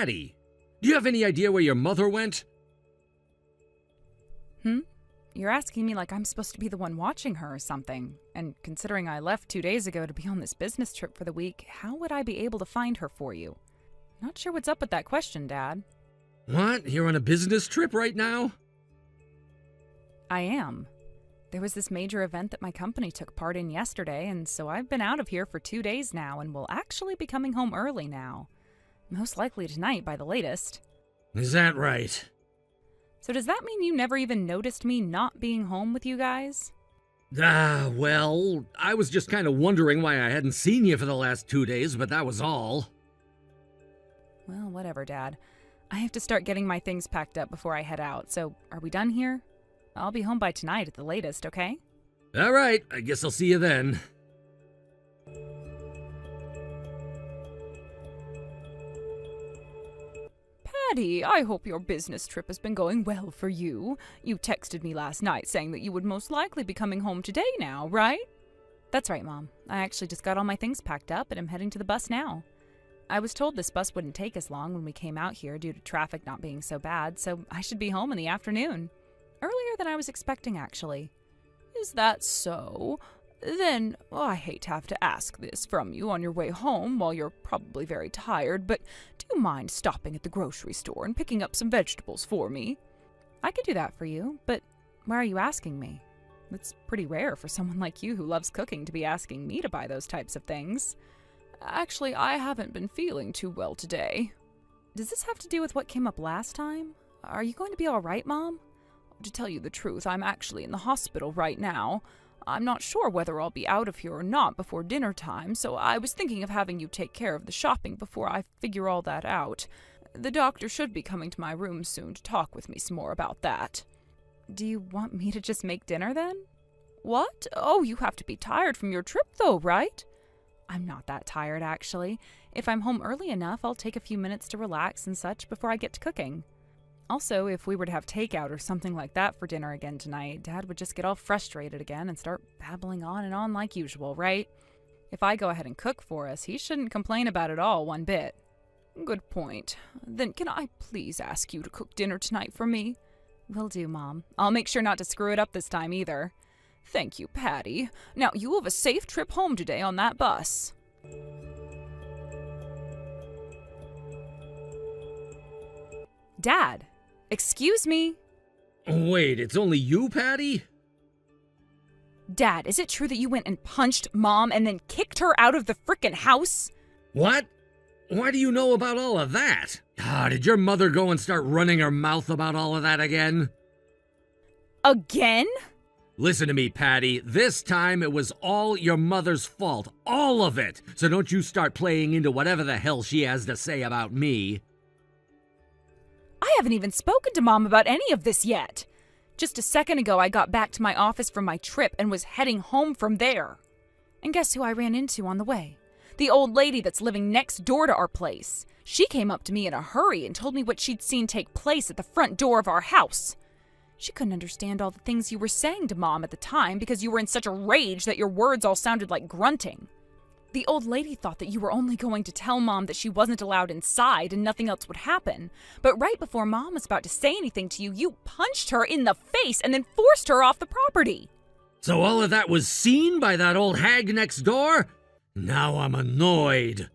Patty, do you have any idea where your mother went? You're asking me like I'm supposed to be the one watching her or something. And considering I left 2 days ago to be on this business trip for the week, how would I be able to find her for you? Not sure what's up with that question, Dad. What? You're on a business trip right now? I am. There was this major event that my company took part in yesterday, and so I've been out of here for 2 days now and will actually be coming home early now. Most likely tonight by the latest. Is that right? So does that mean you never even noticed me not being home with you guys? Well, I was just kind of wondering why I hadn't seen you for the last 2 days, but that was all. Well, whatever, Dad. I have to start getting my things packed up before I head out, so are we done here? I'll be home by tonight at the latest, okay? All right, I guess I'll see you then. Patty, I hope your business trip has been going well for you. You texted me last night saying that you would most likely be coming home today now, right? That's right, Mom. I actually just got all my things packed up and I'm heading to the bus now. I was told this bus wouldn't take as long when we came out here due to traffic not being so bad, so I should be home in the afternoon. Earlier than I was expecting, actually. Is that so? Then, I hate to have to ask this from you on your way home while you're probably very tired, but do you mind stopping at the grocery store and picking up some vegetables for me? I could do that for you, but why are you asking me? It's pretty rare for someone like you who loves cooking to be asking me to buy those types of things. Actually, I haven't been feeling too well today. Does this have to do with what came up last time? Are you going to be all right, Mom? To tell you the truth, I'm actually in the hospital right now. I'm not sure whether I'll be out of here or not before dinner time, so I was thinking of having you take care of the shopping before I figure all that out. The doctor should be coming to my room soon to talk with me some more about that. Do you want me to just make dinner then? What? Oh, you have to be tired from your trip though, right? I'm not that tired, actually. If I'm home early enough, I'll take a few minutes to relax and such before I get to cooking. Also, if we were to have takeout or something like that for dinner again tonight, Dad would just get all frustrated again and start babbling on and on like usual, right? If I go ahead and cook for us, he shouldn't complain about it all one bit. Good point. Then can I please ask you to cook dinner tonight for me? Will do, Mom. I'll make sure not to screw it up this time either. Thank you, Patty. Now, you have a safe trip home today on that bus. Dad! Excuse me? Wait, it's only you, Patty? Dad, is it true that you went and punched Mom and then kicked her out of the frickin' house? What? Why do you know about all of that? Did your mother go and start running her mouth about all of that again? Again? Listen to me, Patty. This time it was all your mother's fault. All of it. So don't you start playing into whatever the hell she has to say about me. I haven't even spoken to Mom about any of this yet. Just a second ago, I got back to my office from my trip and was heading home from there. And guess who I ran into on the way? The old lady that's living next door to our place. She came up to me in a hurry and told me what she'd seen take place at the front door of our house. She couldn't understand all the things you were saying to Mom at the time because you were in such a rage that your words all sounded like grunting. The old lady thought that you were only going to tell Mom that she wasn't allowed inside and nothing else would happen. But right before Mom was about to say anything to you, you punched her in the face and then forced her off the property. So all of that was seen by that old hag next door? Now I'm annoyed.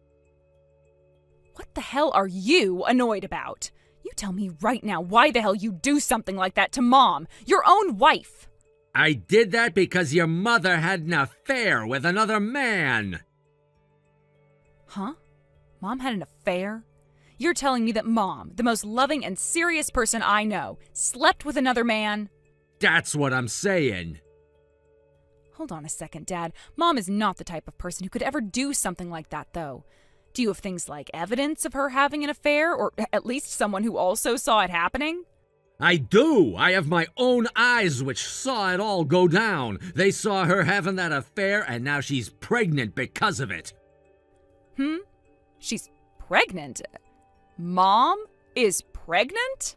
What the hell are you annoyed about? You tell me right now why the hell you do something like that to Mom, your own wife. I did that because your mother had an affair with another man. Huh? Mom had an affair? You're telling me that Mom, the most loving and serious person I know, slept with another man? That's what I'm saying. Hold on a second, Dad. Mom is not the type of person who could ever do something like that, though. Do you have things like evidence of her having an affair, or at least someone who also saw it happening? I do. I have my own eyes which saw it all go down. They saw her having that affair, and now she's pregnant because of it. She's pregnant? Mom is pregnant?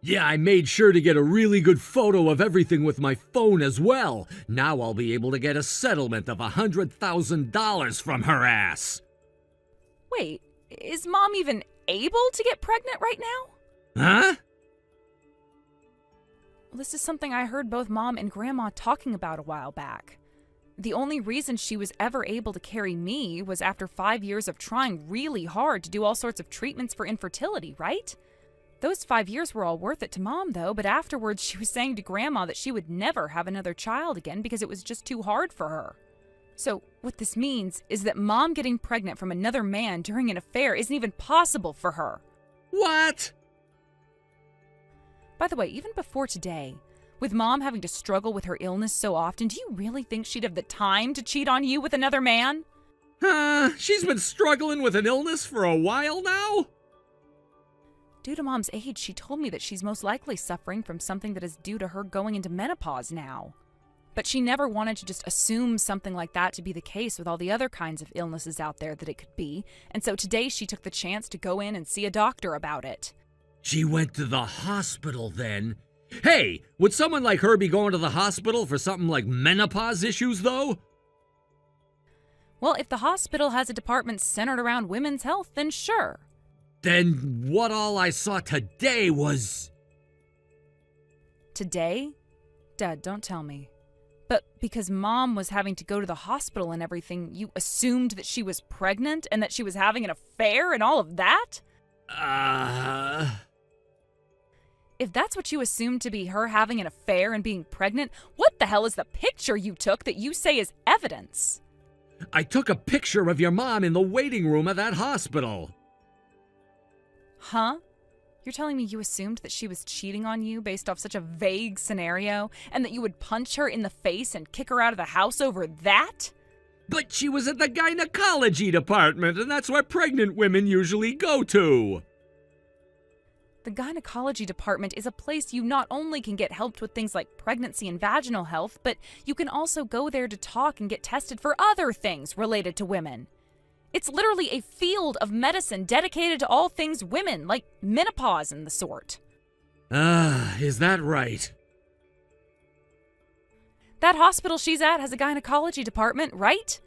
Yeah, I made sure to get a really good photo of everything with my phone as well. Now I'll be able to get a settlement of $100,000 from her ass. Wait, is Mom even able to get pregnant right now? Huh? Well, this is something I heard both Mom and Grandma talking about a while back. The only reason she was ever able to carry me was after 5 years of trying really hard to do all sorts of treatments for infertility, right? Those 5 years were all worth it to Mom, though, but afterwards she was saying to Grandma that she would never have another child again because it was just too hard for her. So, what this means is that Mom getting pregnant from another man during an affair isn't even possible for her. What? By the way, even before today, with Mom having to struggle with her illness so often, do you really think she'd have the time to cheat on you with another man? She's been struggling with an illness for a while now? Due to Mom's age, she told me that she's most likely suffering from something that is due to her going into menopause now. But she never wanted to just assume something like that to be the case with all the other kinds of illnesses out there that it could be, and so today she took the chance to go in and see a doctor about it. She went to the hospital then. Hey, would someone like her be going to the hospital for something like menopause issues, though? Well, if the hospital has a department centered around women's health, then sure. Then what all I saw today was... Today? Dad, don't tell me. But because Mom was having to go to the hospital and everything, you assumed that she was pregnant and that she was having an affair and all of that? If that's what you assumed to be her having an affair and being pregnant, what the hell is the picture you took that you say is evidence? I took a picture of your mom in the waiting room of that hospital. Huh? You're telling me you assumed that she was cheating on you based off such a vague scenario, and that you would punch her in the face and kick her out of the house over that? But she was at the gynecology department, and that's where pregnant women usually go to. The gynecology department is a place you not only can get helped with things like pregnancy and vaginal health, but you can also go there to talk and get tested for other things related to women. It's literally a field of medicine dedicated to all things women, like menopause and the sort. Is that right? That hospital she's at has a gynecology department, right?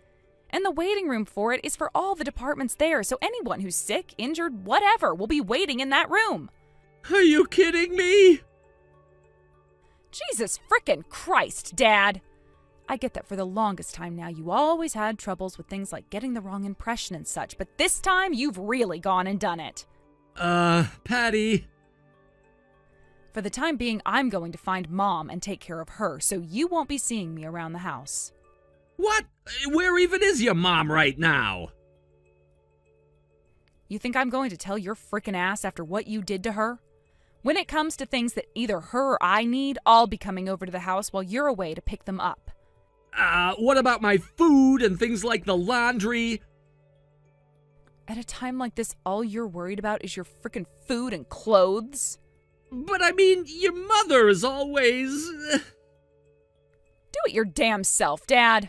And the waiting room for it is for all the departments there, so anyone who's sick, injured, whatever, will be waiting in that room. Are you kidding me? Jesus frickin' Christ, Dad! I get that for the longest time now you always had troubles with things like getting the wrong impression and such, but this time you've really gone and done it. Patty. For the time being, I'm going to find Mom and take care of her, so you won't be seeing me around the house. What? Where even is your mom right now? You think I'm going to tell your frickin' ass after what you did to her? When it comes to things that either her or I need, I'll be coming over to the house while you're away to pick them up. What about my food and things like the laundry? At a time like this, all you're worried about is your frickin' food and clothes? But I mean, your mother is always... Do it your damn self, Dad.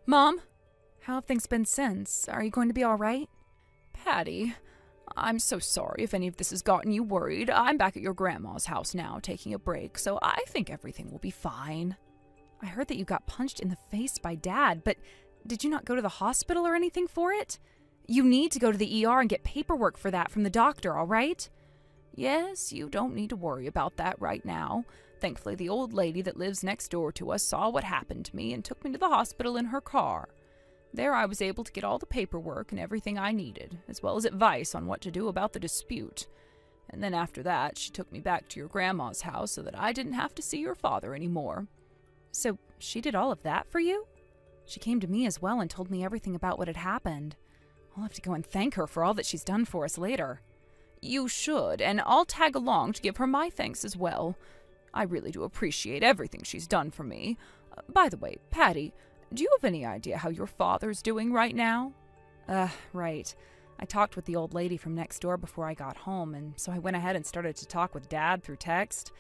Mom, how have things been since? Are you going to be all right? Patty, I'm so sorry if any of this has gotten you worried. I'm back at your grandma's house now, taking a break, so I think everything will be fine. I heard that you got punched in the face by Dad, but did you not go to the hospital or anything for it? You need to go to the ER and get paperwork for that from the doctor, all right? Yes, you don't need to worry about that right now. Thankfully, the old lady that lives next door to us saw what happened to me and took me to the hospital in her car. There I was able to get all the paperwork and everything I needed, as well as advice on what to do about the dispute. And then after that, she took me back to your grandma's house so that I didn't have to see your father anymore. So she did all of that for you? She came to me as well and told me everything about what had happened. I'll have to go and thank her for all that she's done for us later. You should, and I'll tag along to give her my thanks as well. I really do appreciate everything she's done for me. By the way, Patty, do you have any idea how your father's doing right now? Right. I talked with the old lady from next door before I got home, and so I went ahead and started to talk with Dad through text.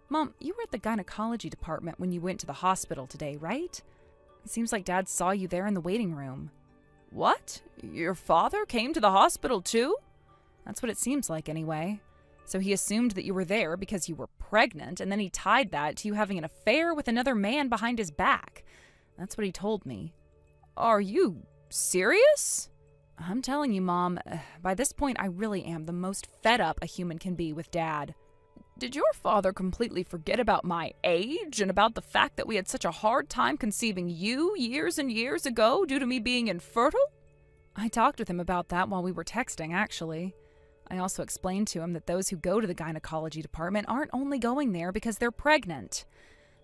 Mom, you were at the gynecology department when you went to the hospital today, right? It seems like Dad saw you there in the waiting room. What? Your father came to the hospital too? That's what it seems like anyway. So he assumed that you were there because you were pregnant, and then he tied that to you having an affair with another man behind his back. That's what he told me. Are you serious? I'm telling you, Mom, by this point I really am the most fed up a human can be with Dad. Did your father completely forget about my age and about the fact that we had such a hard time conceiving you years and years ago due to me being infertile? I talked with him about that while we were texting, actually. I also explained to him that those who go to the gynecology department aren't only going there because they're pregnant.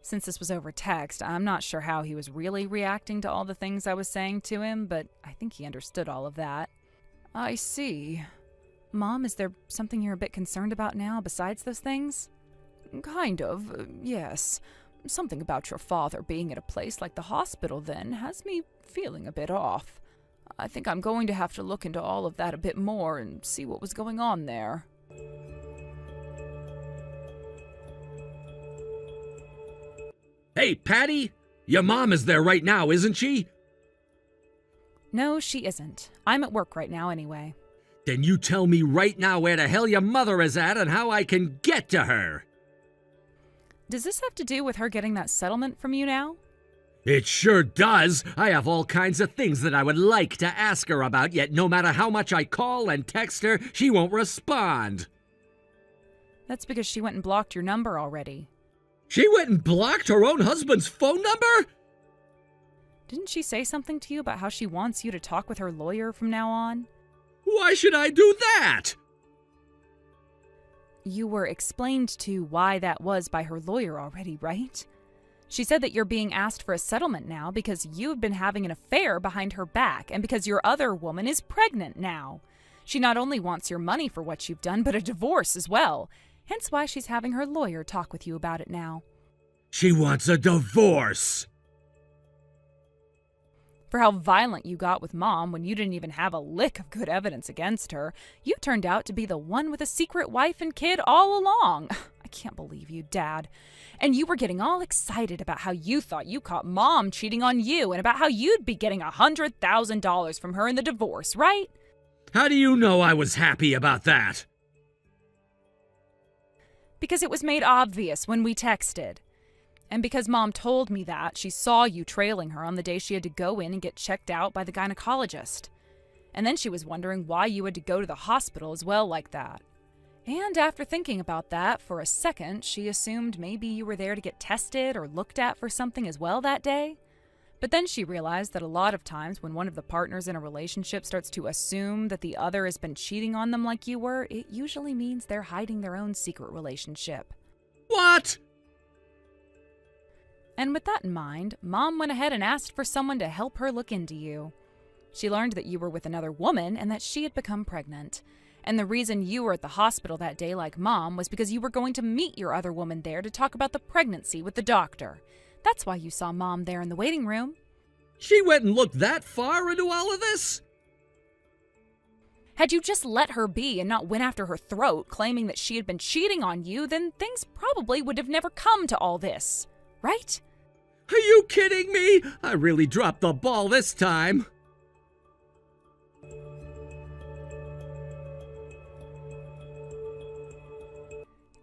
Since this was over text, I'm not sure how he was really reacting to all the things I was saying to him, but I think he understood all of that. I see. Mom, is there something you're a bit concerned about now besides those things? Kind of, yes. Something about your father being at a place like the hospital then has me feeling a bit off. I think I'm going to have to look into all of that a bit more and see what was going on there. Hey, Patty! Your mom is there right now, isn't she? No, she isn't. I'm at work right now anyway. Then you tell me right now where the hell your mother is at and how I can get to her. Does this have to do with her getting that settlement from you now? It sure does. I have all kinds of things that I would like to ask her about, yet no matter how much I call and text her, she won't respond. That's because she went and blocked your number already. She went and blocked her own husband's phone number? Didn't she say something to you about how she wants you to talk with her lawyer from now on? Why should I do that? You were explained to why that was by her lawyer already, right? She said that you're being asked for a settlement now because you've been having an affair behind her back and because your other woman is pregnant now. She not only wants your money for what you've done, but a divorce as well. Hence why she's having her lawyer talk with you about it now. She wants a divorce. For how violent you got with Mom when you didn't even have a lick of good evidence against her, you turned out to be the one with a secret wife and kid all along. I can't believe you, Dad. And you were getting all excited about how you thought you caught Mom cheating on you and about how you'd be getting $100,000 from her in the divorce, right? How do you know I was happy about that? Because it was made obvious when we texted. And because Mom told me that, she saw you trailing her on the day she had to go in and get checked out by the gynecologist. And then she was wondering why you had to go to the hospital as well like that. And after thinking about that for a second, she assumed maybe you were there to get tested or looked at for something as well that day. But then she realized that a lot of times when one of the partners in a relationship starts to assume that the other has been cheating on them like you were, it usually means they're hiding their own secret relationship. What? And with that in mind, Mom went ahead and asked for someone to help her look into you. She learned that you were with another woman and that she had become pregnant. And the reason you were at the hospital that day like Mom was because you were going to meet your other woman there to talk about the pregnancy with the doctor. That's why you saw Mom there in the waiting room. She went and looked that far into all of this? Had you just let her be and not went after her throat, claiming that she had been cheating on you, then things probably would have never come to all this, right? Are you kidding me? I really dropped the ball this time.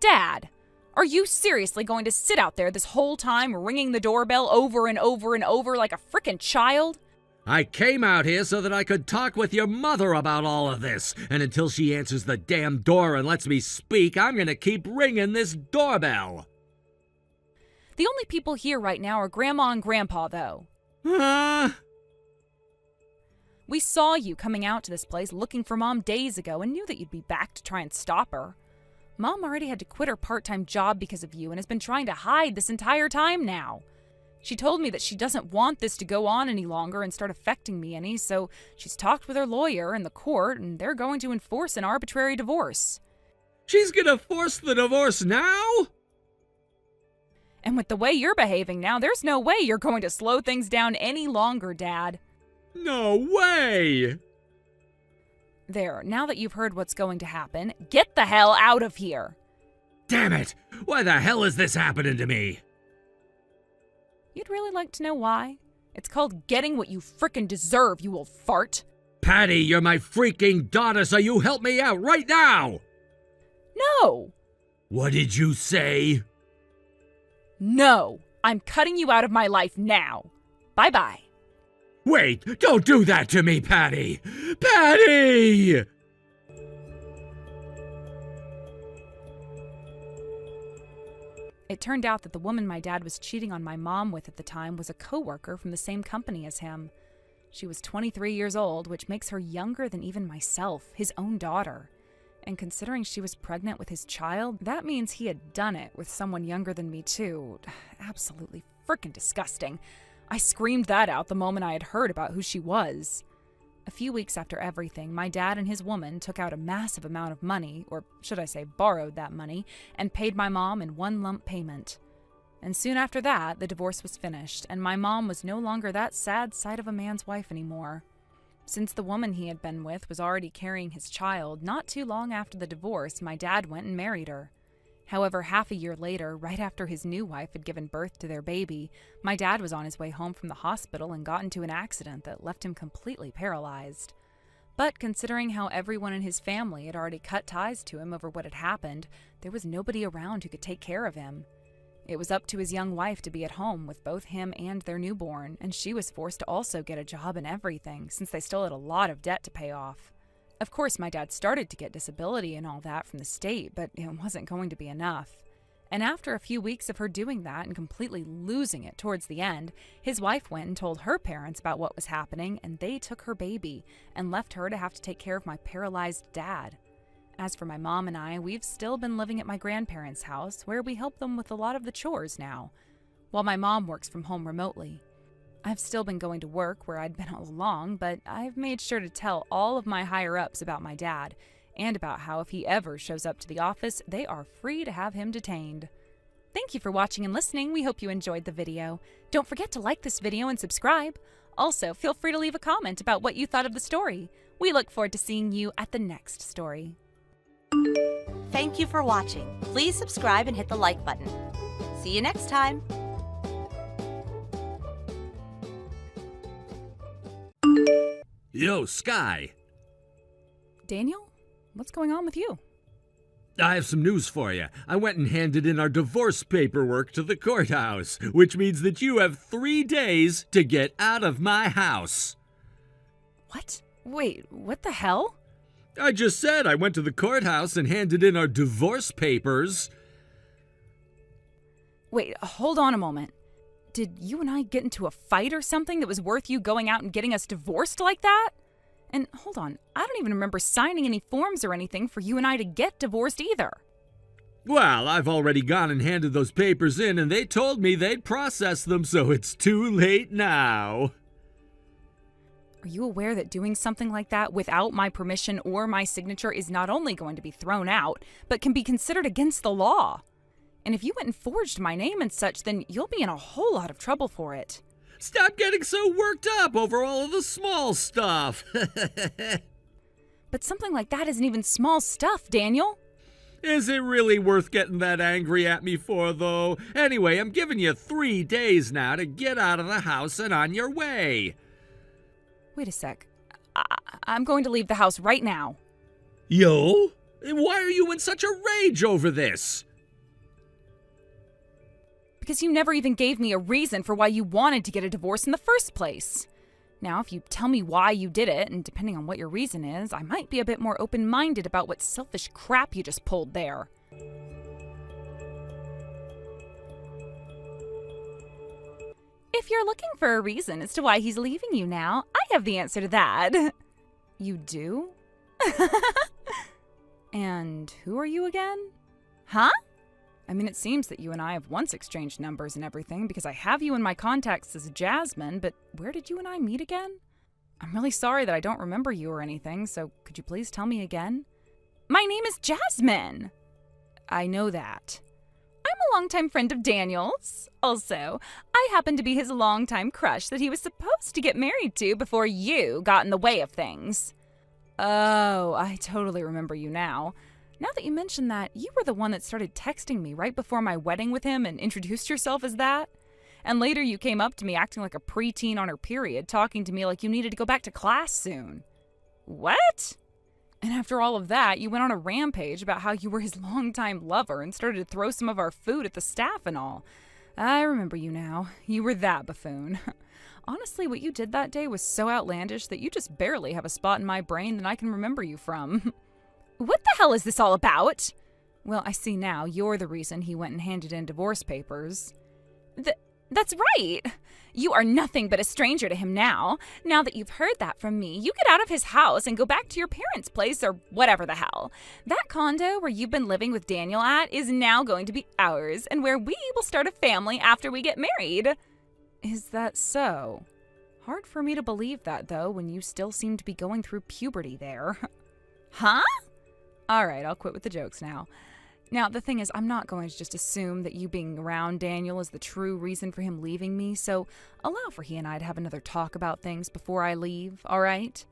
Dad, are you seriously going to sit out there this whole time ringing the doorbell over and over and over like a frickin' child? I came out here so that I could talk with your mother about all of this, and until she answers the damn door and lets me speak, I'm gonna keep ringing this doorbell. The only people here right now are Grandma and Grandpa, though. We saw you coming out to this place looking for Mom days ago and knew that you'd be back to try and stop her. Mom already had to quit her part-time job because of you and has been trying to hide this entire time now. She told me that she doesn't want this to go on any longer and start affecting me any, so she's talked with her lawyer and the court, and they're going to enforce an arbitrary divorce. She's gonna force the divorce now? And with the way you're behaving now, there's no way you're going to slow things down any longer, Dad. No way! There, now that you've heard what's going to happen, get the hell out of here! Damn it! Why the hell is this happening to me? You'd really like to know why? It's called getting what you frickin' deserve, you old fart. Patty, you're my freaking daughter, so you help me out right now! No! What did you say? No! I'm cutting you out of my life now. Bye-bye. Wait, don't do that to me, Patty! Patty! It turned out that the woman my dad was cheating on my mom with at the time was a coworker from the same company as him. She was 23 years old, which makes her younger than even myself, his own daughter. And considering she was pregnant with his child, that means he had done it with someone younger than me too. Absolutely frickin' disgusting. I screamed that out the moment I had heard about who she was. A few weeks after everything, my dad and his woman took out a massive amount of money, or should I say borrowed that money, and paid my mom in one lump payment. And soon after that, the divorce was finished, and my mom was no longer that sad sight of a man's wife anymore. Since the woman he had been with was already carrying his child, not too long after the divorce, my dad went and married her. However, half a year later, right after his new wife had given birth to their baby, my dad was on his way home from the hospital and got into an accident that left him completely paralyzed. But considering how everyone in his family had already cut ties to him over what had happened, there was nobody around who could take care of him. It was up to his young wife to be at home with both him and their newborn, and she was forced to also get a job and everything, since they still had a lot of debt to pay off. Of course, my dad started to get disability and all that from the state, but it wasn't going to be enough. And after a few weeks of her doing that and completely losing it towards the end, his wife went and told her parents about what was happening, and they took her baby and left her to have to take care of my paralyzed dad. As for my mom and I, we've still been living at my grandparents' house, where we help them with a lot of the chores now, while my mom works from home remotely. I've still been going to work where I'd been all along, but I've made sure to tell all of my higher-ups about my dad, and about how if he ever shows up to the office, they are free to have him detained. Thank you for watching and listening. We hope you enjoyed the video. Don't forget to like this video and subscribe. Also, feel free to leave a comment about what you thought of the story. We look forward to seeing you at the next story. Thank you for watching. Please subscribe and hit the like button. See you next time. Yo, Sky. Daniel, what's going on with you? I have some news for you. I went and handed in our divorce paperwork to the courthouse, which means that you have 3 days to get out of my house. What? Wait, what the hell? I just said I went to the courthouse and handed in our divorce papers. Wait, hold on a moment. Did you and I get into a fight or something that was worth you going out and getting us divorced like that? And hold on, I don't even remember signing any forms or anything for you and I to get divorced either. Well, I've already gone and handed those papers in, and they told me they'd process them, so it's too late now. Are you aware that doing something like that without my permission or my signature is not only going to be thrown out, but can be considered against the law? And if you went and forged my name and such, then you'll be in a whole lot of trouble for it. Stop getting so worked up over all of the small stuff. But something like that isn't even small stuff, Daniel. Is it really worth getting that angry at me for, though? Anyway, I'm giving you 3 days now to get out of the house and on your way. Wait a sec. I'm going to leave the house right now. Yo? Why are you in such a rage over this? Because you never even gave me a reason for why you wanted to get a divorce in the first place. Now, if you tell me why you did it, and depending on what your reason is, I might be a bit more open-minded about what selfish crap you just pulled there. If you're looking for a reason as to why he's leaving you now, I have the answer to that. You do? And who are you again? Huh? I mean, it seems that you and I have once exchanged numbers and everything because I have you in my contacts as Jasmine, but where did you and I meet again? I'm really sorry that I don't remember you or anything, so could you please tell me again? My name is Jasmine! I know that. I'm a longtime friend of Daniel's. Also, I happen to be his longtime crush that he was supposed to get married to before you got in the way of things. Oh, I totally remember you now. Now that you mention that, you were the one that started texting me right before my wedding with him and introduced yourself as that. And later you came up to me acting like a preteen on her period, talking to me like you needed to go back to class soon. What? And after all of that, you went on a rampage about how you were his longtime lover and started to throw some of our food at the staff and all. I remember you now. You were that buffoon. Honestly, what you did that day was so outlandish that you just barely have a spot in my brain that I can remember you from. What the hell is this all about? Well, I see now you're the reason he went and handed in divorce papers. That's right! You are nothing but a stranger to him now. Now that you've heard that from me, you get out of his house and go back to your parents' place or whatever the hell. That condo where you've been living with Daniel at is now going to be ours, and where we will start a family after we get married. Is that so? Hard for me to believe that, though, when you still seem to be going through puberty there. Huh? All right, I'll quit with the jokes now. Now, the thing is, I'm not going to just assume that you being around Daniel is the true reason for him leaving me, so allow for he and I to have another talk about things before I leave, all right?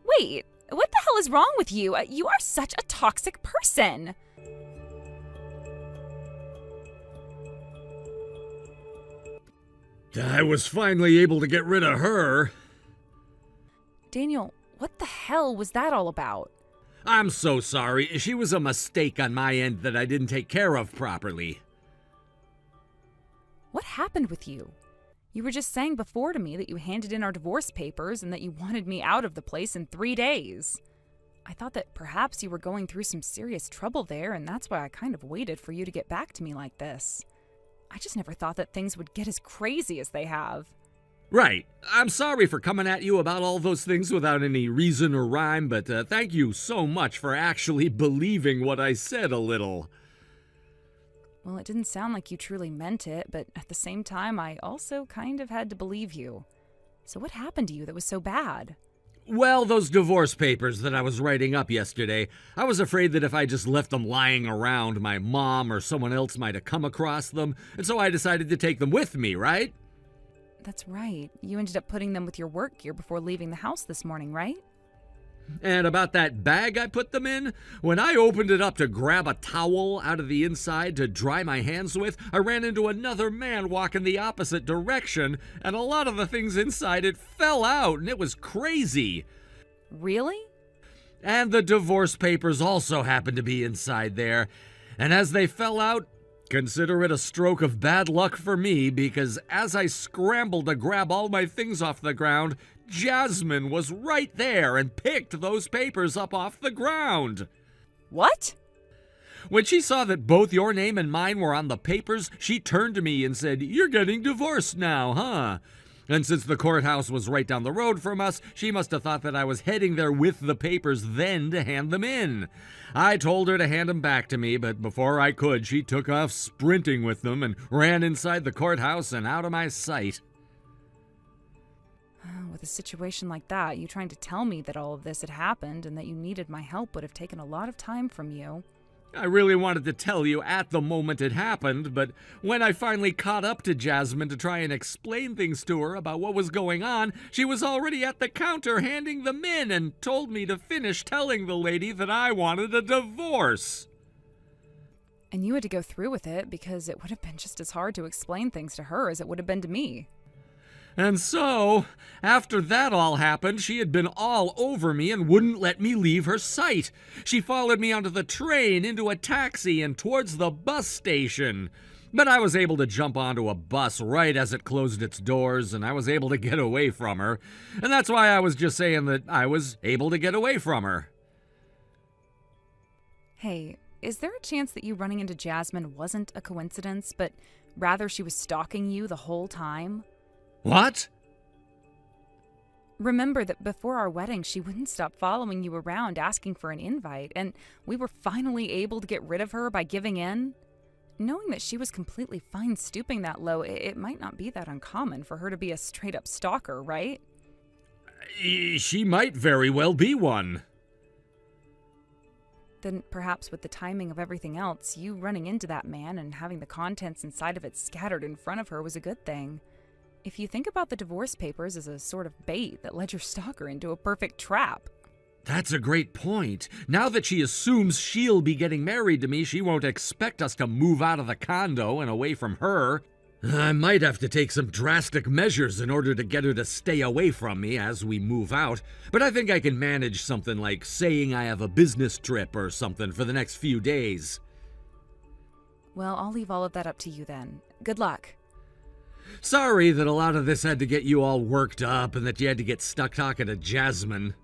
Wait, what the hell is wrong with you? You are such a toxic person. I was finally able to get rid of her. Daniel, what the hell was that all about? I'm so sorry. She was a mistake on my end that I didn't take care of properly. What happened with you? You were just saying before to me that you handed in our divorce papers and that you wanted me out of the place in 3 days. I thought that perhaps you were going through some serious trouble there, and that's why I kind of waited for you to get back to me like this. I just never thought that things would get as crazy as they have. Right. I'm sorry for coming at you about all those things without any reason or rhyme, but thank you so much for actually believing what I said a little. Well, it didn't sound like you truly meant it, but at the same time, I also kind of had to believe you. So what happened to you that was so bad? Well, those divorce papers that I was writing up yesterday, I was afraid that if I just left them lying around, my mom or someone else might have come across them, and so I decided to take them with me, right? That's right. You ended up putting them with your work gear before leaving the house this morning, right? And about that bag I put them in, when I opened it up to grab a towel out of the inside to dry my hands with, I ran into another man walking the opposite direction, and a lot of the things inside it fell out, and it was crazy. Really? And the divorce papers also happened to be inside there, and as they fell out, consider it a stroke of bad luck for me, because as I scrambled to grab all my things off the ground, Jasmine was right there and picked those papers up off the ground. What? When she saw that both your name and mine were on the papers, she turned to me and said, "You're getting divorced now, huh?" And since the courthouse was right down the road from us, she must have thought that I was heading there with the papers then to hand them in. I told her to hand them back to me, but before I could, she took off sprinting with them and ran inside the courthouse and out of my sight. With a situation like that, you trying to tell me that all of this had happened and that you needed my help would have taken a lot of time from you. I really wanted to tell you at the moment it happened, but when I finally caught up to Jasmine to try and explain things to her about what was going on, she was already at the counter handing them in and told me to finish telling the lady that I wanted a divorce. And you had to go through with it because it would have been just as hard to explain things to her as it would have been to me. And so, after that all happened, she had been all over me and wouldn't let me leave her sight. She followed me onto the train, into a taxi, and towards the bus station. But I was able to jump onto a bus right as it closed its doors, and I was able to get away from her. And that's why I was just saying that I was able to get away from her. Hey, is there a chance that you running into Jasmine wasn't a coincidence, but rather she was stalking you the whole time? What? Remember that before our wedding, she wouldn't stop following you around asking for an invite, and we were finally able to get rid of her by giving in? Knowing that she was completely fine stooping that low, it might not be that uncommon for her to be a straight-up stalker, right? She might very well be one. Then perhaps with the timing of everything else, you running into that man and having the contents inside of it scattered in front of her was a good thing. If you think about the divorce papers as a sort of bait that led your stalker into a perfect trap. That's a great point. Now that she assumes she'll be getting married to me, she won't expect us to move out of the condo and away from her. I might have to take some drastic measures in order to get her to stay away from me as we move out, but I think I can manage something like saying I have a business trip or something for the next few days. Well, I'll leave all of that up to you then. Good luck. Sorry that a lot of this had to get you all worked up and that you had to get stuck talking to Jasmine.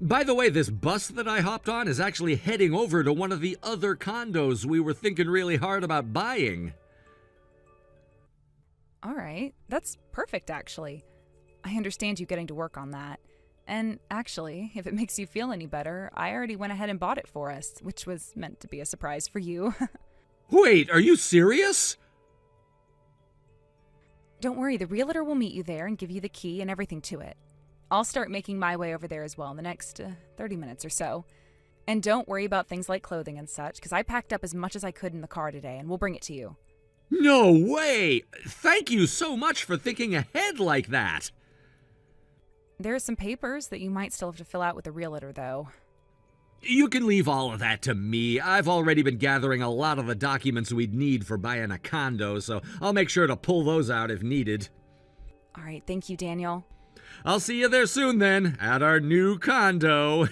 By the way, this bus that I hopped on is actually heading over to one of the other condos we were thinking really hard about buying. All right, that's perfect, actually. I understand you getting to work on that. And actually, if it makes you feel any better, I already went ahead and bought it for us, which was meant to be a surprise for you. Wait, are you serious? Don't worry, the realtor will meet you there and give you the key and everything to it. I'll start making my way over there as well in the next 30 minutes or so. And don't worry about things like clothing and such, because I packed up as much as I could in the car today, and we'll bring it to you. No way! Thank you so much for thinking ahead like that. There are some papers that you might still have to fill out with the realtor, though. You can leave all of that to me. I've already been gathering a lot of the documents we'd need for buying a condo, so I'll make sure to pull those out if needed. All right, thank you, Daniel. I'll see you there soon then, at our new condo.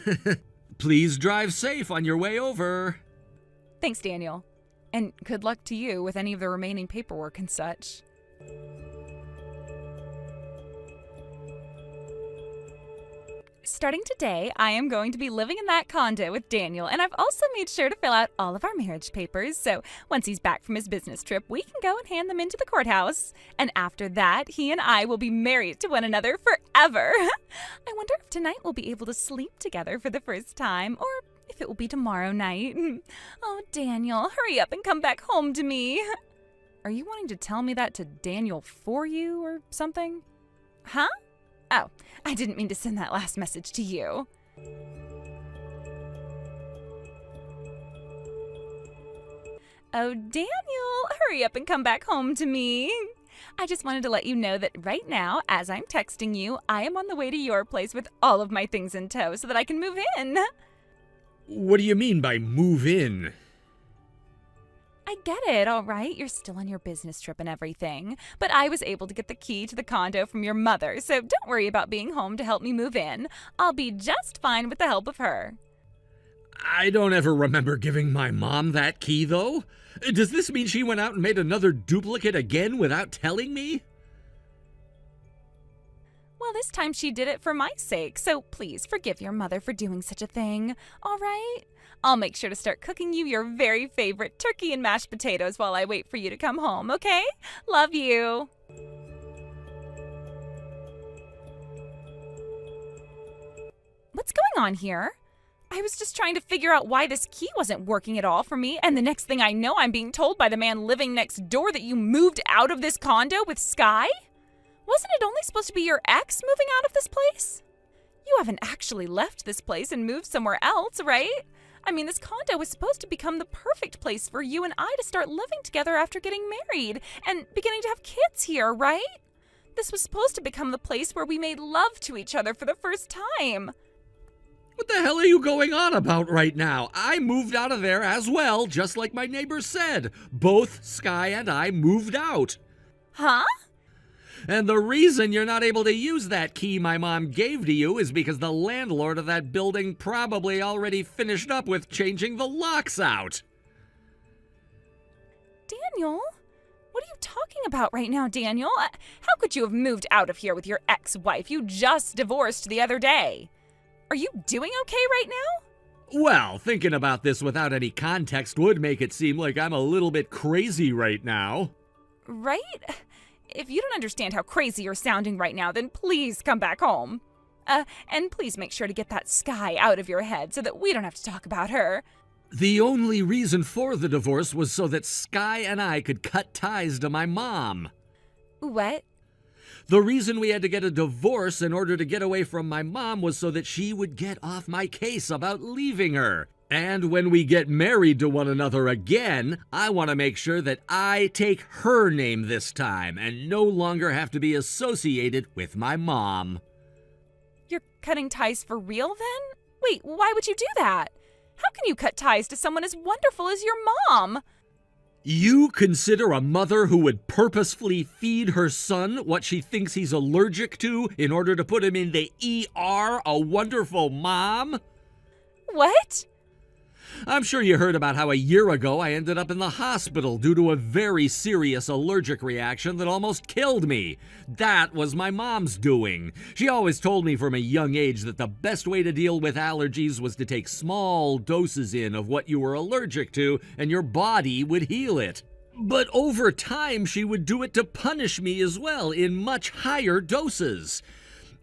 Please drive safe on your way over. Thanks, Daniel. And good luck to you with any of the remaining paperwork and such. Starting today, I am going to be living in that condo with Daniel, and I've also made sure to fill out all of our marriage papers, so once he's back from his business trip, we can go and hand them into the courthouse. And after that, he and I will be married to one another forever. I wonder if tonight we'll be able to sleep together for the first time, or if it will be tomorrow night. Oh, Daniel, hurry up and come back home to me. Are you wanting to tell me that to Daniel for you or something? Huh? Oh, I didn't mean to send that last message to you. Oh, Daniel, hurry up and come back home to me. I just wanted to let you know that right now, as I'm texting you, I am on the way to your place with all of my things in tow so that I can move in. What do you mean by move in? I get it, all right? You're still on your business trip and everything. But I was able to get the key to the condo from your mother, so don't worry about being home to help me move in. I'll be just fine with the help of her. I don't ever remember giving my mom that key, though. Does this mean she went out and made another duplicate again without telling me? Well, this time she did it for my sake, so please forgive your mother for doing such a thing, all right? I'll make sure to start cooking you your very favorite turkey and mashed potatoes while I wait for you to come home, okay? Love you. What's going on here? I was just trying to figure out why this key wasn't working at all for me, and the next thing I know, I'm being told by the man living next door that you moved out of this condo with Sky? Wasn't it only supposed to be your ex moving out of this place? You haven't actually left this place and moved somewhere else, right? I mean, this condo was supposed to become the perfect place for you and I to start living together after getting married and beginning to have kids here, right? This was supposed to become the place where we made love to each other for the first time. What the hell are you going on about right now? I moved out of there as well, just like my neighbors said. Both Sky and I moved out. Huh? And the reason you're not able to use that key my mom gave to you is because the landlord of that building probably already finished up with changing the locks out. Daniel? What are you talking about right now, Daniel? How could you have moved out of here with your ex-wife? You just divorced the other day. Are you doing okay right now? Well, thinking about this without any context would make it seem like I'm a little bit crazy right now. Right? If you don't understand how crazy you're sounding right now, then please come back home. And please make sure to get that Sky out of your head so that we don't have to talk about her. The only reason for the divorce was so that Sky and I could cut ties to my mom. What? The reason we had to get a divorce in order to get away from my mom was so that she would get off my case about leaving her. And when we get married to one another again, I want to make sure that I take her name this time and no longer have to be associated with my mom. You're cutting ties for real then? Wait, why would you do that? How can you cut ties to someone as wonderful as your mom? You consider a mother who would purposefully feed her son what she thinks he's allergic to in order to put him in the ER a wonderful mom? What? I'm sure you heard about how a year ago I ended up in the hospital due to a very serious allergic reaction that almost killed me. That was my mom's doing. She always told me from a young age that the best way to deal with allergies was to take small doses in of what you were allergic to, and your body would heal it. But over time, she would do it to punish me as well, in much higher doses.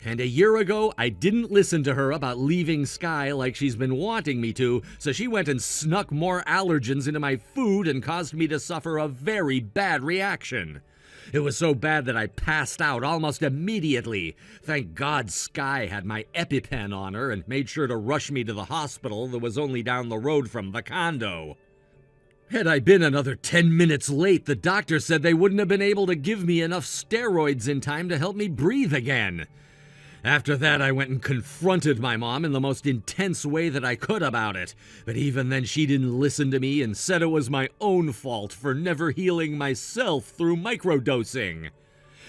And a year ago, I didn't listen to her about leaving Sky like she's been wanting me to, so she went and snuck more allergens into my food and caused me to suffer a very bad reaction. It was so bad that I passed out almost immediately. Thank God Sky had my EpiPen on her and made sure to rush me to the hospital that was only down the road from the condo. Had I been another 10 minutes late, the doctor said they wouldn't have been able to give me enough steroids in time to help me breathe again. After that, I went and confronted my mom in the most intense way that I could about it. But even then, she didn't listen to me and said it was my own fault for never healing myself through microdosing.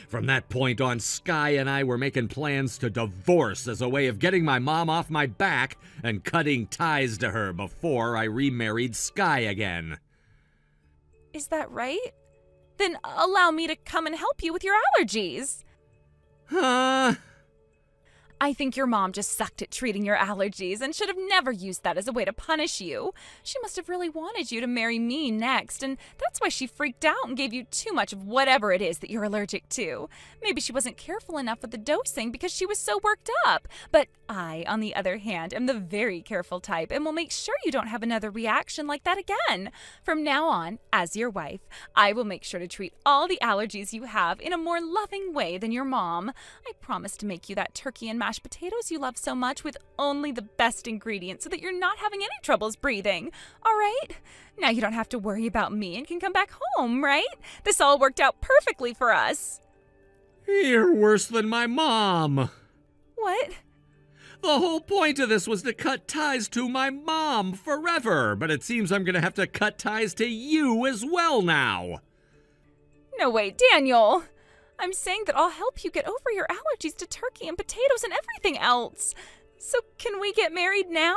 From that point on, Sky and I were making plans to divorce as a way of getting my mom off my back and cutting ties to her before I remarried Sky again. Is that right? Then allow me to come and help you with your allergies. Huh? I think your mom just sucked at treating your allergies and should have never used that as a way to punish you. She must have really wanted you to marry me next, and that's why she freaked out and gave you too much of whatever it is that you're allergic to. Maybe she wasn't careful enough with the dosing because she was so worked up. But I, on the other hand, am the very careful type and will make sure you don't have another reaction like that again. From now on, as your wife, I will make sure to treat all the allergies you have in a more loving way than your mom. I promise to make you that turkey and mashed potatoes you love so much with only the best ingredients so that you're not having any troubles breathing. All right? Now you don't have to worry about me and can come back home, right? This all worked out perfectly for us. You're worse than my mom. What? The whole point of this was to cut ties to my mom forever, but it seems I'm gonna have to cut ties to you as well now. No way, Daniel. I'm saying that I'll help you get over your allergies to turkey and potatoes and everything else. So can we get married now?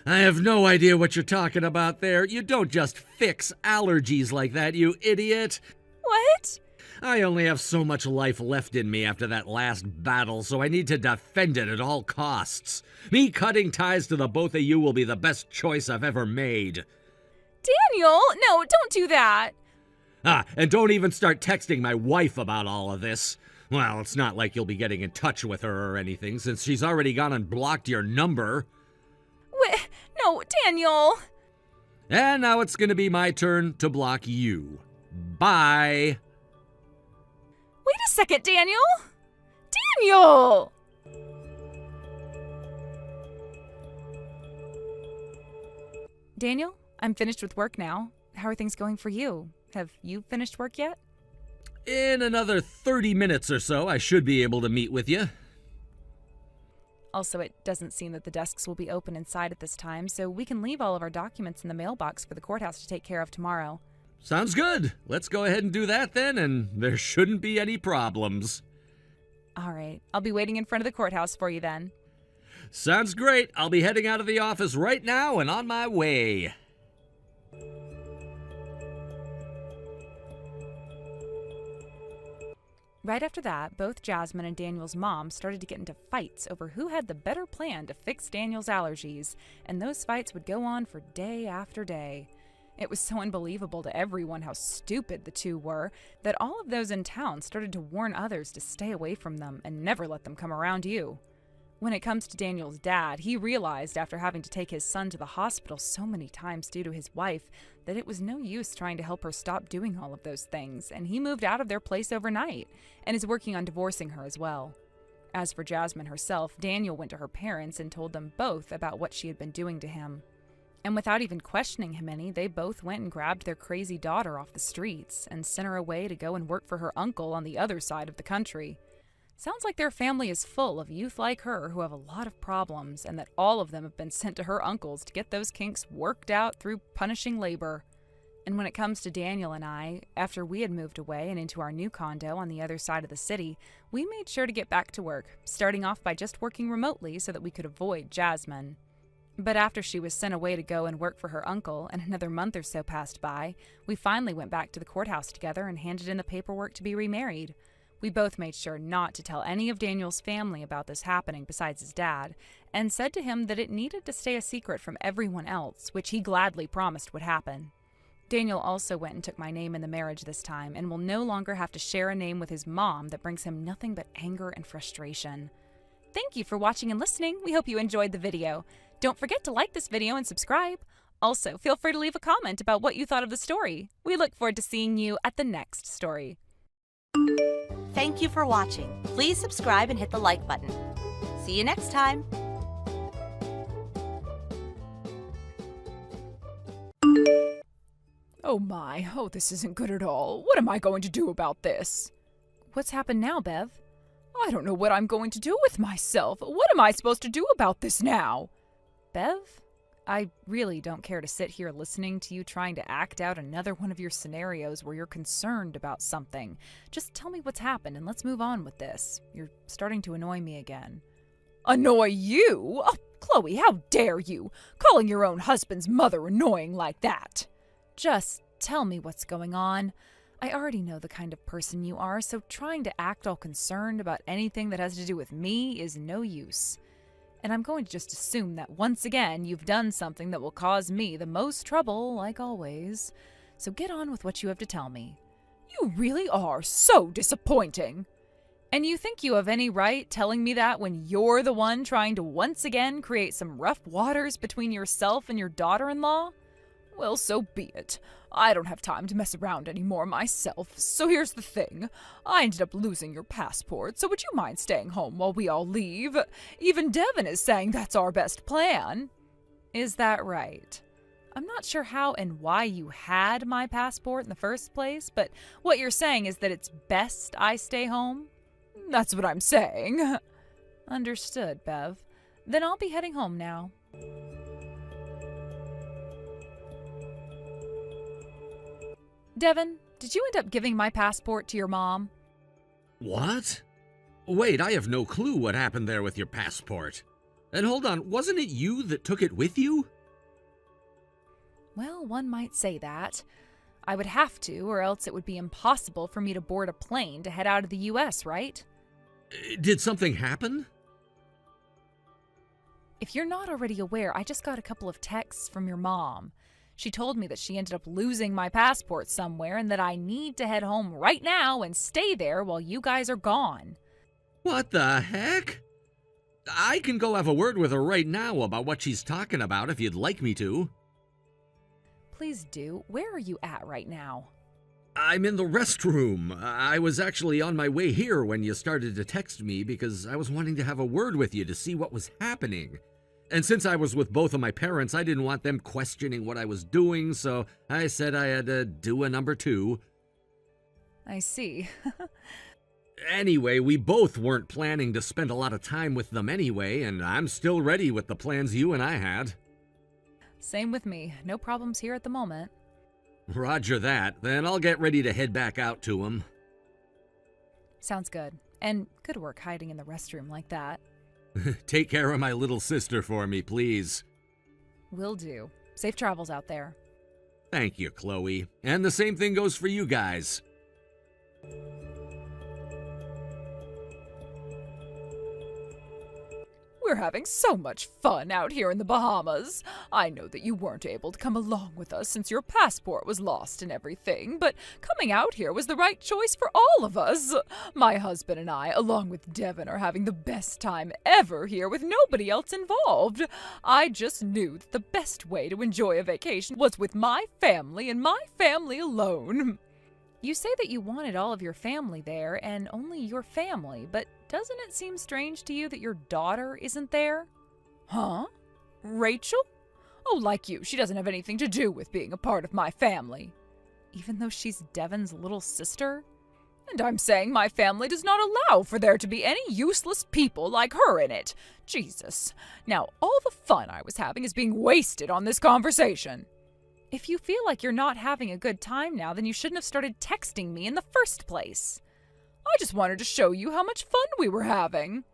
I have no idea what you're talking about there. You don't just fix allergies like that, you idiot. What? I only have so much life left in me after that last battle, so I need to defend it at all costs. Me cutting ties to the both of you will be the best choice I've ever made. Daniel, no, don't do that. And don't even start texting my wife about all of this. Well, it's not like you'll be getting in touch with her or anything, since she's already gone and blocked your number. Wait, no, Daniel. And now it's gonna be my turn to block you. Bye. Wait a second, Daniel. Daniel! Daniel, I'm finished with work now. How are things going for you? Have you finished work yet? In another 30 minutes or so, I should be able to meet with you. Also, it doesn't seem that the desks will be open inside at this time, so we can leave all of our documents in the mailbox for the courthouse to take care of tomorrow. Sounds good. Let's go ahead and do that then, and there shouldn't be any problems. All right. I'll be waiting in front of the courthouse for you then. Sounds great. I'll be heading out of the office right now and on my way. Right after that, both Jasmine and Daniel's mom started to get into fights over who had the better plan to fix Daniel's allergies, and those fights would go on for day after day. It was so unbelievable to everyone how stupid the two were that all of those in town started to warn others to stay away from them and never let them come around you. When it comes to Daniel's dad, he realized after having to take his son to the hospital so many times due to his wife that it was no use trying to help her stop doing all of those things, and he moved out of their place overnight and is working on divorcing her as well. As for Jasmine herself, Daniel went to her parents and told them both about what she had been doing to him. And without even questioning him any, they both went and grabbed their crazy daughter off the streets and sent her away to go and work for her uncle on the other side of the country. Sounds like their family is full of youth like her who have a lot of problems, and that all of them have been sent to her uncles to get those kinks worked out through punishing labor. And when it comes to Daniel and I, after we had moved away and into our new condo on the other side of the city, we made sure to get back to work, starting off by just working remotely so that we could avoid Jasmine. But after she was sent away to go and work for her uncle, and another month or so passed by, we finally went back to the courthouse together and handed in the paperwork to be remarried. We both made sure not to tell any of Daniel's family about this happening besides his dad, and said to him that it needed to stay a secret from everyone else, which he gladly promised would happen. Daniel also went and took my name in the marriage this time, and will no longer have to share a name with his mom that brings him nothing but anger and frustration. Thank you for watching and listening. We hope you enjoyed the video. Don't forget to like this video and subscribe. Also, feel free to leave a comment about what you thought of the story. We look forward to seeing you at the next story. Thank you for watching. Please subscribe and hit the like button. See you next time. Oh my, this isn't good at all. What am I going to do about this? What's happened now, Bev? I don't know what I'm going to do with myself. What am I supposed to do about this now? Bev? I really don't care to sit here listening to you trying to act out another one of your scenarios where you're concerned about something. Just tell me what's happened and let's move on with this. You're starting to annoy me again. Annoy you? Oh, Chloe, how dare you? Calling your own husband's mother annoying like that. Just tell me what's going on. I already know the kind of person you are, so trying to act all concerned about anything that has to do with me is no use. And I'm going to just assume that once again you've done something that will cause me the most trouble, like always. So get on with what you have to tell me. You really are so disappointing. And you think you have any right telling me that when you're the one trying to once again create some rough waters between yourself and your daughter-in-law? Well, so be it. I don't have time to mess around anymore myself, so here's the thing. I ended up losing your passport, so would you mind staying home while we all leave? Even Devin is saying that's our best plan. Is that right? I'm not sure how and why you had my passport in the first place, but what you're saying is that it's best I stay home? That's what I'm saying. Understood, Bev. Then I'll be heading home now. Devin, did you end up giving my passport to your mom? What? Wait, I have no clue what happened there with your passport. And hold on, wasn't it you that took it with you? Well, one might say that. I would have to, or else it would be impossible for me to board a plane to head out of the U.S., right? Did something happen? If you're not already aware, I just got a couple of texts from your mom. She told me that she ended up losing my passport somewhere and that I need to head home right now and stay there while you guys are gone. What the heck? I can go have a word with her right now about what she's talking about if you'd like me to. Please do. Where are you at right now? I'm in the restroom. I was actually on my way here when you started to text me because I was wanting to have a word with you to see what was happening. And since I was with both of my parents, I didn't want them questioning what I was doing, so I said I had to do a number 2. I see. Anyway, we both weren't planning to spend a lot of time with them anyway, and I'm still ready with the plans you and I had. Same with me. No problems here at the moment. Roger that. Then I'll get ready to head back out to them. Sounds good. And good work hiding in the restroom like that. Take care of my little sister for me, please. Will do. Safe travels out there. Thank you, Chloe. And the same thing goes for you guys. We're having so much fun out here in the Bahamas. I know that you weren't able to come along with us since your passport was lost and everything, but coming out here was the right choice for all of us. My husband and I, along with Devin, are having the best time ever here with nobody else involved. I just knew that the best way to enjoy a vacation was with my family and my family alone. You say that you wanted all of your family there and only your family, but doesn't it seem strange to you that your daughter isn't there? Huh? Rachel? Oh, like you, she doesn't have anything to do with being a part of my family. Even though she's Devin's little sister? And I'm saying my family does not allow for there to be any useless people like her in it. Jesus. Now, all the fun I was having is being wasted on this conversation. If you feel like you're not having a good time now, then you shouldn't have started texting me in the first place. I just wanted to show you how much fun we were having.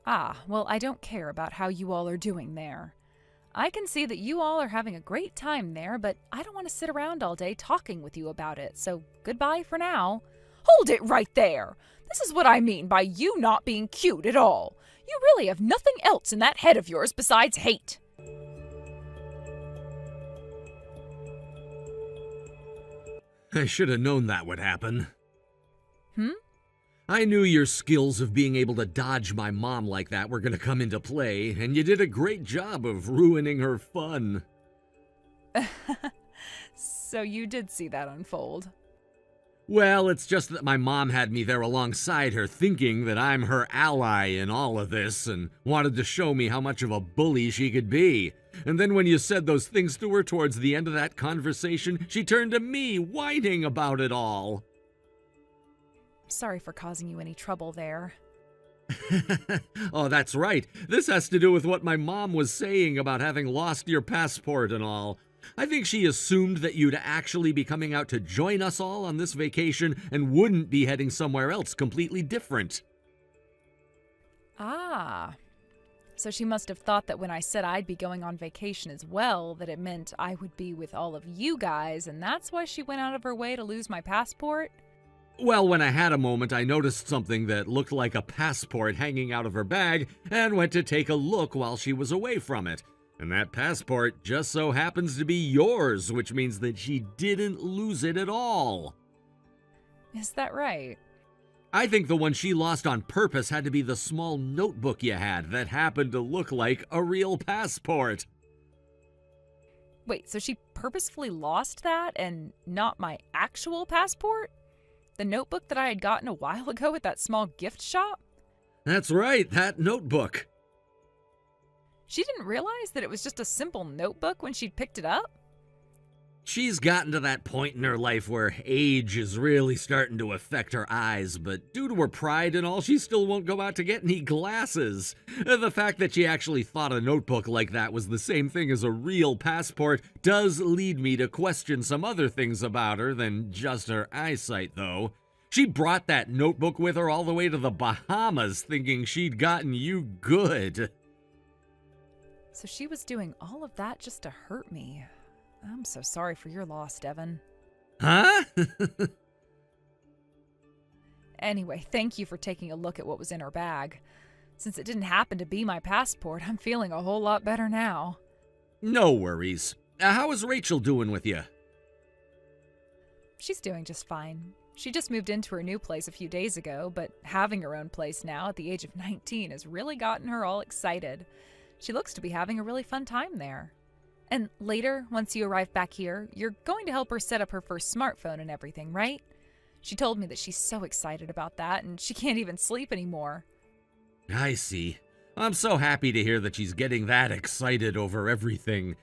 Ah, well, I don't care about how you all are doing there. I can see that you all are having a great time there, but I don't want to sit around all day talking with you about it, so goodbye for now. Hold it right there! This is what I mean by you not being cute at all. You really have nothing else in that head of yours besides hate. I should have known that would happen. Hmm? I knew your skills of being able to dodge my mom like that were going to come into play, and you did a great job of ruining her fun. So you did see that unfold. Well, it's just that my mom had me there alongside her, thinking that I'm her ally in all of this, and wanted to show me how much of a bully she could be. And then when you said those things to her towards the end of that conversation, she turned to me, whining about it all. Sorry for causing you any trouble there. Oh, that's right. This has to do with what my mom was saying about having lost your passport and all. I think she assumed that you'd actually be coming out to join us all on this vacation and wouldn't be heading somewhere else completely different. Ah. So she must have thought that when I said I'd be going on vacation as well, that it meant I would be with all of you guys, and that's why she went out of her way to lose my passport? Well, when I had a moment, I noticed something that looked like a passport hanging out of her bag and went to take a look while she was away from it. And that passport just so happens to be yours, which means that she didn't lose it at all. Is that right? I think the one she lost on purpose had to be the small notebook you had that happened to look like a real passport. Wait, so she purposefully lost that and not my actual passport? The notebook that I had gotten a while ago at that small gift shop? That's right, that notebook. She didn't realize that it was just a simple notebook when she'd picked it up? She's gotten to that point in her life where age is really starting to affect her eyes, but due to her pride and all, she still won't go out to get any glasses. The fact that she actually thought a notebook like that was the same thing as a real passport does lead me to question some other things about her than just her eyesight, though. She brought that notebook with her all the way to the Bahamas thinking she'd gotten you good. So she was doing all of that just to hurt me. I'm so sorry for your loss, Devin. Huh? Anyway, thank you for taking a look at what was in her bag. Since it didn't happen to be my passport, I'm feeling a whole lot better now. No worries. How is Rachel doing with you? She's doing just fine. She just moved into her new place a few days ago, but having her own place now at the age of 19 has really gotten her all excited. She looks to be having a really fun time there. And later, once you arrive back here, you're going to help her set up her first smartphone and everything, right? She told me that she's so excited about that, and she can't even sleep anymore. I see. I'm so happy to hear that she's getting that excited over everything.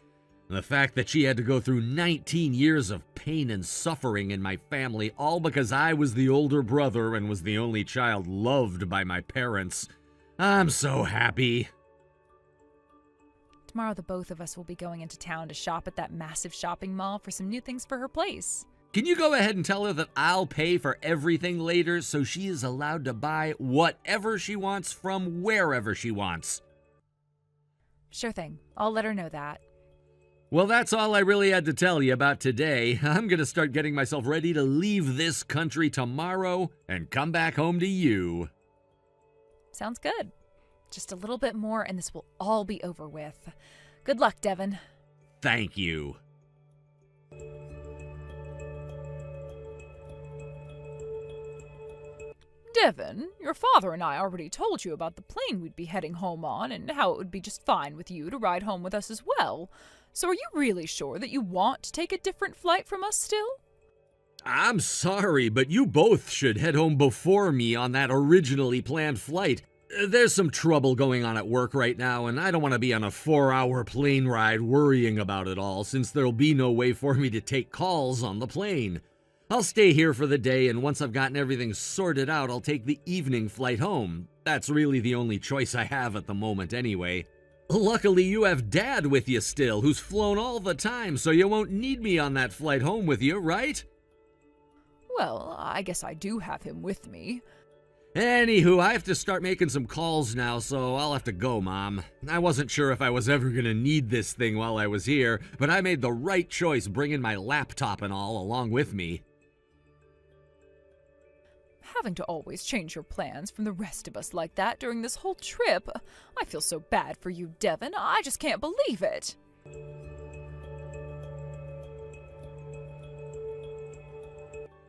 The fact that she had to go through 19 years of pain and suffering in my family, all because I was the older brother and was the only child loved by my parents. I'm so happy. Tomorrow the both of us will be going into town to shop at that massive shopping mall for some new things for her place. Can you go ahead and tell her that I'll pay for everything later so she is allowed to buy whatever she wants from wherever she wants? Sure thing. I'll let her know that. Well, that's all I really had to tell you about today. I'm going to start getting myself ready to leave this country tomorrow and come back home to you. Sounds good. Just a little bit more and this will all be over with. Good luck, Devin. Thank you. Devin, your father and I already told you about the plane we'd be heading home on and how it would be just fine with you to ride home with us as well. So are you really sure that you want to take a different flight from us still? I'm sorry, but you both should head home before me on that originally planned flight. There's some trouble going on at work right now, and I don't want to be on a 4-hour plane ride worrying about it all, since there'll be no way for me to take calls on the plane. I'll stay here for the day, and once I've gotten everything sorted out, I'll take the evening flight home. That's really the only choice I have at the moment anyway. Luckily, you have Dad with you still, who's flown all the time, so you won't need me on that flight home with you, right? Well, I guess I do have him with me. Anywho, I have to start making some calls now, so I'll have to go, Mom. I wasn't sure if I was ever going to need this thing while I was here, but I made the right choice bringing my laptop and all along with me. Having to always change your plans from the rest of us like that during this whole trip. I feel so bad for you, Devin. I just can't believe it.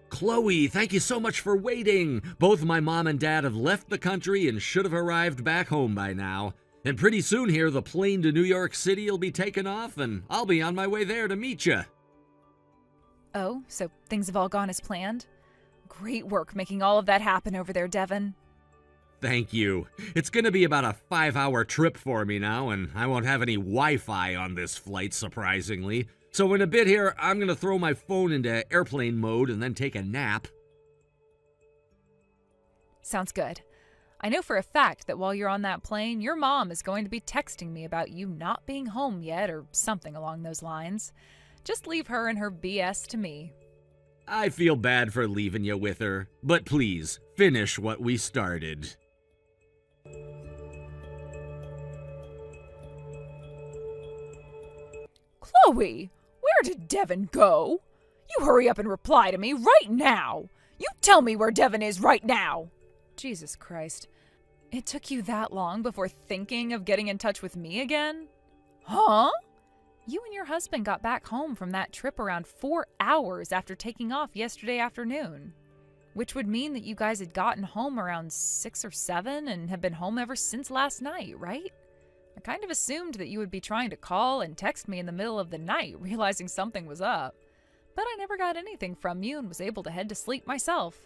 Chloe, thank you so much for waiting. Both my mom and dad have left the country and should have arrived back home by now. And pretty soon here, the plane to New York City will be taking off, and I'll be on my way there to meet you. Oh, so things have all gone as planned? Great work making all of that happen over there, Devin. Thank you. It's gonna be about a 5-hour trip for me now, and I won't have any Wi-Fi on this flight, surprisingly. So in a bit here, I'm gonna throw my phone into airplane mode and then take a nap. Sounds good. I know for a fact that while you're on that plane, your mom is going to be texting me about you not being home yet or something along those lines. Just leave her and her BS to me. I feel bad for leaving you with her, but please, finish what we started. Chloe, where did Devin go? You hurry up and reply to me right now. You tell me where Devin is right now. Jesus Christ. It took you that long before thinking of getting in touch with me again? Huh? You and your husband got back home from that trip around 4 hours after taking off yesterday afternoon, which would mean that you guys had gotten home around 6 or 7 and have been home ever since last night, right? I kind of assumed that you would be trying to call and text me in the middle of the night, realizing something was up. But I never got anything from you and was able to head to sleep myself.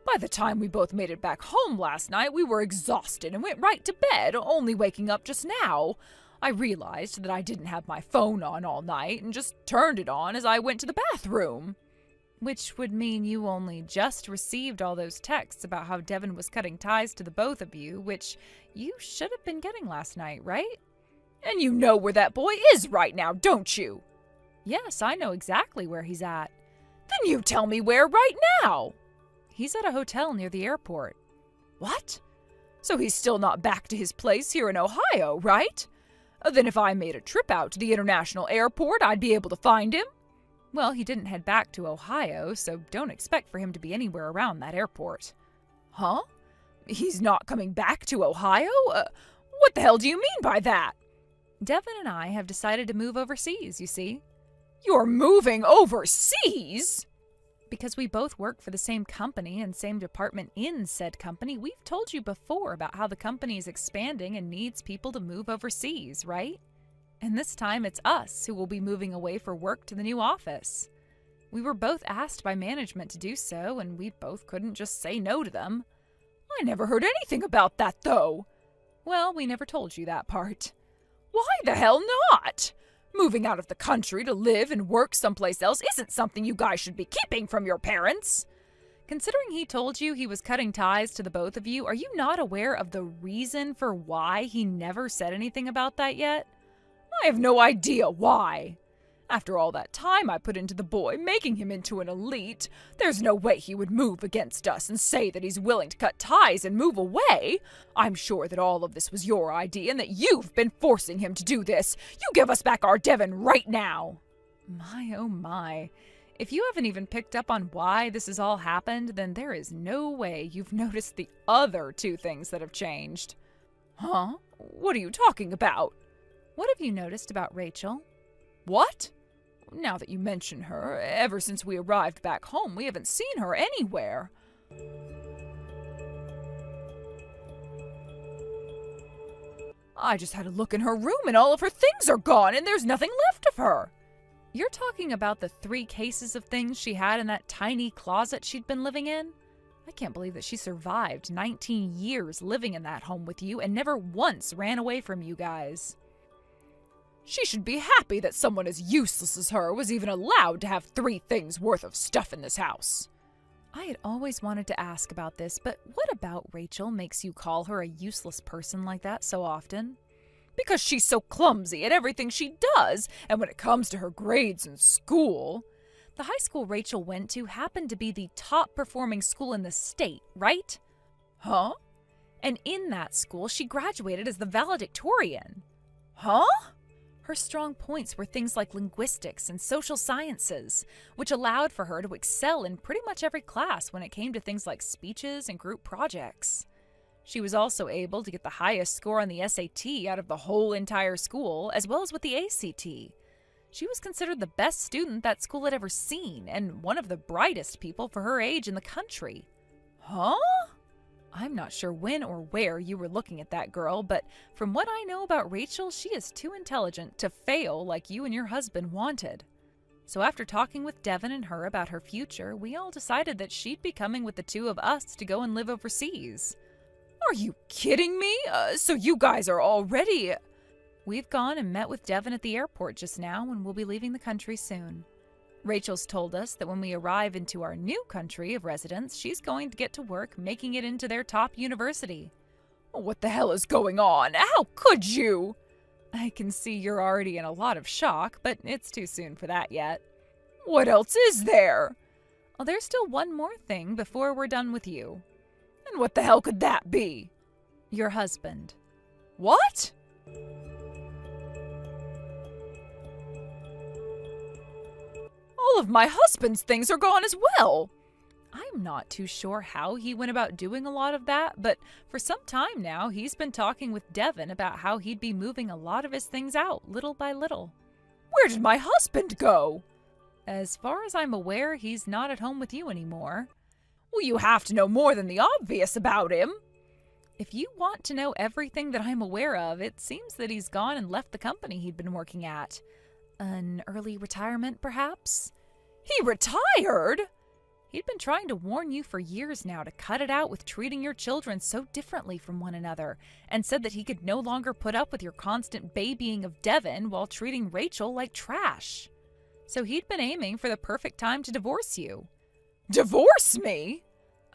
By the time we both made it back home last night, we were exhausted and went right to bed, only waking up just now. I realized that I didn't have my phone on all night and just turned it on as I went to the bathroom. Which would mean you only just received all those texts about how Devin was cutting ties to the both of you, which you should have been getting last night, right? And you know where that boy is right now, don't you? Yes, I know exactly where he's at. Then you tell me where right now. He's at a hotel near the airport. What? So he's still not back to his place here in Ohio, right? Then if I made a trip out to the international airport, I'd be able to find him? Well, he didn't head back to Ohio, so don't expect for him to be anywhere around that airport. Huh? He's not coming back to Ohio? What the hell do you mean by that? Devin and I have decided to move overseas, you see. You're moving overseas? Because we both work for the same company and same department in said company, we've told you before about how the company is expanding and needs people to move overseas, right? And this time it's us who will be moving away for work to the new office. We were both asked by management to do so, and we both couldn't just say no to them. I never heard anything about that, though. Well, we never told you that part. Why the hell not? Moving out of the country to live and work someplace else isn't something you guys should be keeping from your parents. Considering he told you he was cutting ties to the both of you, are you not aware of the reason for why he never said anything about that yet? I have no idea why. After all that time I put into the boy, making him into an elite, there's no way he would move against us and say that he's willing to cut ties and move away. I'm sure that all of this was your idea and that you've been forcing him to do this. You give us back our Devin right now. My, oh my. If you haven't even picked up on why this has all happened, then there is no way you've noticed the other 2 things that have changed. Huh? What are you talking about? What have you noticed about Rachel? What? Now that you mention her, ever since we arrived back home, we haven't seen her anywhere. I just had a look in her room and all of her things are gone and there's nothing left of her. You're talking about the 3 cases of things she had in that tiny closet she'd been living in? I can't believe that she survived 19 years living in that home with you and never once ran away from you guys. She should be happy that someone as useless as her was even allowed to have 3 things worth of stuff in this house. I had always wanted to ask about this, but what about Rachel makes you call her a useless person like that so often? Because she's so clumsy at everything she does, and when it comes to her grades in school. The high school Rachel went to happened to be the top performing school in the state, right? Huh? And in that school, she graduated as the valedictorian. Huh? Her strong points were things like linguistics and social sciences, which allowed for her to excel in pretty much every class when it came to things like speeches and group projects. She was also able to get the highest score on the SAT out of the whole entire school, as well as with the ACT. She was considered the best student that school had ever seen, and one of the brightest people for her age in the country. Huh? I'm not sure when or where you were looking at that girl, but from what I know about Rachel, she is too intelligent to fail like you and your husband wanted. So after talking with Devin and her about her future, we all decided that she'd be coming with the two of us to go and live overseas. Are you kidding me? So you guys are already... We've gone and met with Devin at the airport just now, and we'll be leaving the country soon. Rachel's told us that when we arrive into our new country of residence, she's going to get to work making it into their top university. What the hell is going on? How could you? I can see you're already in a lot of shock, but it's too soon for that yet. What else is there? Well, there's still one more thing before we're done with you. And what the hell could that be? Your husband. What? All of my husband's things are gone as well. I'm not too sure how he went about doing a lot of that, but for some time now, he's been talking with Devin about how he'd be moving a lot of his things out, little by little. Where did my husband go? As far as I'm aware, he's not at home with you anymore. Well, you have to know more than the obvious about him. If you want to know everything that I'm aware of, it seems that he's gone and left the company he'd been working at. An early retirement, perhaps? He retired? He'd been trying to warn you for years now to cut it out with treating your children so differently from one another, and said that he could no longer put up with your constant babying of Devin while treating Rachel like trash. So he'd been aiming for the perfect time to divorce you. Divorce me?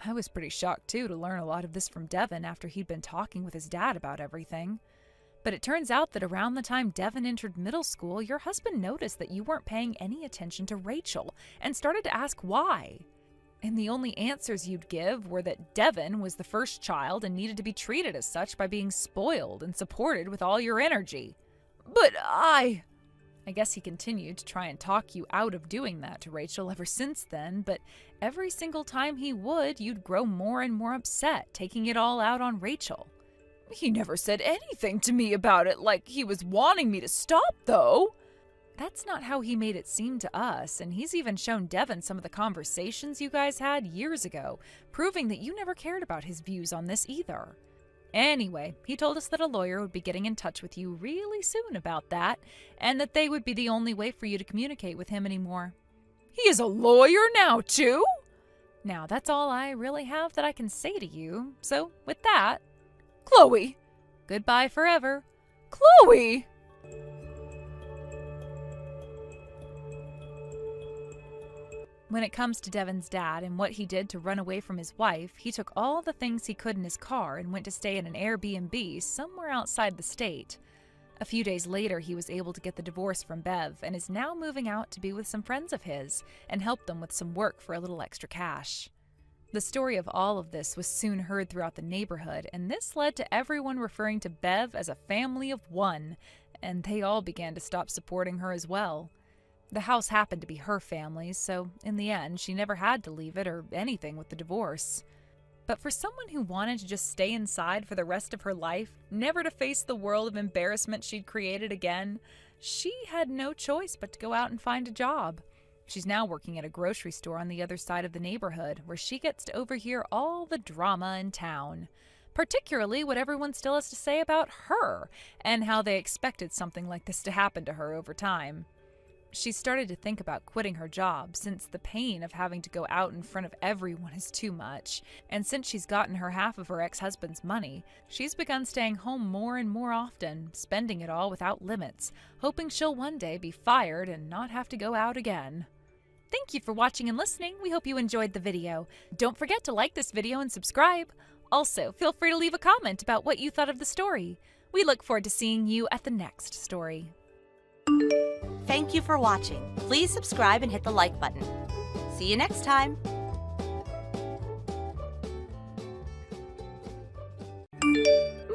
I was pretty shocked, too, to learn a lot of this from Devin after he'd been talking with his dad about everything. But it turns out that around the time Devin entered middle school, your husband noticed that you weren't paying any attention to Rachel and started to ask why. And the only answers you'd give were that Devin was the first child and needed to be treated as such by being spoiled and supported with all your energy. But I guess he continued to try and talk you out of doing that to Rachel ever since then, but every single time he would, you'd grow more and more upset, taking it all out on Rachel. He never said anything to me about it, like he was wanting me to stop, though. That's not how he made it seem to us, and he's even shown Devin some of the conversations you guys had years ago, proving that you never cared about his views on this either. Anyway, he told us that a lawyer would be getting in touch with you really soon about that, and that they would be the only way for you to communicate with him anymore. He is a lawyer now, too? Now, that's all I really have that I can say to you, so with that, Chloe! Goodbye forever. Chloe! When it comes to Devin's dad and what he did to run away from his wife, he took all the things he could in his car and went to stay in an Airbnb somewhere outside the state. A few days later, he was able to get the divorce from Bev and is now moving out to be with some friends of his and help them with some work for a little extra cash. The story of all of this was soon heard throughout the neighborhood, and this led to everyone referring to Bev as a family of one, and they all began to stop supporting her as well. The house happened to be her family's, so in the end, she never had to leave it or anything with the divorce. But for someone who wanted to just stay inside for the rest of her life, never to face the world of embarrassment she'd created again, she had no choice but to go out and find a job. She's now working at a grocery store on the other side of the neighborhood, where she gets to overhear all the drama in town, particularly what everyone still has to say about her, and how they expected something like this to happen to her over time. She started to think about quitting her job, since the pain of having to go out in front of everyone is too much, and since she's gotten her half of her ex-husband's money, she's begun staying home more and more often, spending it all without limits, hoping she'll one day be fired and not have to go out again. Thank you for watching and listening. We hope you enjoyed the video. Don't forget to like this video and subscribe. Also, feel free to leave a comment about what you thought of the story. We look forward to seeing you at the next story. Thank you for watching. Please subscribe and hit the like button. See you next time.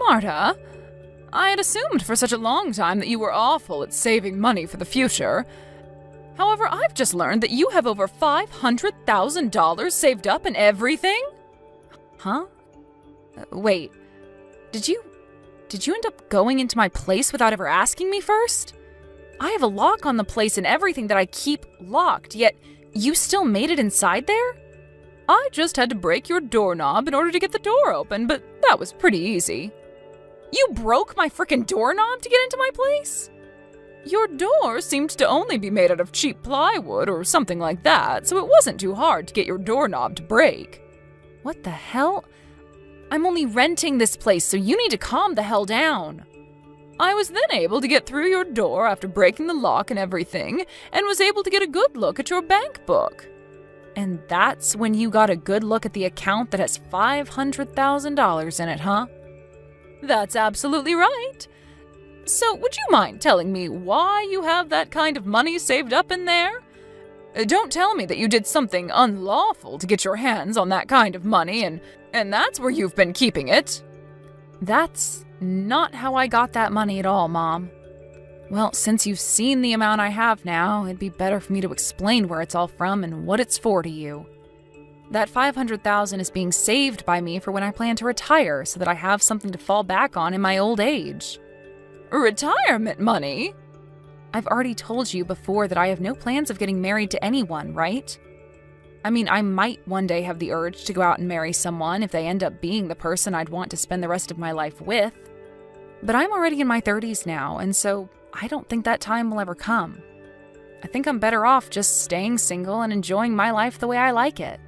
Marta, I had assumed for such a long time that you were awful at saving money for the future. However, I've just learned that you have over $500,000 saved up and everything? Huh? Wait, did you end up going into my place without ever asking me first? I have a lock on the place and everything that I keep locked, yet you still made it inside there? I just had to break your doorknob in order to get the door open, but that was pretty easy. You broke my frickin' doorknob to get into my place? Your door seemed to only be made out of cheap plywood or something like that, so it wasn't too hard to get your doorknob to break. What the hell? I'm only renting this place, so you need to calm the hell down. I was then able to get through your door after breaking the lock and everything, and was able to get a good look at your bank book. And that's when you got a good look at the account that has $500,000 in it, huh? That's absolutely right. So would you mind telling me why you have that kind of money saved up in there? Don't tell me that you did something unlawful to get your hands on that kind of money, and that's where you've been keeping it. That's not how I got that money at all, Mom. Well, since you've seen the amount I have now, it'd be better for me to explain where it's all from and what it's for to you. That $500,000 is being saved by me for when I plan to retire so that I have something to fall back on in my old age. Retirement money? I've already told you before that I have no plans of getting married to anyone, right? I mean, I might one day have the urge to go out and marry someone if they end up being the person I'd want to spend the rest of my life with. But I'm already in my 30s now, and so I don't think that time will ever come. I think I'm better off just staying single and enjoying my life the way I like it.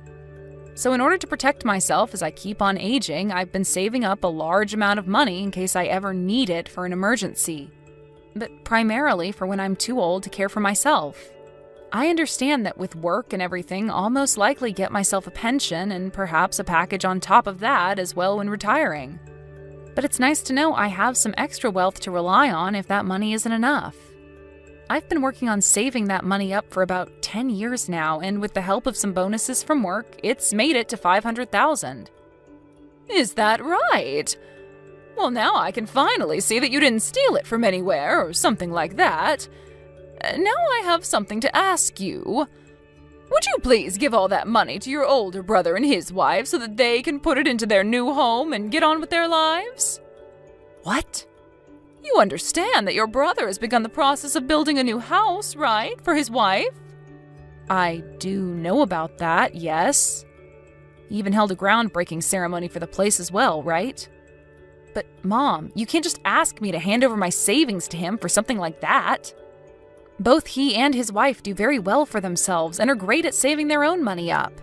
So in order to protect myself as I keep on aging, I've been saving up a large amount of money in case I ever need it for an emergency. But primarily for when I'm too old to care for myself. I understand that with work and everything, I'll most likely get myself a pension and perhaps a package on top of that as well when retiring. But it's nice to know I have some extra wealth to rely on if that money isn't enough. I've been working on saving that money up for about 10 years now, and with the help of some bonuses from work, it's made it to $500,000. Is that right? Well, now I can finally see that you didn't steal it from anywhere or something like that. Now I have something to ask you. Would you please give all that money to your older brother and his wife so that they can put it into their new home and get on with their lives? What? You understand that your brother has begun the process of building a new house, right, for his wife? I do know about that, yes. He even held a groundbreaking ceremony for the place as well, right? But, Mom, you can't just ask me to hand over my savings to him for something like that. Both he and his wife do very well for themselves and are great at saving their own money up.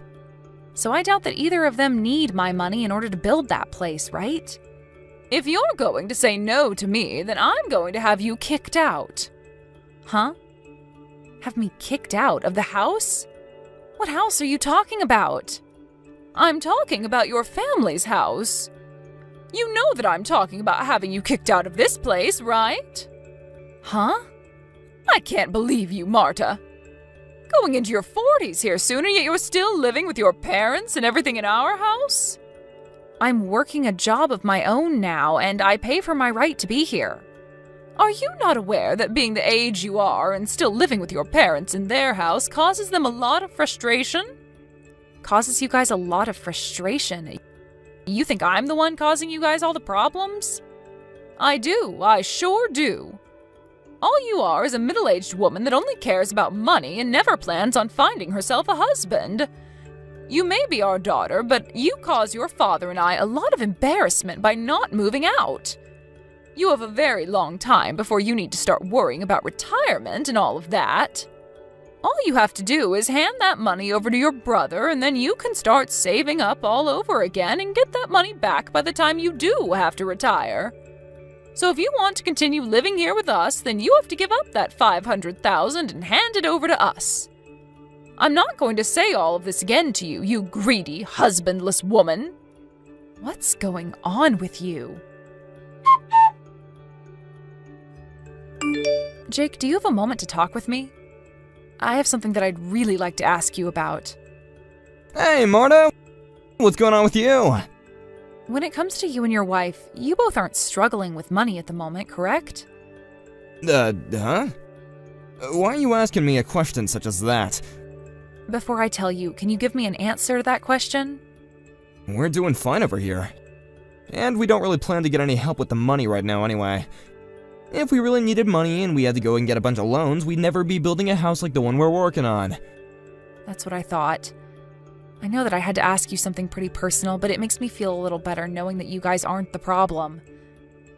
So I doubt that either of them need my money in order to build that place, right? If you're going to say no to me, then I'm going to have you kicked out. Huh? Have me kicked out of the house? What house are you talking about? I'm talking about your family's house. You know that I'm talking about having you kicked out of this place, right? Huh? I can't believe you, Marta. Going into your 40s here soon, and yet you're still living with your parents and everything in our house? I'm working a job of my own now, and I pay for my right to be here. Are you not aware that being the age you are and still living with your parents in their house causes them a lot of frustration? Causes you guys a lot of frustration? You think I'm the one causing you guys all the problems? I do, I sure do. All you are is a middle-aged woman that only cares about money and never plans on finding herself a husband. You may be our daughter, but you cause your father and I a lot of embarrassment by not moving out. You have a very long time before you need to start worrying about retirement and all of that. All you have to do is hand that money over to your brother, and then you can start saving up all over again and get that money back by the time you do have to retire. So if you want to continue living here with us, then you have to give up that $500,000 and hand it over to us. I'm not going to say all of this again to you, you greedy, husbandless woman. What's going on with you? Jake, do you have a moment to talk with me? I have something that I'd really like to ask you about. Hey, Marta! What's going on with you? When it comes to you and your wife, you both aren't struggling with money at the moment, correct? Huh? Why are you asking me a question such as that? Before I tell you, can you give me an answer to that question? We're doing fine over here. And we don't really plan to get any help with the money right now anyway. If we really needed money and we had to go and get a bunch of loans, we'd never be building a house like the one we're working on. That's what I thought. I know that I had to ask you something pretty personal, but it makes me feel a little better knowing that you guys aren't the problem.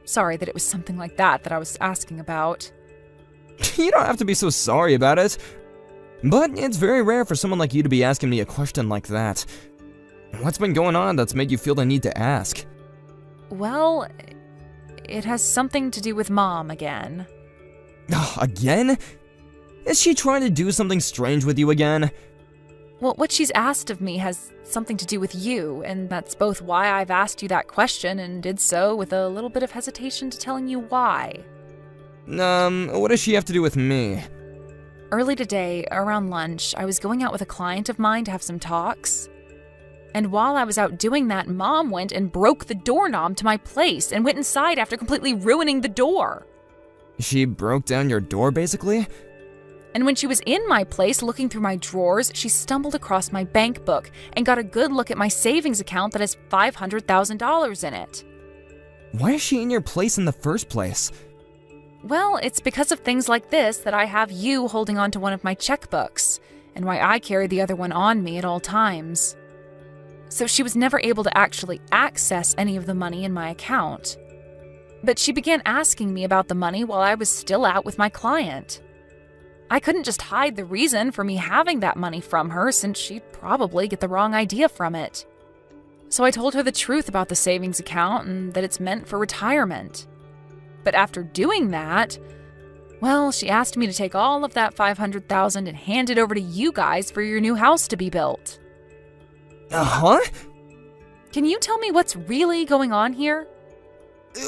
Sorry that it was something like that I was asking about. You don't have to be so sorry about it. But it's very rare for someone like you to be asking me a question like that. What's been going on that's made you feel the need to ask? Well, it has something to do with Mom again. Again? Is she trying to do something strange with you again? Well, what she's asked of me has something to do with you, and that's both why I've asked you that question and did so with a little bit of hesitation to telling you why. What does she have to do with me? Early today, around lunch, I was going out with a client of mine to have some talks. And while I was out doing that, Mom went and broke the doorknob to my place and went inside after completely ruining the door. She broke down your door, basically? And when she was in my place looking through my drawers, she stumbled across my bank book and got a good look at my savings account that has $500,000 in it. Why is she in your place in the first place? Well, it's because of things like this that I have you holding on to one of my checkbooks, and why I carry the other one on me at all times. So she was never able to actually access any of the money in my account. But she began asking me about the money while I was still out with my client. I couldn't just hide the reason for me having that money from her, since she'd probably get the wrong idea from it. So I told her the truth about the savings account and that it's meant for retirement. But after doing that, well, she asked me to take all of that $500,000 and hand it over to you guys for your new house to be built. Huh? Can you tell me what's really going on here?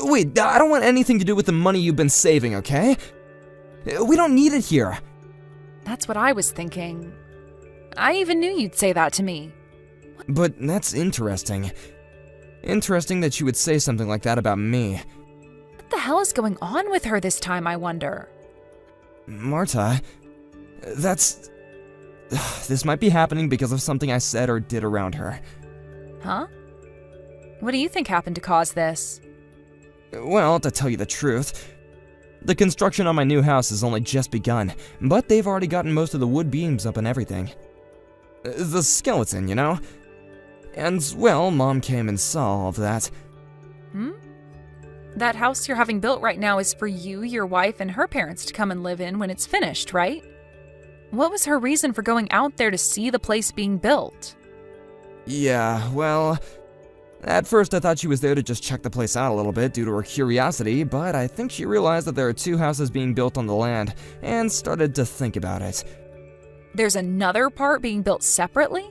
Wait, I don't want anything to do with the money you've been saving, okay? We don't need it here. That's what I was thinking. I even knew you'd say that to me. But that's interesting. Interesting that she would say something like that about me. What the hell is going on with her this time, I wonder? Marta, this might be happening because of something I said or did around her. Huh? What do you think happened to cause this? Well, to tell you the truth, the construction on my new house has only just begun, but they've already gotten most of the wood beams up and everything. The skeleton, you know? And, well, Mom came and saw all of that. That house you're having built right now is for you, your wife, and her parents to come and live in when it's finished, right? What was her reason for going out there to see the place being built? Yeah, well, at first I thought she was there to just check the place out a little bit due to her curiosity, but I think she realized that there are two houses being built on the land, and started to think about it. There's another part being built separately?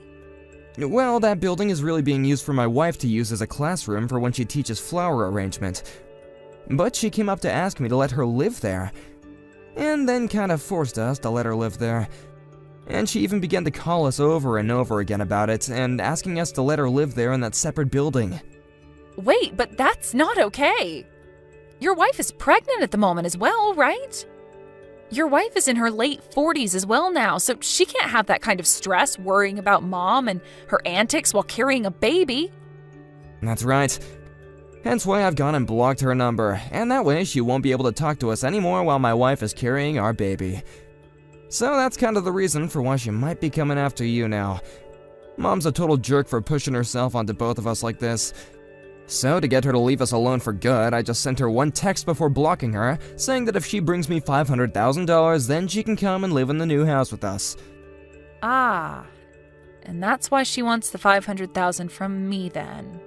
Well, that building is really being used for my wife to use as a classroom for when she teaches flower arrangement. But she came up to ask me to let her live there, and then kind of forced us to let her live there. And she even began to call us over and over again about it, and asking us to let her live there in that separate building. Wait, but that's not okay. Your wife is pregnant at the moment as well, right? Your wife is in her late 40s as well now, so she can't have that kind of stress worrying about Mom and her antics while carrying a baby. That's right. Hence why I've gone and blocked her number, and that way she won't be able to talk to us anymore while my wife is carrying our baby. So that's kind of the reason for why she might be coming after you now. Mom's a total jerk for pushing herself onto both of us like this. So to get her to leave us alone for good, I just sent her one text before blocking her, saying that if she brings me $500,000, then she can come and live in the new house with us. Ah, and that's why she wants the $500,000 from me then.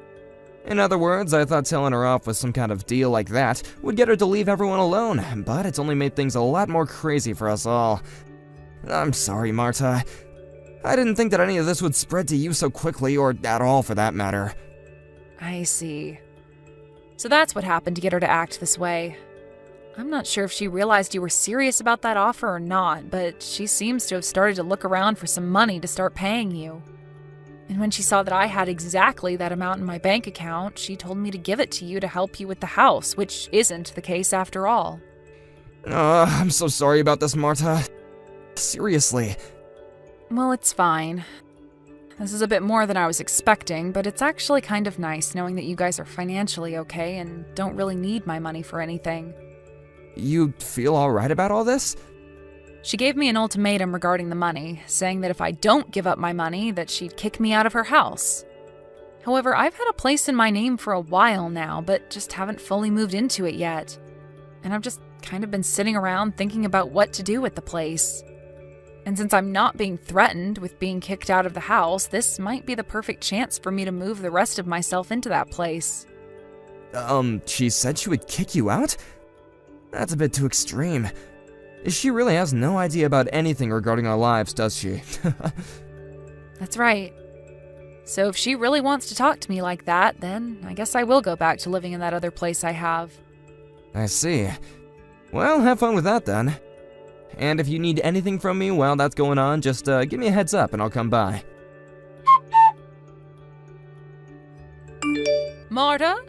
In other words, I thought telling her off with some kind of deal like that would get her to leave everyone alone, but it's only made things a lot more crazy for us all. I'm sorry, Marta. I didn't think that any of this would spread to you so quickly, or at all for that matter. I see. So that's what happened to get her to act this way. I'm not sure if she realized you were serious about that offer or not, but she seems to have started to look around for some money to start paying you. And when she saw that I had exactly that amount in my bank account, she told me to give it to you to help you with the house, which isn't the case after all. I'm so sorry about this, Marta. Seriously. Well, it's fine. This is a bit more than I was expecting, but it's actually kind of nice knowing that you guys are financially okay and don't really need my money for anything. You feel alright about all this? She gave me an ultimatum regarding the money, saying that if I don't give up my money, that she'd kick me out of her house. However, I've had a place in my name for a while now, but just haven't fully moved into it yet. And I've just kind of been sitting around thinking about what to do with the place. And since I'm not being threatened with being kicked out of the house, this might be the perfect chance for me to move the rest of myself into that place. She said she would kick you out? That's a bit too extreme. She really has no idea about anything regarding our lives, does she? That's right. So if she really wants to talk to me like that, then I guess I will go back to living in that other place I have. I see. Well, have fun with that then. And if you need anything from me while that's going on, just give me a heads up and I'll come by. Marta?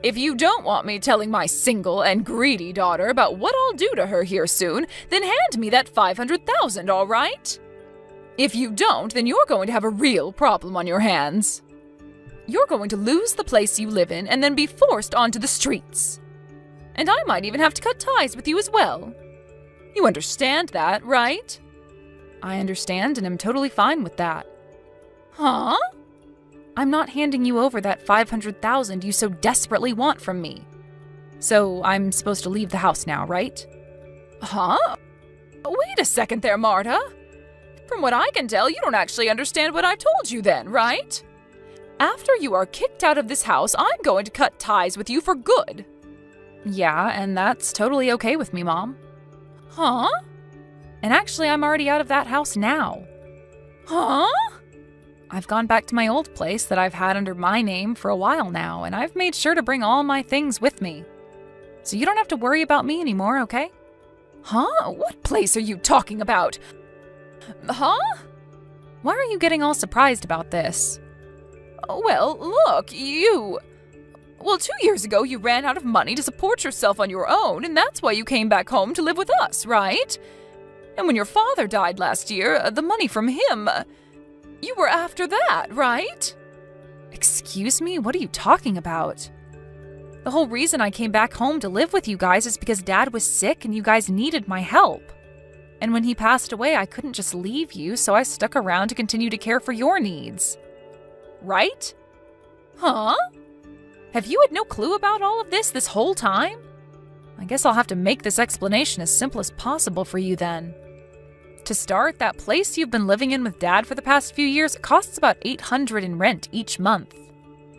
If you don't want me telling my single and greedy daughter about what I'll do to her here soon, then hand me that $500,000, all right? If you don't, then you're going to have a real problem on your hands. You're going to lose the place you live in and then be forced onto the streets. And I might even have to cut ties with you as well. You understand that, right? I understand and am totally fine with that. Huh? I'm not handing you over that $500,000 you so desperately want from me. So I'm supposed to leave the house now, right? Huh? Wait a second there, Marta. From what I can tell, you don't actually understand what I told you then, right? After you are kicked out of this house, I'm going to cut ties with you for good. Yeah, and that's totally okay with me, Mom. Huh? And actually, I'm already out of that house now. Huh? I've gone back to my old place that I've had under my name for a while now, and I've made sure to bring all my things with me. So you don't have to worry about me anymore, okay? Huh? What place are you talking about? Huh? Why are you getting all surprised about this? Well, look, Well, 2 years ago you ran out of money to support yourself on your own, and that's why you came back home to live with us, right? And when your father died last year, the money from him... You were after that, right? Excuse me? What are you talking about? The whole reason I came back home to live with you guys is because Dad was sick and you guys needed my help. And when he passed away, I couldn't just leave you, so I stuck around to continue to care for your needs. Right? Huh? Have you had no clue about all of this whole time? I guess I'll have to make this explanation as simple as possible for you then. To start, that place you've been living in with Dad for the past few years costs about $800 in rent each month.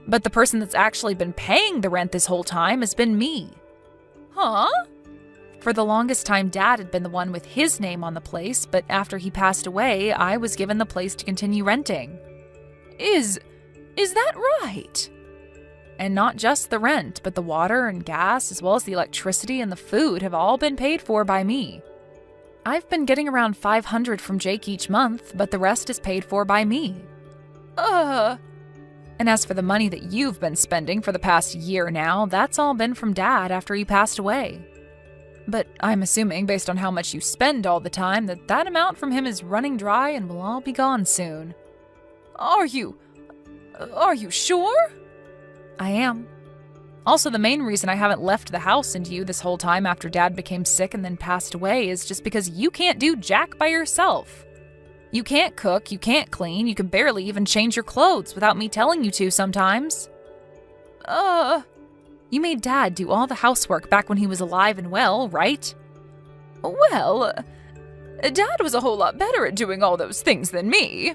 But the person that's actually been paying the rent this whole time has been me. Huh? For the longest time, Dad had been the one with his name on the place, but after he passed away, I was given the place to continue renting. Is that right? And not just the rent, but the water and gas, as well as the electricity and the food have all been paid for by me. I've been getting around $500 from Jake each month, but the rest is paid for by me. And as for the money that you've been spending for the past year now, that's all been from Dad after he passed away. But I'm assuming, based on how much you spend all the time, that amount from him is running dry and will all be gone soon. Are you sure? I am. Also, the main reason I haven't left the house and you this whole time after Dad became sick and then passed away is just because you can't do jack by yourself. You can't cook, you can't clean, you can barely even change your clothes without me telling you to sometimes. You made Dad do all the housework back when he was alive and well, right? Well, Dad was a whole lot better at doing all those things than me.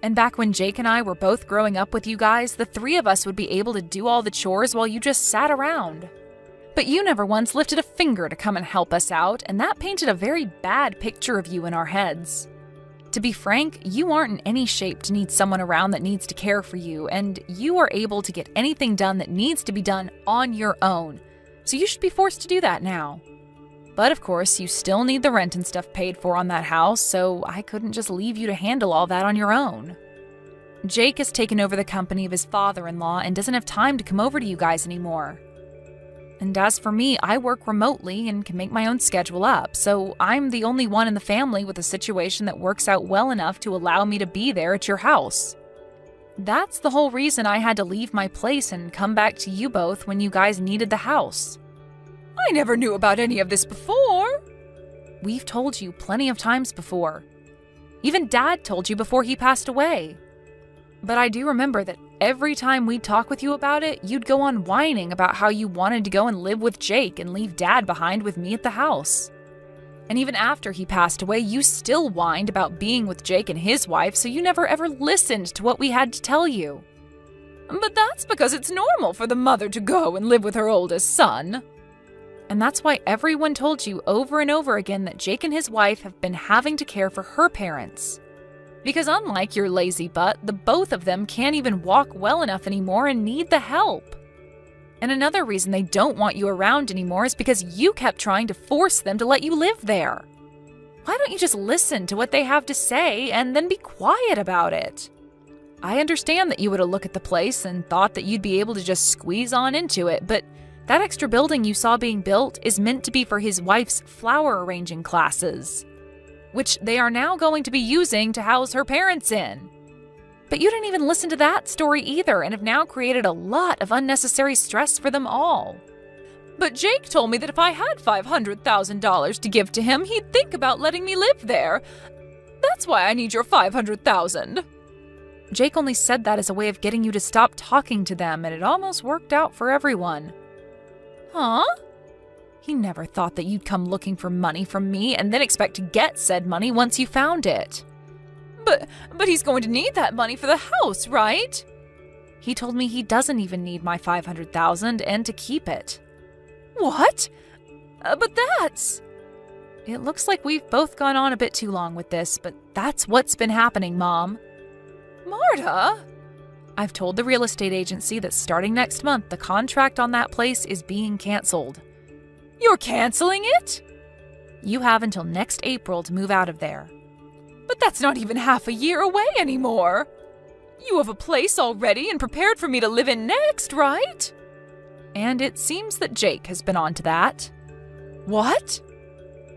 And back when Jake and I were both growing up with you guys, the three of us would be able to do all the chores while you just sat around. But you never once lifted a finger to come and help us out, and that painted a very bad picture of you in our heads. To be frank, you aren't in any shape to need someone around that needs to care for you, and you are able to get anything done that needs to be done on your own. So you should be forced to do that now. But of course, you still need the rent and stuff paid for on that house, so I couldn't just leave you to handle all that on your own. Jake has taken over the company of his father-in-law and doesn't have time to come over to you guys anymore. And as for me, I work remotely and can make my own schedule up, so I'm the only one in the family with a situation that works out well enough to allow me to be there at your house. That's the whole reason I had to leave my place and come back to you both when you guys needed the house. I never knew about any of this before. We've told you plenty of times before. Even Dad told you before he passed away. But I do remember that every time we'd talk with you about it, you'd go on whining about how you wanted to go and live with Jake and leave Dad behind with me at the house. And even after he passed away, you still whined about being with Jake and his wife, so you never ever listened to what we had to tell you. But that's because it's normal for the mother to go and live with her oldest son. And that's why everyone told you over and over again that Jake and his wife have been having to care for her parents. Because unlike your lazy butt, the both of them can't even walk well enough anymore and need the help. And another reason they don't want you around anymore is because you kept trying to force them to let you live there. Why don't you just listen to what they have to say and then be quiet about it? I understand that you would have looked at the place and thought that you'd be able to just squeeze on into it, but that extra building you saw being built is meant to be for his wife's flower arranging classes, which they are now going to be using to house her parents in. But you didn't even listen to that story either and have now created a lot of unnecessary stress for them all. But Jake told me that if I had $500,000 to give to him, he'd think about letting me live there. That's why I need your $500,000. Jake only said that as a way of getting you to stop talking to them, and it almost worked out for everyone. Huh? He never thought that you'd come looking for money from me and then expect to get said money once you found it. But he's going to need that money for the house, right? He told me he doesn't even need my $500,000 and to keep it. What? But that's... It looks like we've both gone on a bit too long with this, but that's what's been happening, Mom. Marta? I've told the real estate agency that starting next month, the contract on that place is being canceled. You're canceling it? You have until next April to move out of there. But that's not even half a year away anymore. You have a place already and prepared for me to live in next, right? And it seems that Jake has been on to that. What?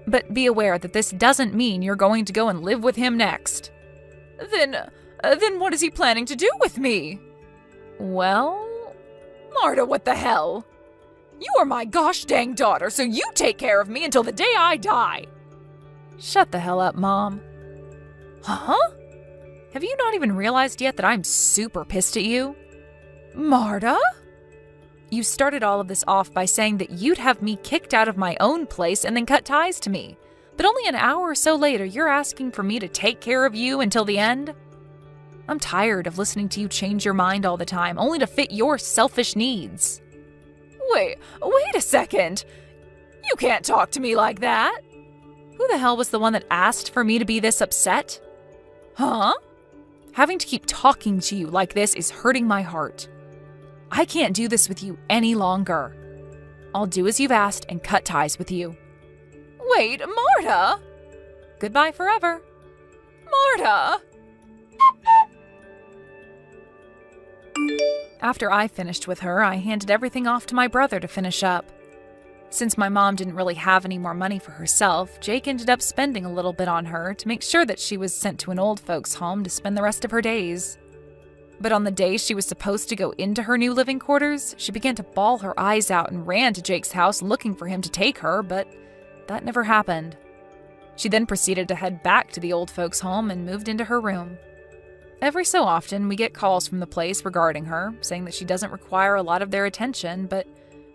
But be aware that this doesn't mean you're going to go and live with him next. Then what is he planning to do with me? Well... Marta, what the hell? You are my gosh dang daughter, so you take care of me until the day I die. Shut the hell up, Mom. Huh? Have you not even realized yet that I'm super pissed at you? Marta? You started all of this off by saying that you'd have me kicked out of my own place and then cut ties to me. But only an hour or so later, you're asking for me to take care of you until the end? I'm tired of listening to you change your mind all the time, only to fit your selfish needs. Wait a second. You can't talk to me like that. Who the hell was the one that asked for me to be this upset? Huh? Having to keep talking to you like this is hurting my heart. I can't do this with you any longer. I'll do as you've asked and cut ties with you. Wait, Marta! Goodbye forever. Marta! After I finished with her, I handed everything off to my brother to finish up. Since my mom didn't really have any more money for herself, Jake ended up spending a little bit on her to make sure that she was sent to an old folks' home to spend the rest of her days. But on the day she was supposed to go into her new living quarters, she began to bawl her eyes out and ran to Jake's house looking for him to take her, but that never happened. She then proceeded to head back to the old folks' home and moved into her room. Every so often, we get calls from the place regarding her, saying that she doesn't require a lot of their attention, but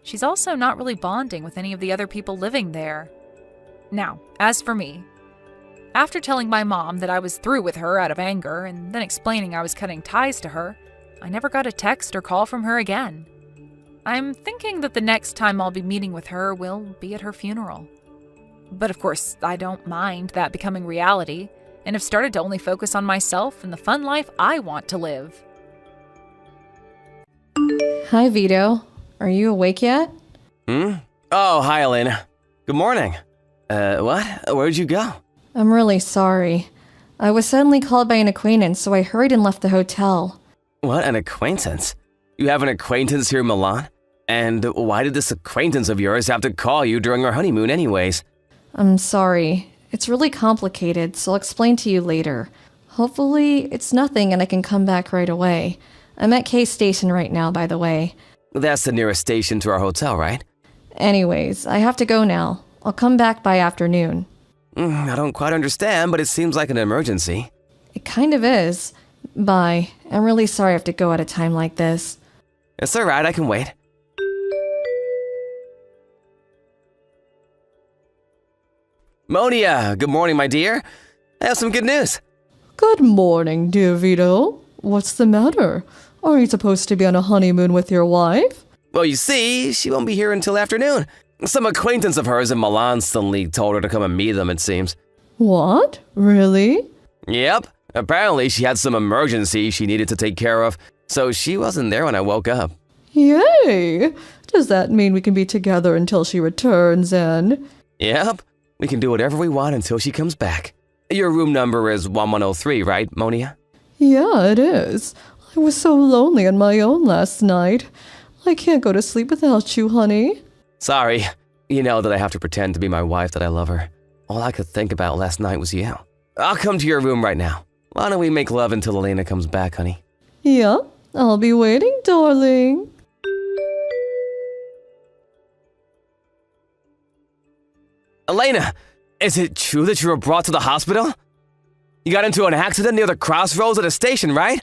she's also not really bonding with any of the other people living there. Now, as for me, after telling my mom that I was through with her out of anger and then explaining I was cutting ties to her, I never got a text or call from her again. I'm thinking that the next time I'll be meeting with her will be at her funeral. But of course, I don't mind that becoming reality, and have started to only focus on myself and the fun life I want to live. Hi, Vito. Are you awake yet? Oh, hi, Elena. Good morning. What? Where'd you go? I'm really sorry. I was suddenly called by an acquaintance, so I hurried and left the hotel. What, an acquaintance? You have an acquaintance here in Milan? And why did this acquaintance of yours have to call you during our honeymoon anyways? I'm sorry. It's really complicated, so I'll explain to you later. Hopefully, it's nothing and I can come back right away. I'm at K Station right now, by the way. That's the nearest station to our hotel, right? Anyways, I have to go now. I'll come back by afternoon. I don't quite understand, but it seems like an emergency. It kind of is. Bye. I'm really sorry I have to go at a time like this. It's alright, I can wait. Monia, good morning, my dear. I have some good news. Good morning, dear Vito. What's the matter? Are you supposed to be on a honeymoon with your wife? Well, you see, she won't be here until afternoon. Some acquaintance of hers in Milan suddenly told her to come and meet them, it seems. What? Really? Yep. Apparently, she had some emergency she needed to take care of, so she wasn't there when I woke up. Yay! Does that mean we can be together until she returns and... Yep. We can do whatever we want until she comes back. Your room number is 1103, right, Monia? Yeah, it is. I was so lonely on my own last night. I can't go to sleep without you, honey. Sorry. You know that I have to pretend to be my wife that I love her. All I could think about last night was you. I'll come to your room right now. Why don't we make love until Elena comes back, honey? Yeah, I'll be waiting, darling. Elena, is it true that you were brought to the hospital? You got into an accident near the crossroads at a station, right?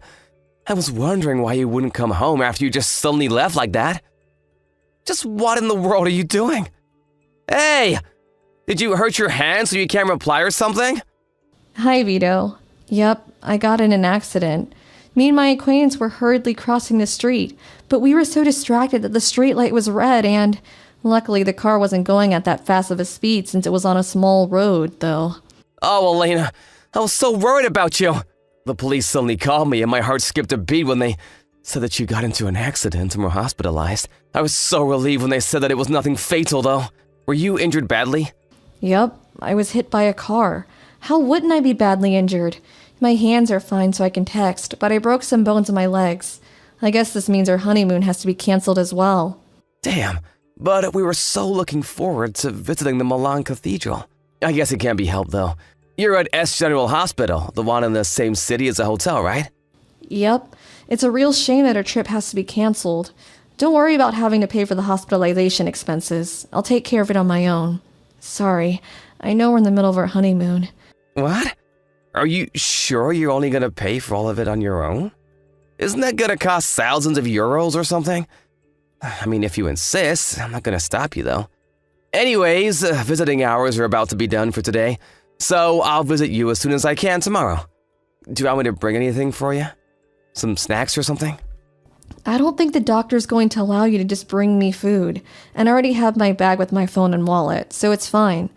I was wondering why you wouldn't come home after you just suddenly left like that. Just what in the world are you doing? Hey! Did you hurt your hand so you can't reply or something? Hi, Vito. Yep, I got in an accident. Me and my acquaintance were hurriedly crossing the street, but we were so distracted that the street light was red and... Luckily, the car wasn't going at that fast of a speed since it was on a small road, though. Oh, Elena, I was so worried about you. The police suddenly called me and my heart skipped a beat when they said that you got into an accident and were hospitalized. I was so relieved when they said that it was nothing fatal, though. Were you injured badly? Yep, I was hit by a car. How wouldn't I be badly injured? My hands are fine so I can text, but I broke some bones in my legs. I guess this means our honeymoon has to be canceled as well. Damn, but we were so looking forward to visiting the Milan Cathedral. I guess it can't be helped, though. You're at S General Hospital, the one in the same city as the hotel, right? Yep, it's a real shame that our trip has to be canceled. Don't worry about having to pay for the hospitalization expenses. I'll take care of it on my own. Sorry, I know we're in the middle of our honeymoon. What? Are you sure you're only gonna pay for all of it on your own? Isn't that gonna cost thousands of euros or something? I mean, if you insist, I'm not gonna stop you though. Anyways, visiting hours are about to be done for today, so I'll visit you as soon as I can tomorrow. Do you want me to bring anything for you? Some snacks or something? I don't think the doctor's going to allow you to just bring me food, and I already have my bag with my phone and wallet, so it's fine.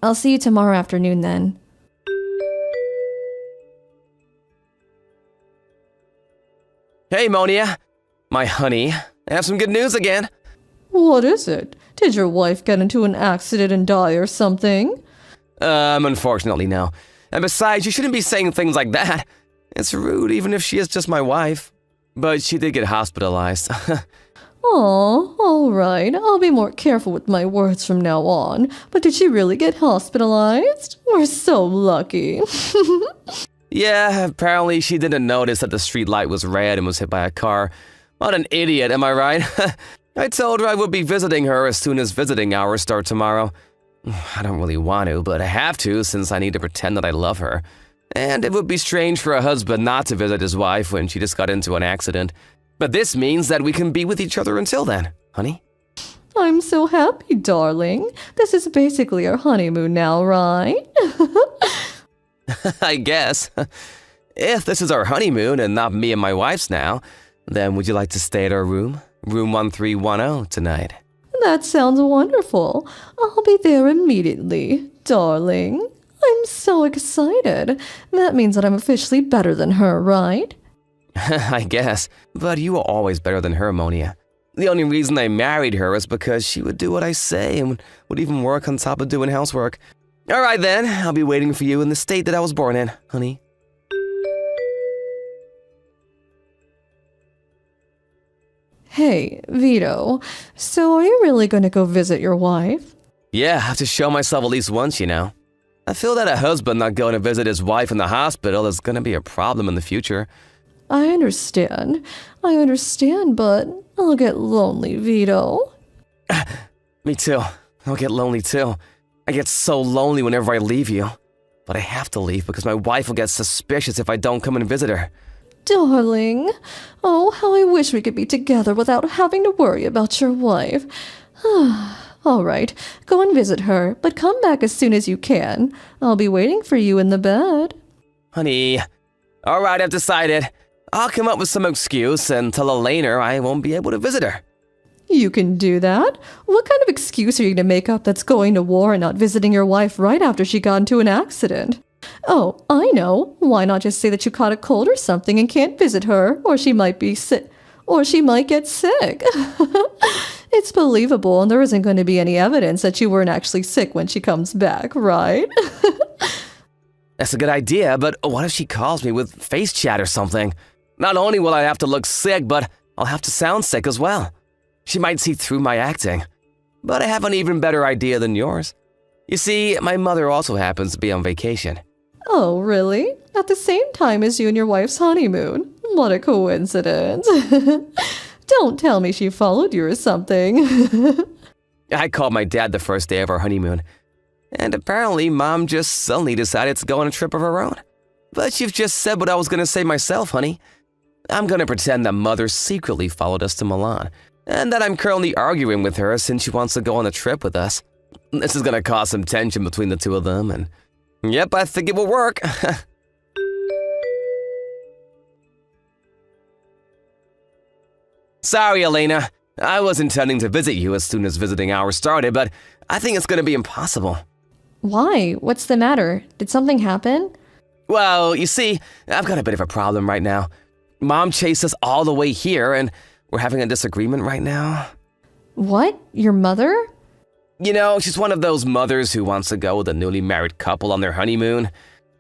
I'll see you tomorrow afternoon then. Hey, Monia. My honey, I have some good news again. What is it? Did your wife get into an accident and die or something? Unfortunately, no. And besides, you shouldn't be saying things like that. It's rude, even if she is just my wife. But she did get hospitalized. Aw, alright. I'll be more careful with my words from now on. But did she really get hospitalized? We're so lucky. Yeah, apparently she didn't notice that the street light was red and was hit by a car. What an idiot, am I right? I told her I would be visiting her as soon as visiting hours start tomorrow. I don't really want to, but I have to since I need to pretend that I love her. And it would be strange for a husband not to visit his wife when she just got into an accident. But this means that we can be with each other until then, honey. I'm so happy, darling. This is basically our honeymoon now, right? I guess. If this is our honeymoon and not me and my wife's now, then would you like to stay at our room? Room 1310 tonight. That sounds wonderful. I'll be there immediately, darling. I'm so excited. That means that I'm officially better than her, right? I guess. But you were always better than her, Monia. The only reason I married her is because she would do what I say and would even work on top of doing housework. Alright then, I'll be waiting for you in the state that I was born in, honey. Hey, Vito, so are you really going to go visit your wife? Yeah, I have to show myself at least once, you know. I feel that a husband not going to visit his wife in the hospital is going to be a problem in the future. I understand, but I'll get lonely, Vito. Me too. I'll get lonely too. I get so lonely whenever I leave you. But I have to leave because my wife will get suspicious if I don't come and visit her. Darling, oh, how I wish we could be together without having to worry about your wife. All right, go and visit her, but come back as soon as you can. I'll be waiting for you in the bed. Honey, alright, I've decided. I'll come up with some excuse and tell Elena I won't be able to visit her. You can do that? What kind of excuse are you going to make up that's going to war and not visiting your wife right after she got into an accident? Oh, I know. Why not just say that you caught a cold or something and can't visit her, or she might be sick, or she might get sick. It's believable, and there isn't going to be any evidence that you weren't actually sick when she comes back, right? That's a good idea, but what if she calls me with face chat or something? Not only will I have to look sick, but I'll have to sound sick as well. She might see through my acting. But I have an even better idea than yours. You see, my mother also happens to be on vacation. Oh, really? At the same time as you and your wife's honeymoon? What a coincidence. Don't tell me she followed you or something. I called my dad the first day of our honeymoon. And apparently, Mom just suddenly decided to go on a trip of her own. But you've just said what I was going to say myself, honey. I'm going to pretend that Mother secretly followed us to Milan, and that I'm currently arguing with her since she wants to go on a trip with us. This is going to cause some tension between the two of them, and yep, I think it will work. Sorry, Elena. I was intending to visit you as soon as visiting hours started, but I think it's going to be impossible. Why? What's the matter? Did something happen? Well, you see, I've got a bit of a problem right now. Mom chased us all the way here, and we're having a disagreement right now. What? Your mother? You know, she's one of those mothers who wants to go with a newly married couple on their honeymoon.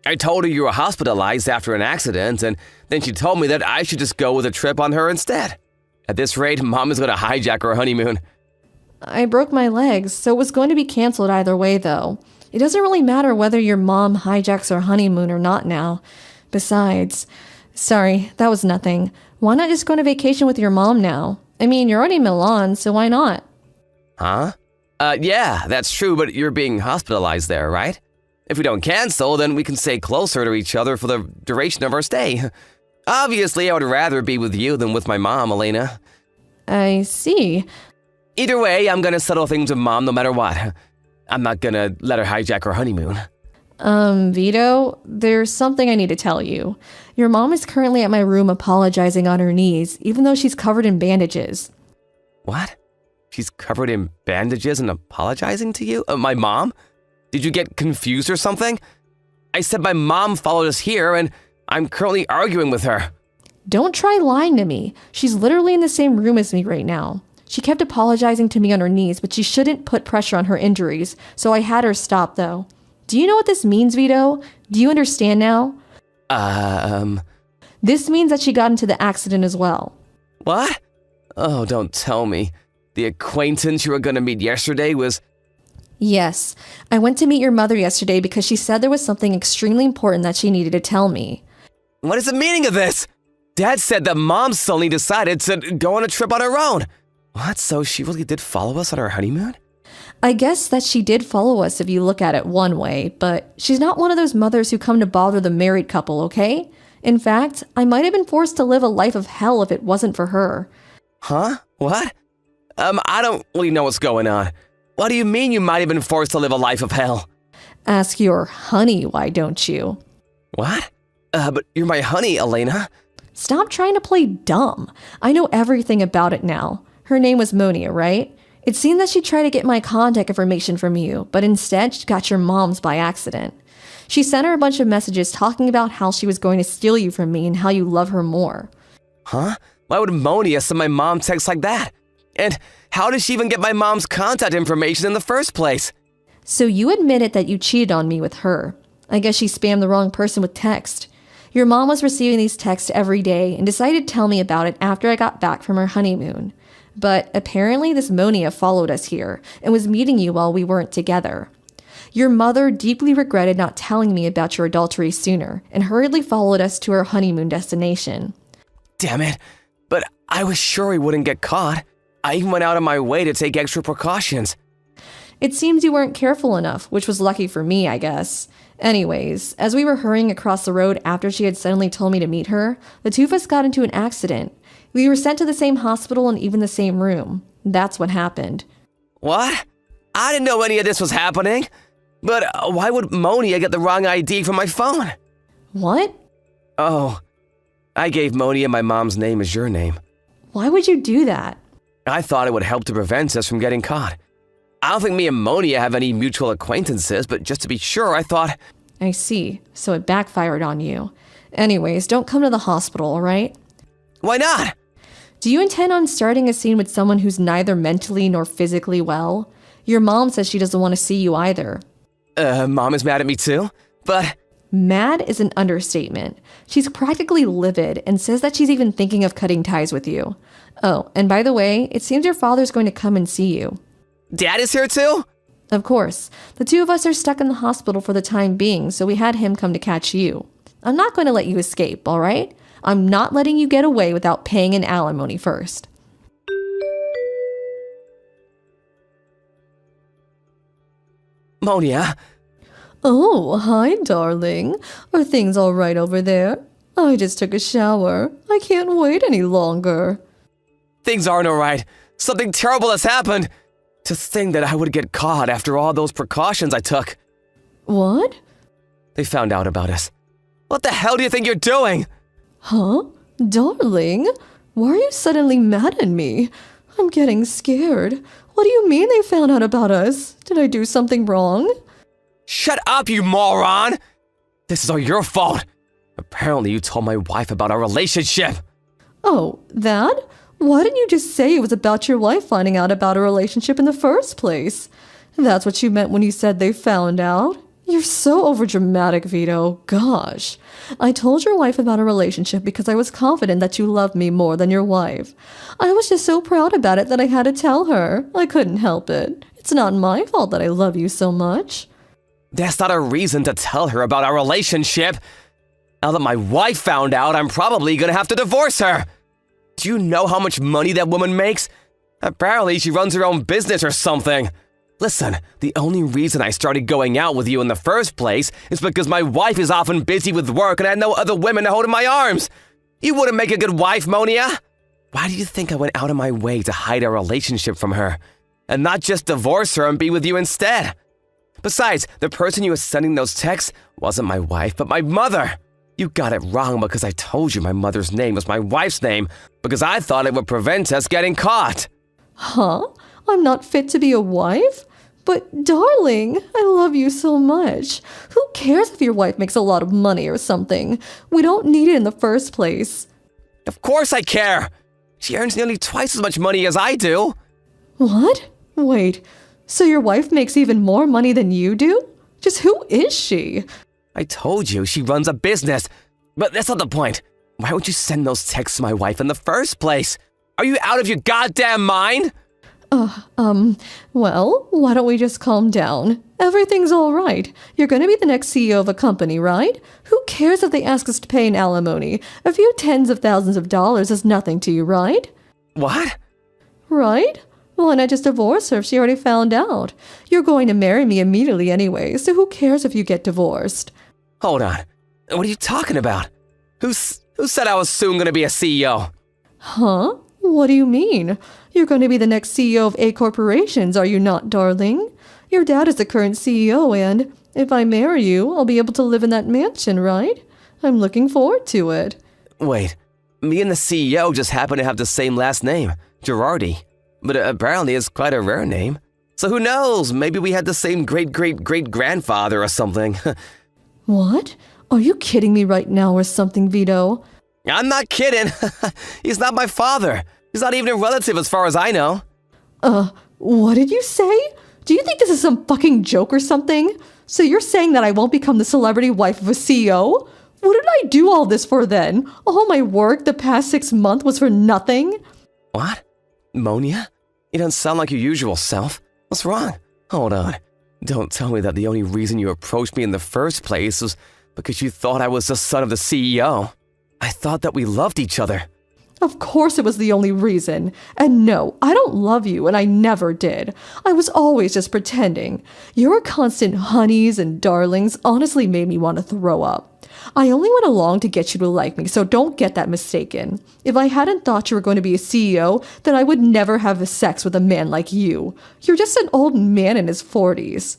I told her you were hospitalized after an accident, and then she told me that I should just go with a trip on her instead. At this rate, Mom is going to hijack her honeymoon. I broke my legs, so it was going to be canceled either way, though. It doesn't really matter whether your mom hijacks our honeymoon or not now. Besides, sorry, that was nothing. Why not just go on a vacation with your mom now? I mean, you're already in Milan, so why not? Huh? Yeah, that's true, but you're being hospitalized there, right? If we don't cancel, then we can stay closer to each other for the duration of our stay. Obviously, I would rather be with you than with my mom, Elena. I see. Either way, I'm gonna settle things with Mom no matter what. I'm not gonna let her hijack her honeymoon. Vito, there's something I need to tell you. Your mom is currently at my room apologizing on her knees, even though she's covered in bandages. What? She's covered in bandages and apologizing to you? My mom? Did you get confused or something? I said my mom followed us here, and I'm currently arguing with her. Don't try lying to me. She's literally in the same room as me right now. She kept apologizing to me on her knees, but she shouldn't put pressure on her injuries, so I had her stop, though. Do you know what this means, Vito? Do you understand now? This means that she got into the accident as well. What? Oh, don't tell me. The acquaintance you were gonna meet yesterday was... Yes. I went to meet your mother yesterday because she said there was something extremely important that she needed to tell me. What is the meaning of this? Dad said that Mom suddenly decided to go on a trip on her own. What? So she really did follow us on our honeymoon? I guess that she did follow us if you look at it one way, but she's not one of those mothers who come to bother the married couple, okay? In fact, I might have been forced to live a life of hell if it wasn't for her. Huh? What? I don't really know what's going on. What do you mean you might have been forced to live a life of hell? Ask your honey, why don't you? What? But you're my honey, Elena. Stop trying to play dumb. I know everything about it now. Her name was Monia, right? It seemed that she tried to get my contact information from you, but instead she got your mom's by accident. She sent her a bunch of messages talking about how she was going to steal you from me and how you love her more. Huh? Why would Monia send my mom texts like that? And how did she even get my mom's contact information in the first place? So you admitted that you cheated on me with her. I guess she spammed the wrong person with text. Your mom was receiving these texts every day and decided to tell me about it after I got back from her honeymoon. But apparently this Monia followed us here and was meeting you while we weren't together. Your mother deeply regretted not telling me about your adultery sooner and hurriedly followed us to our honeymoon destination. Damn it. But I was sure we wouldn't get caught. I even went out of my way to take extra precautions. It seems you weren't careful enough, which was lucky for me, I guess. Anyways, as we were hurrying across the road after she had suddenly told me to meet her, the two of us got into an accident. We were sent to the same hospital and even the same room. That's what happened. What? I didn't know any of this was happening. But why would Monia get the wrong ID from my phone? What? Oh, I gave Monia my mom's name as your name. Why would you do that? I thought it would help to prevent us from getting caught. I don't think me and Monia have any mutual acquaintances, but just to be sure, I thought... I see. So it backfired on you. Anyways, don't come to the hospital, alright? Why not? Do you intend on starting a scene with someone who's neither mentally nor physically well? Your mom says she doesn't want to see you either. Mom is mad at me too? But... Mad is an understatement. She's practically livid and says that she's even thinking of cutting ties with you. Oh, and by the way, it seems your father's going to come and see you. Dad is here too? Of course. The two of us are stuck in the hospital for the time being, so we had him come to catch you. I'm not going to let you escape, alright? I'm not letting you get away without paying an alimony first. Monia? Oh, hi, darling. Are things all right over there? I just took a shower. I can't wait any longer. Things aren't alright. Something terrible has happened. To think that I would get caught after all those precautions I took. What? They found out about us. What the hell do you think you're doing? Huh? Darling? Why are you suddenly mad at me? I'm getting scared. What do you mean they found out about us? Did I do something wrong? Shut up, you moron! This is all your fault. Apparently you told my wife about our relationship. Oh, that? Why didn't you just say it was about your wife finding out about a relationship in the first place? That's what you meant when you said they found out? You're so overdramatic, Vito. Gosh. I told your wife about a relationship because I was confident that you loved me more than your wife. I was just so proud about it that I had to tell her. I couldn't help it. It's not my fault that I love you so much. That's not a reason to tell her about our relationship. Now that my wife found out, I'm probably gonna have to divorce her. Do you know how much money that woman makes? Apparently she runs her own business or something. Listen, the only reason I started going out with you in the first place is because my wife is often busy with work and I had no other women to hold in my arms. You wouldn't make a good wife, Monia. Why do you think I went out of my way to hide our relationship from her? And not just divorce her and be with you instead? Besides, the person you were sending those texts wasn't my wife, but my mother. You got it wrong because I told you my mother's name was my wife's name because I thought it would prevent us getting caught. Huh? I'm not fit to be a wife? But darling, I love you so much. Who cares if your wife makes a lot of money or something? We don't need it in the first place. Of course I care. She earns nearly twice as much money as I do. What? Wait, so your wife makes even more money than you do? Just who is she? I told you she runs a business, but that's not the point. Why would you send those texts to my wife in the first place? Are you out of your goddamn mind? Well, why don't we just calm down? Everything's all right. You're going to be the next CEO of a company, right? Who cares if they ask us to pay an alimony? A few tens of thousands of dollars is nothing to you, right? What? Right? Why not just divorce her if she already found out? You're going to marry me immediately anyway, so who cares if you get divorced? Hold on. What are you talking about? Who said I was soon going to be a CEO? Huh? What do you mean? You're going to be the next CEO of A corporations, are you not, darling? Your dad is the current CEO, and if I marry you, I'll be able to live in that mansion, right? I'm looking forward to it. Wait, me and the CEO just happen to have the same last name, Girardi. But apparently it's quite a rare name. So who knows, maybe we had the same great-great-great-grandfather or something. What? Are you kidding me right now or something, Vito? I'm not kidding. He's not my father. He's not even a relative as far as I know. What did you say? Do you think this is some fucking joke or something? So you're saying that I won't become the celebrity wife of a CEO? What did I do all this for then? All my work the past 6 months was for nothing? What? Monia? You don't sound like your usual self. What's wrong? Hold on. Don't tell me that the only reason you approached me in the first place was because you thought I was the son of the CEO. I thought that we loved each other. Of course it was the only reason. And no, I don't love you, and I never did. I was always just pretending. Your constant honeys and darlings honestly made me want to throw up. I only went along to get you to like me, so don't get that mistaken. If I hadn't thought you were going to be a CEO, then I would never have sex with a man like you. You're just an old man in his 40s.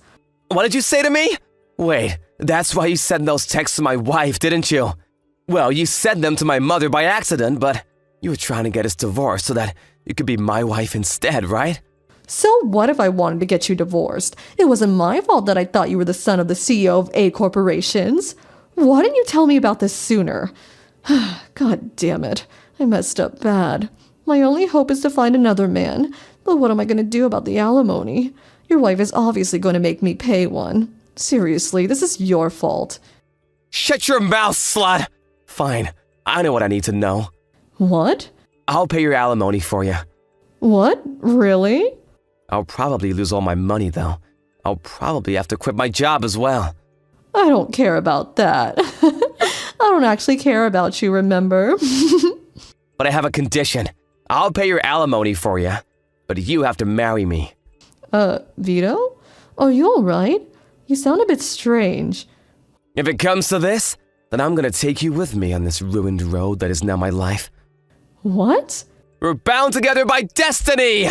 What did you say to me? Wait, that's why you sent those texts to my wife, didn't you? Well, you sent them to my mother by accident, but you were trying to get us divorced so that you could be my wife instead, right? So what if I wanted to get you divorced? It wasn't my fault that I thought you were the son of the CEO of A corporations. Why didn't you tell me about this sooner? God damn it. I messed up bad. My only hope is to find another man. But what am I going to do about the alimony? Your wife is obviously going to make me pay one. Seriously, this is your fault. Shut your mouth, slut! Fine, I know what I need to know. What? I'll pay your alimony for you. What? Really? I'll probably lose all my money, though. I'll probably have to quit my job as well. I don't care about that. I don't actually care about you, remember? But I have a condition. I'll pay your alimony for you, but you have to marry me. Vito? Are you alright? You sound a bit strange. If it comes to this, then I'm gonna take you with me on this ruined road that is now my life. What? We're bound together by destiny!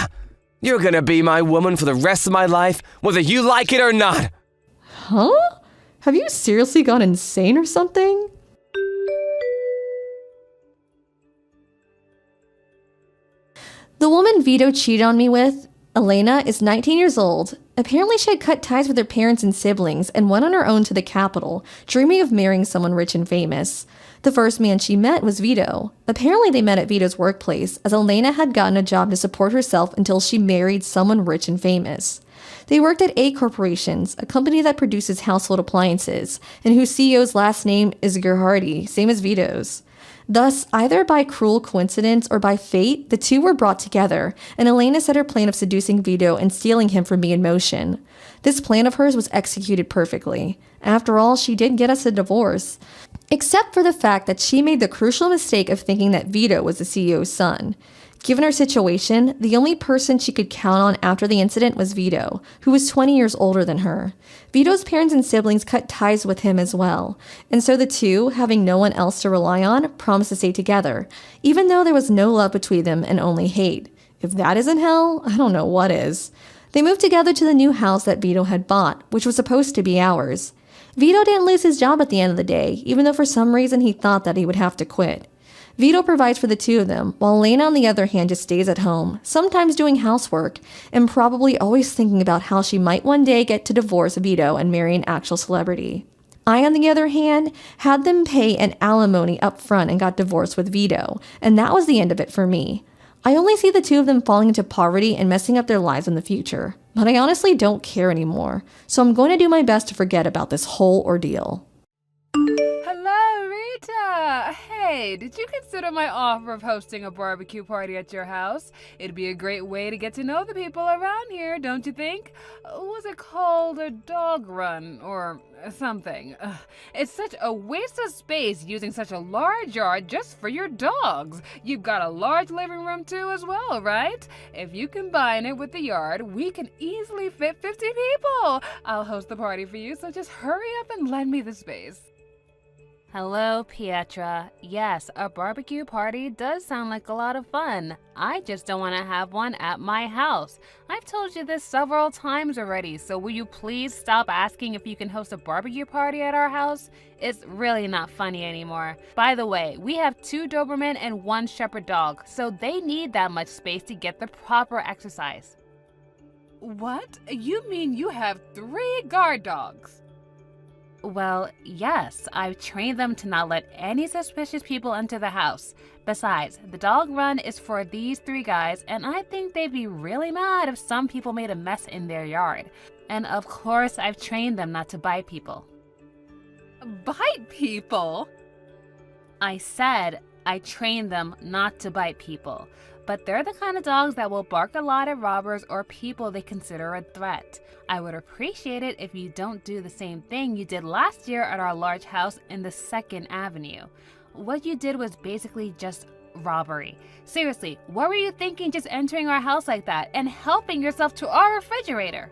You're gonna be my woman for the rest of my life, whether you like it or not! Huh? Have you seriously gone insane or something? The woman Vito cheated on me with, Elena, is 19 years old. Apparently she had cut ties with her parents and siblings and went on her own to the capital, dreaming of marrying someone rich and famous. The first man she met was Vito. Apparently they met at Vito's workplace, as Elena had gotten a job to support herself until she married someone rich and famous. They worked at A Corporations, a company that produces household appliances, and whose CEO's last name is Gerhardi, same as Vito's. Thus, either by cruel coincidence or by fate, the two were brought together, and Elena set her plan of seducing Vito and stealing him from me in motion. This plan of hers was executed perfectly. After all, she did get us a divorce. Except for the fact that she made the crucial mistake of thinking that Vito was the CEO's son. Given her situation, the only person she could count on after the incident was Vito, who was 20 years older than her. Vito's parents and siblings cut ties with him as well, and so the two, having no one else to rely on, promised to stay together, even though there was no love between them and only hate. If that isn't hell, I don't know what is. They moved together to the new house that Vito had bought, which was supposed to be ours. Vito didn't lose his job at the end of the day, even though for some reason he thought that he would have to quit. Vito provides for the two of them, while Elena on the other hand just stays at home, sometimes doing housework, and probably always thinking about how she might one day get to divorce Vito and marry an actual celebrity. I, on the other hand, had them pay an alimony up front and got divorced with Vito, and that was the end of it for me. I only see the two of them falling into poverty and messing up their lives in the future, but I honestly don't care anymore, so I'm going to do my best to forget about this whole ordeal. Hello, Rita! Hey, did you consider my offer of hosting a barbecue party at your house? It'd be a great way to get to know the people around here, don't you think? Was it called a dog run or something? It's such a waste of space using such a large yard just for your dogs. You've got a large living room too as well, right? If you combine it with the yard, we can easily fit 50 people. I'll host the party for you, so just hurry up and lend me the space. Hello, Pietra. Yes, a barbecue party does sound like a lot of fun. I just don't want to have one at my house. I've told you this several times already, so will you please stop asking if you can host a barbecue party at our house? It's really not funny anymore. By the way, we have 2 Doberman and 1 Shepherd dog, so they need that much space to get the proper exercise. What? You mean you have 3 guard dogs? Well, yes, I've trained them to not let any suspicious people enter the house. Besides, the dog run is for these 3 guys, and I think they'd be really mad if some people made a mess in their yard. And of course, I've trained them not to bite people. Bite people? I said I trained them not to bite people, but they're the kind of dogs that will bark a lot at robbers or people they consider a threat. I would appreciate it if you don't do the same thing you did last year at our large house in the 2nd Avenue. What you did was basically just robbery. Seriously, what were you thinking just entering our house like that and helping yourself to our refrigerator?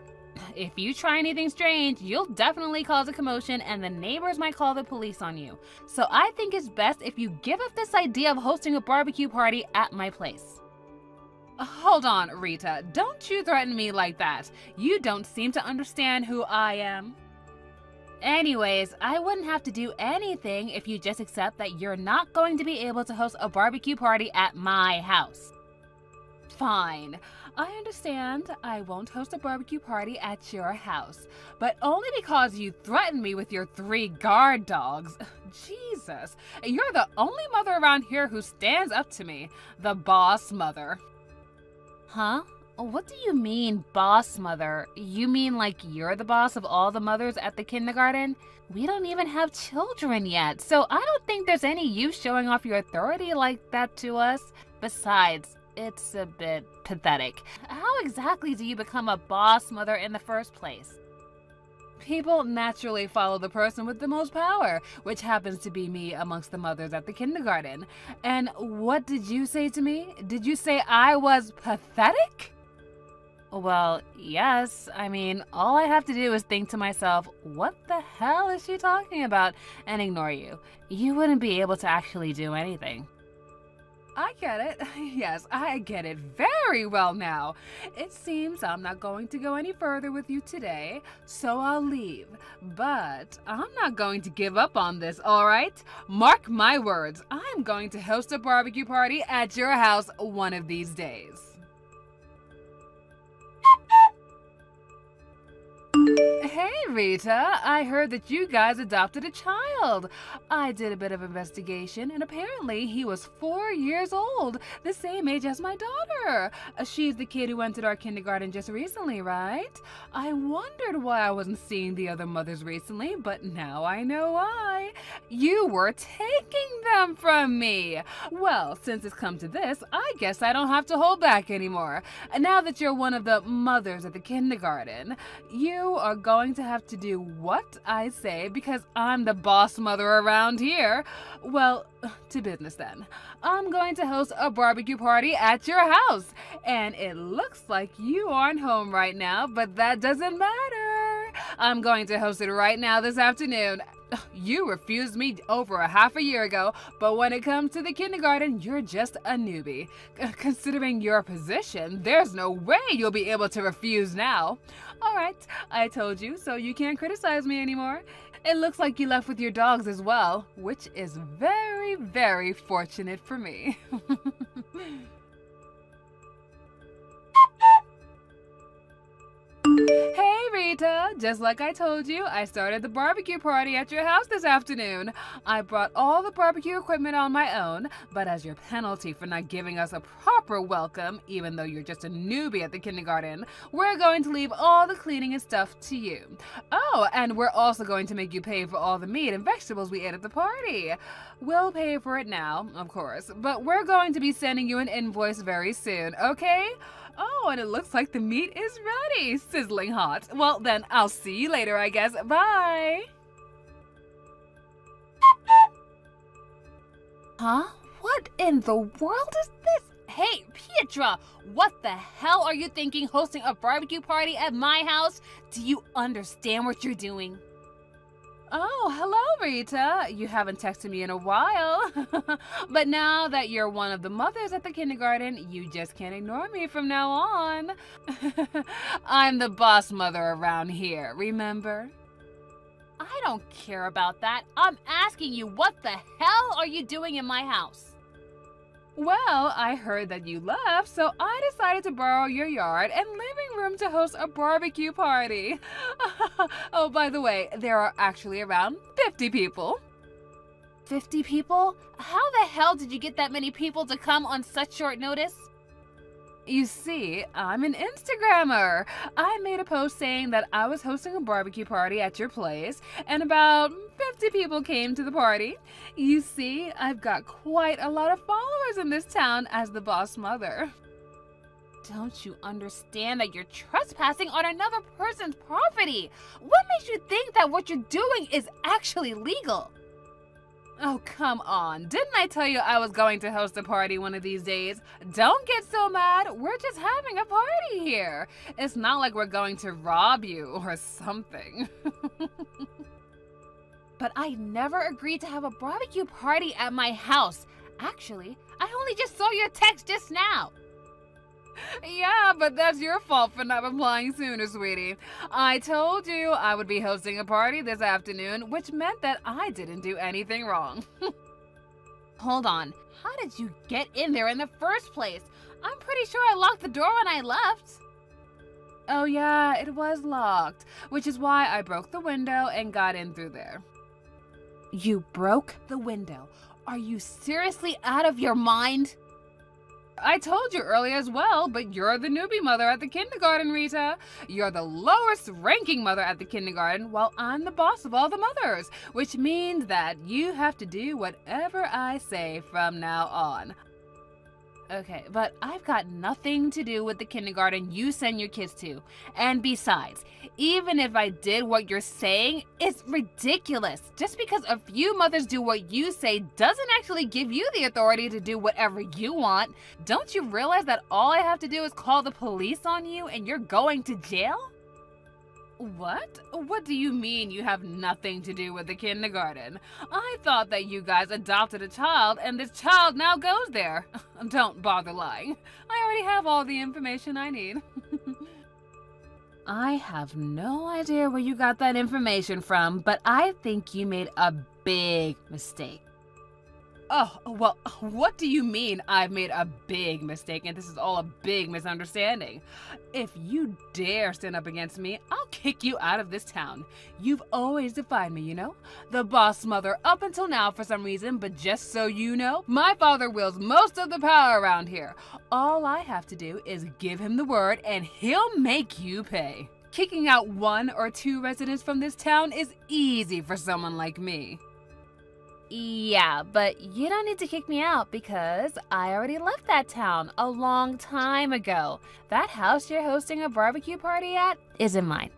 If you try anything strange, you'll definitely cause a commotion and the neighbors might call the police on you. So I think it's best if you give up this idea of hosting a barbecue party at my place. Hold on, Rita. Don't you threaten me like that. You don't seem to understand who I am. Anyways, I wouldn't have to do anything if you just accept that you're not going to be able to host a barbecue party at my house. Fine. I understand I won't host a barbecue party at your house, but only because you threatened me with your 3 guard dogs. Jesus, you're the only mother around here who stands up to me. The boss mother. Huh? What do you mean, boss mother? You mean like you're the boss of all the mothers at the kindergarten? We don't even have children yet, so I don't think there's any use showing off your authority like that to us. Besides, it's a bit pathetic. How exactly do you become a boss mother in the first place? People naturally follow the person with the most power, which happens to be me amongst the mothers at the kindergarten. And what did you say to me? Did you say I was pathetic? Well, yes. I mean, all I have to do is think to myself, what the hell is she talking about? And ignore you. You wouldn't be able to actually do anything. I get it. Yes, I get it very well now. It seems I'm not going to go any further with you today, so I'll leave. But I'm not going to give up on this, all right? Mark my words. I'm going to host a barbecue party at your house one of these days. Hey, Rita, I heard that you guys adopted a child. I did a bit of investigation, and apparently he was 4 years old, the same age as my daughter. She's the kid who entered our kindergarten just recently, right? I wondered why I wasn't seeing the other mothers recently, but now I know why. You were taking them from me. Well, since it's come to this, I guess I don't have to hold back anymore. Now that you're one of the mothers at the kindergarten, you are going to have to do what I say because I'm the boss mother around here. Well, to business then. I'm going to host a barbecue party at your house. And it looks like you aren't home right now, but that doesn't matter. I'm going to host it right now this afternoon. You refused me over a half a year ago, but when it comes to the kindergarten, you're just a newbie. Considering your position, there's no way you'll be able to refuse now. All right, I told you, so you can't criticize me anymore. It looks like you left with your dogs as well, which is very, very fortunate for me. Hey, Rita, just like I told you, I started the barbecue party at your house this afternoon. I brought all the barbecue equipment on my own, but as your penalty for not giving us a proper welcome, even though you're just a newbie at the kindergarten, we're going to leave all the cleaning and stuff to you. Oh, and we're also going to make you pay for all the meat and vegetables we ate at the party. We'll pay for it now, of course, but we're going to be sending you an invoice very soon, okay? Oh, and it looks like the meat is ready. Sizzling hot. Well, then I'll see you later, I guess. Bye. Huh? What in the world is this? Hey, Pietra, what the hell are you thinking hosting a barbecue party at my house? Do you understand what you're doing? Oh, hello, Rita. You haven't texted me in a while. But now that you're one of the mothers at the kindergarten, you just can't ignore me from now on. I'm the boss mother around here, remember? I don't care about that. I'm asking you, what the hell are you doing in my house? Well, I heard that you left, so I decided to borrow your yard and living room to host a barbecue party. Oh, by the way, there are actually around 50 people. 50 people? How the hell did you get that many people to come on such short notice? You see, I'm an Instagrammer. I made a post saying that I was hosting a barbecue party at your place, and about 50 people came to the party. You see, I've got quite a lot of followers in this town as the boss mother. Don't you understand that you're trespassing on another person's property? What makes you think that what you're doing is actually legal? Oh, come on. Didn't I tell you I was going to host a party one of these days? Don't get so mad. We're just having a party here. It's not like we're going to rob you or something. But I never agreed to have a barbecue party at my house. Actually, I only just saw your text just now. Yeah, but that's your fault for not replying sooner, sweetie. I told you I would be hosting a party this afternoon, which meant that I didn't do anything wrong. Hold on. How did you get in there in the first place? I'm pretty sure I locked the door when I left. Oh yeah, it was locked, which is why I broke the window and got in through there. You broke the window? Are you seriously out of your mind? I told you earlier as well, but you're the newbie mother at the kindergarten, Rita. You're the lowest ranking mother at the kindergarten, while I'm the boss of all the mothers, which means that you have to do whatever I say from now on. Okay, but I've got nothing to do with the kindergarten you send your kids to. And besides, even if I did what you're saying, it's ridiculous. Just because a few mothers do what you say doesn't actually give you the authority to do whatever you want. Don't you realize that all I have to do is call the police on you and you're going to jail? What? What do you mean you have nothing to do with the kindergarten? I thought that you guys adopted a child and this child now goes there. Don't bother lying. I already have all the information I need. I have no idea where you got that information from, but I think you made a big mistake. Oh, well, what do you mean I've made a big mistake and this is all a big misunderstanding? If you dare stand up against me, I'll kick you out of this town. You've always defied me, you know? The boss mother up until now for some reason, but just so you know, my father wields most of the power around here. All I have to do is give him the word and he'll make you pay. Kicking out 1 or 2 residents from this town is easy for someone like me. Yeah, but you don't need to kick me out because I already left that town a long time ago. That house you're hosting a barbecue party at isn't mine.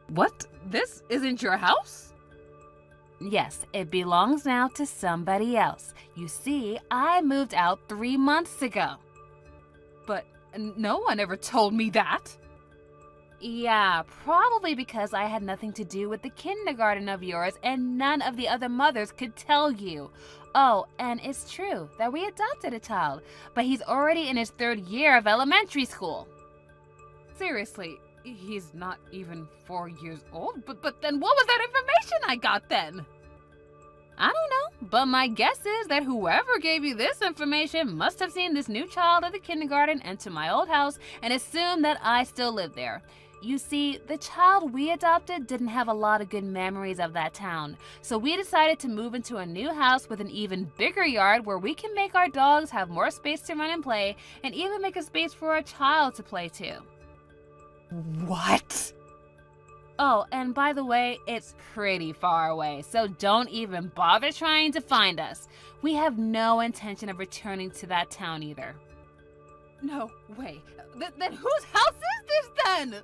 What? This isn't your house? Yes, it belongs now to somebody else. You see, I moved out 3 months ago. But no one ever told me that. Yeah, probably because I had nothing to do with the kindergarten of yours and none of the other mothers could tell you. Oh, and it's true that we adopted a child, but he's already in his 3rd year of elementary school. Seriously, he's not even 4 years old? But then what was that information I got then? I don't know, but my guess is that whoever gave you this information must have seen this new child at the kindergarten enter my old house and assumed that I still live there. You see, the child we adopted didn't have a lot of good memories of that town, so we decided to move into a new house with an even bigger yard where we can make our dogs have more space to run and play, and even make a space for our child to play too. What? Oh, and by the way, it's pretty far away, so don't even bother trying to find us. We have no intention of returning to that town either. No way. Then whose house is this then?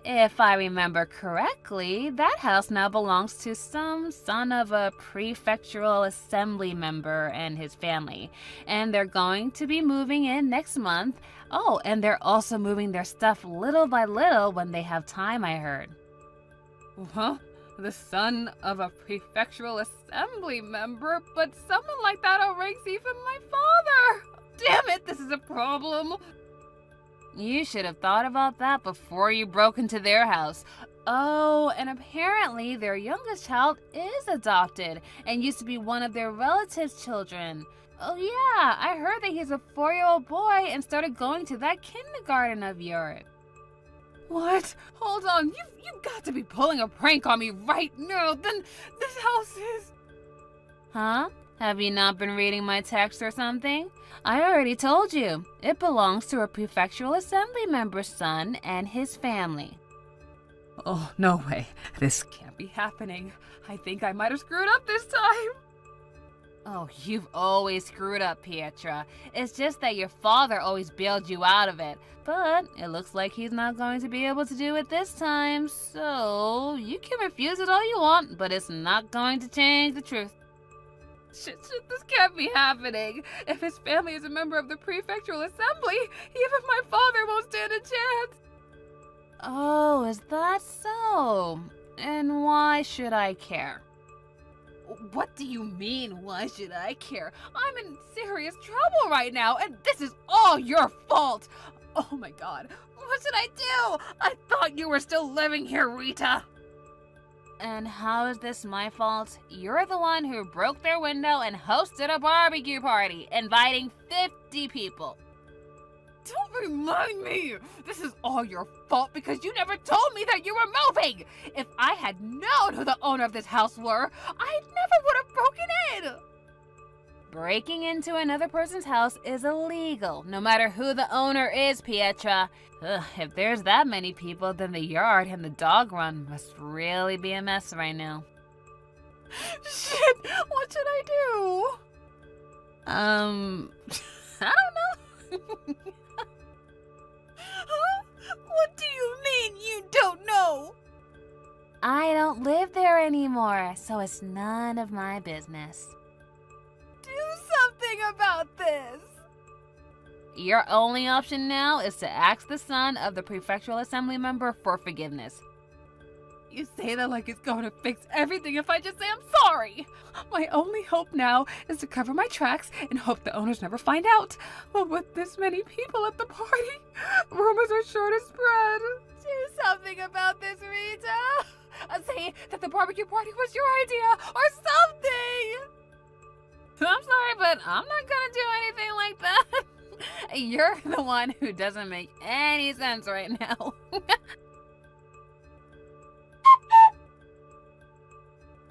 If I remember correctly, that house now belongs to some son of a prefectural assembly member and his family. And they're going to be moving in next month. Oh, and they're also moving their stuff little by little when they have time, I heard. Huh? The son of a prefectural assembly member? But someone like that outranks even my father! Damn it, this is a problem! You should have thought about that before you broke into their house. Oh, and apparently their youngest child is adopted and used to be one of their relatives' children. Oh yeah, I heard that he's a 4-year-old boy and started going to that kindergarten of yours. What? Hold on, you've got to be pulling a prank on me right now. Then this house is... Huh? Have you not been reading my text or something? I already told you. It belongs to a prefectural assembly member's son and his family. Oh, no way. This can't be happening. I think I might have screwed up this time. Oh, you've always screwed up, Pietra. It's just that your father always bailed you out of it. But it looks like he's not going to be able to do it this time, so you can refuse it all you want, but it's not going to change the truth. Shit, this can't be happening. If his family is a member of the prefectural assembly, even my father won't stand a chance. Oh, is that so? And why should I care? What do you mean, why should I care? I'm in serious trouble right now, and this is all your fault. Oh my god, what should I do? I thought you were still living here, Rita. And how is this my fault? You're the one who broke their window and hosted a barbecue party, inviting 50 people. Don't remind me! This is all your fault because you never told me that you were moving! If I had known who the owner of this house were, I never would have broken in! Breaking into another person's house is illegal, no matter who the owner is, Pietra. Ugh, if there's that many people, then the yard and the dog run must really be a mess right now. Shit! What should I do? I don't know. Huh? What do you mean you don't know? I don't live there anymore, so it's none of my business. Do something about this! Your only option now is to ask the son of the prefectural assembly member for forgiveness. You say that like it's going to fix everything if I just say I'm sorry. My only hope now is to cover my tracks and hope the owners never find out. But with this many people at the party, rumors are sure to spread. Do something about this, Rita. Say that the barbecue party was your idea or something. I'm sorry, but I'm not gonna do anything like that. You're the one who doesn't make any sense right now.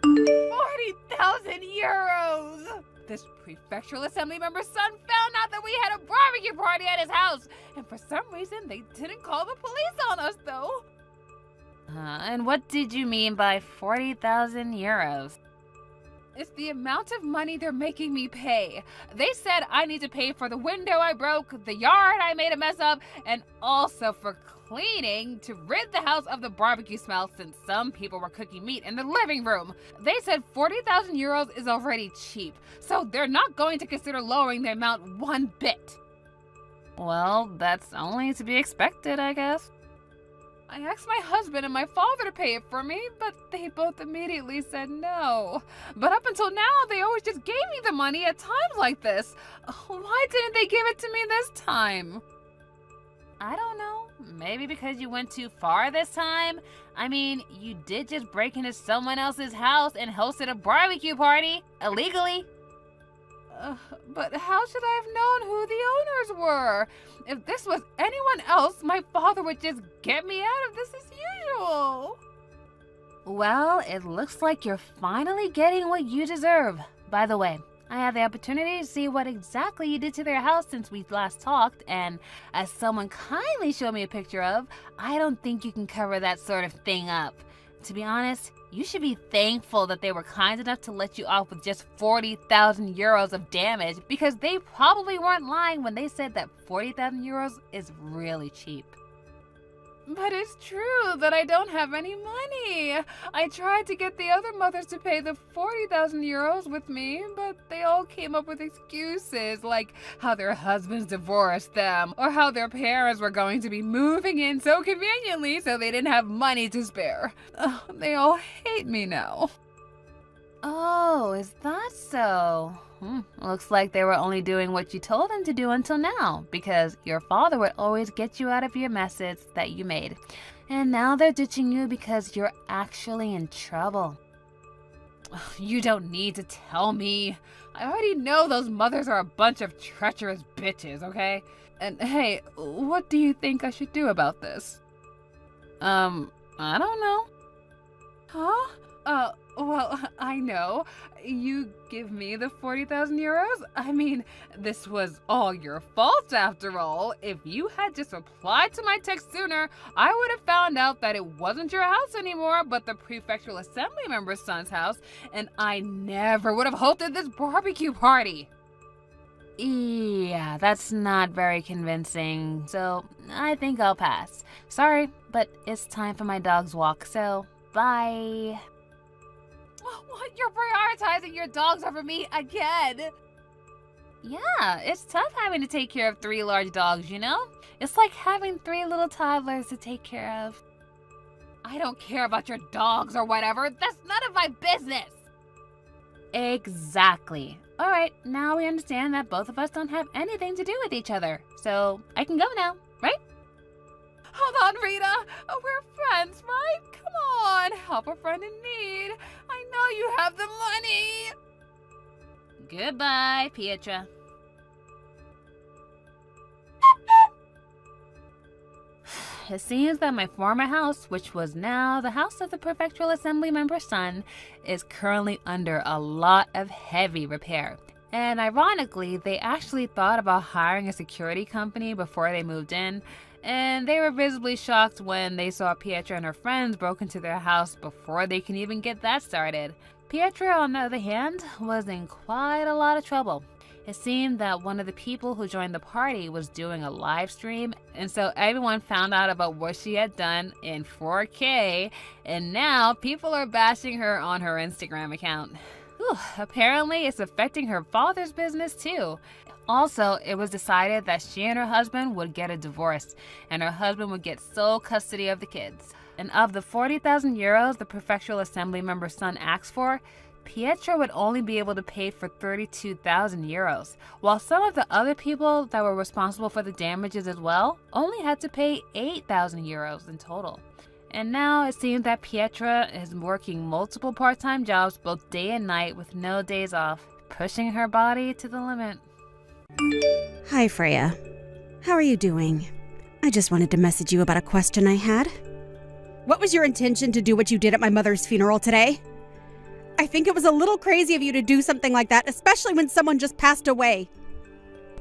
40,000 euros! This prefectural assembly member's son found out that we had a barbecue party at his house, and for some reason they didn't call the police on us, though. And what did you mean by 40,000 euros? It's the amount of money they're making me pay. They said I need to pay for the window I broke, the yard I made a mess of, and also for cleaning to rid the house of the barbecue smell since some people were cooking meat in the living room. They said 40,000 euros is already cheap, so they're not going to consider lowering the amount one bit. Well, that's only to be expected, I guess. I asked my husband and my father to pay it for me, but they both immediately said no. But up until now, they always just gave me the money at times like this. Why didn't they give it to me this time? I don't know. Maybe because you went too far this time? I mean, you did just break into someone else's house and hosted a barbecue party, illegally. But how should I have known who the owners were? If this was anyone else, my father would just get me out of this as usual. Well, it looks like you're finally getting what you deserve. By the way, I had the opportunity to see what exactly you did to their house since we last talked, and as someone kindly showed me a picture of, I don't think you can cover that sort of thing up. To be honest, you should be thankful that they were kind enough to let you off with just 40,000 euros of damage, because they probably weren't lying when they said that 40,000 euros is really cheap. But it's true that I don't have any money. I tried to get the other mothers to pay the 40,000 euros with me, but they all came up with excuses like how their husbands divorced them or how their parents were going to be moving in so conveniently so they didn't have money to spare. They all hate me now. Oh, is that so? Looks like they were only doing what you told them to do until now, because your father would always get you out of your messes that you made. And now they're ditching you because you're actually in trouble. You don't need to tell me. I already know those mothers are a bunch of treacherous bitches, okay? And hey, what do you think I should do about this? I don't know. Huh? Well, I know. You give me the 40,000 euros? I mean, this was all your fault after all. If you had just replied to my text sooner, I would have found out that it wasn't your house anymore, but the prefectural assembly member's son's house, and I never would have hosted this barbecue party. Yeah, that's not very convincing, so I think I'll pass. Sorry, but it's time for my dog's walk, so bye. What? You're prioritizing your dogs over me again? Yeah, it's tough having to take care of 3 large dogs, you know? It's like having 3 little toddlers to take care of. I don't care about your dogs or whatever. That's none of my business. Exactly. All right, now we understand that both of us don't have anything to do with each other. So I can go now, right? Hold on, Rita. We're friends, right? Come on, help a friend in need. I know you have the money. Goodbye, Pietra. It seems that my former house, which was now the house of the prefectural assembly member's son, is currently under a lot of heavy repair. And ironically, they actually thought about hiring a security company before they moved in, and they were visibly shocked when they saw Pietra and her friends broke into their house before they can even get that started. Pietra, on the other hand, was in quite a lot of trouble. It seemed that one of the people who joined the party was doing a live stream, and so everyone found out about what she had done in 4K, and now people are bashing her on her Instagram account. Whew, apparently it's affecting her father's business too. Also, it was decided that she and her husband would get a divorce, and her husband would get sole custody of the kids. And of the 40,000 euros the prefectural assembly member's son asked for, Pietra would only be able to pay for 32,000 euros, while some of the other people that were responsible for the damages as well only had to pay 8,000 euros in total. And now it seems that Pietra is working multiple part-time jobs both day and night with no days off, pushing her body to the limit. Hi, Freya. How are you doing? I just wanted to message you about a question I had. What was your intention to do what you did at my mother's funeral today? I think it was a little crazy of you to do something like that, especially when someone just passed away.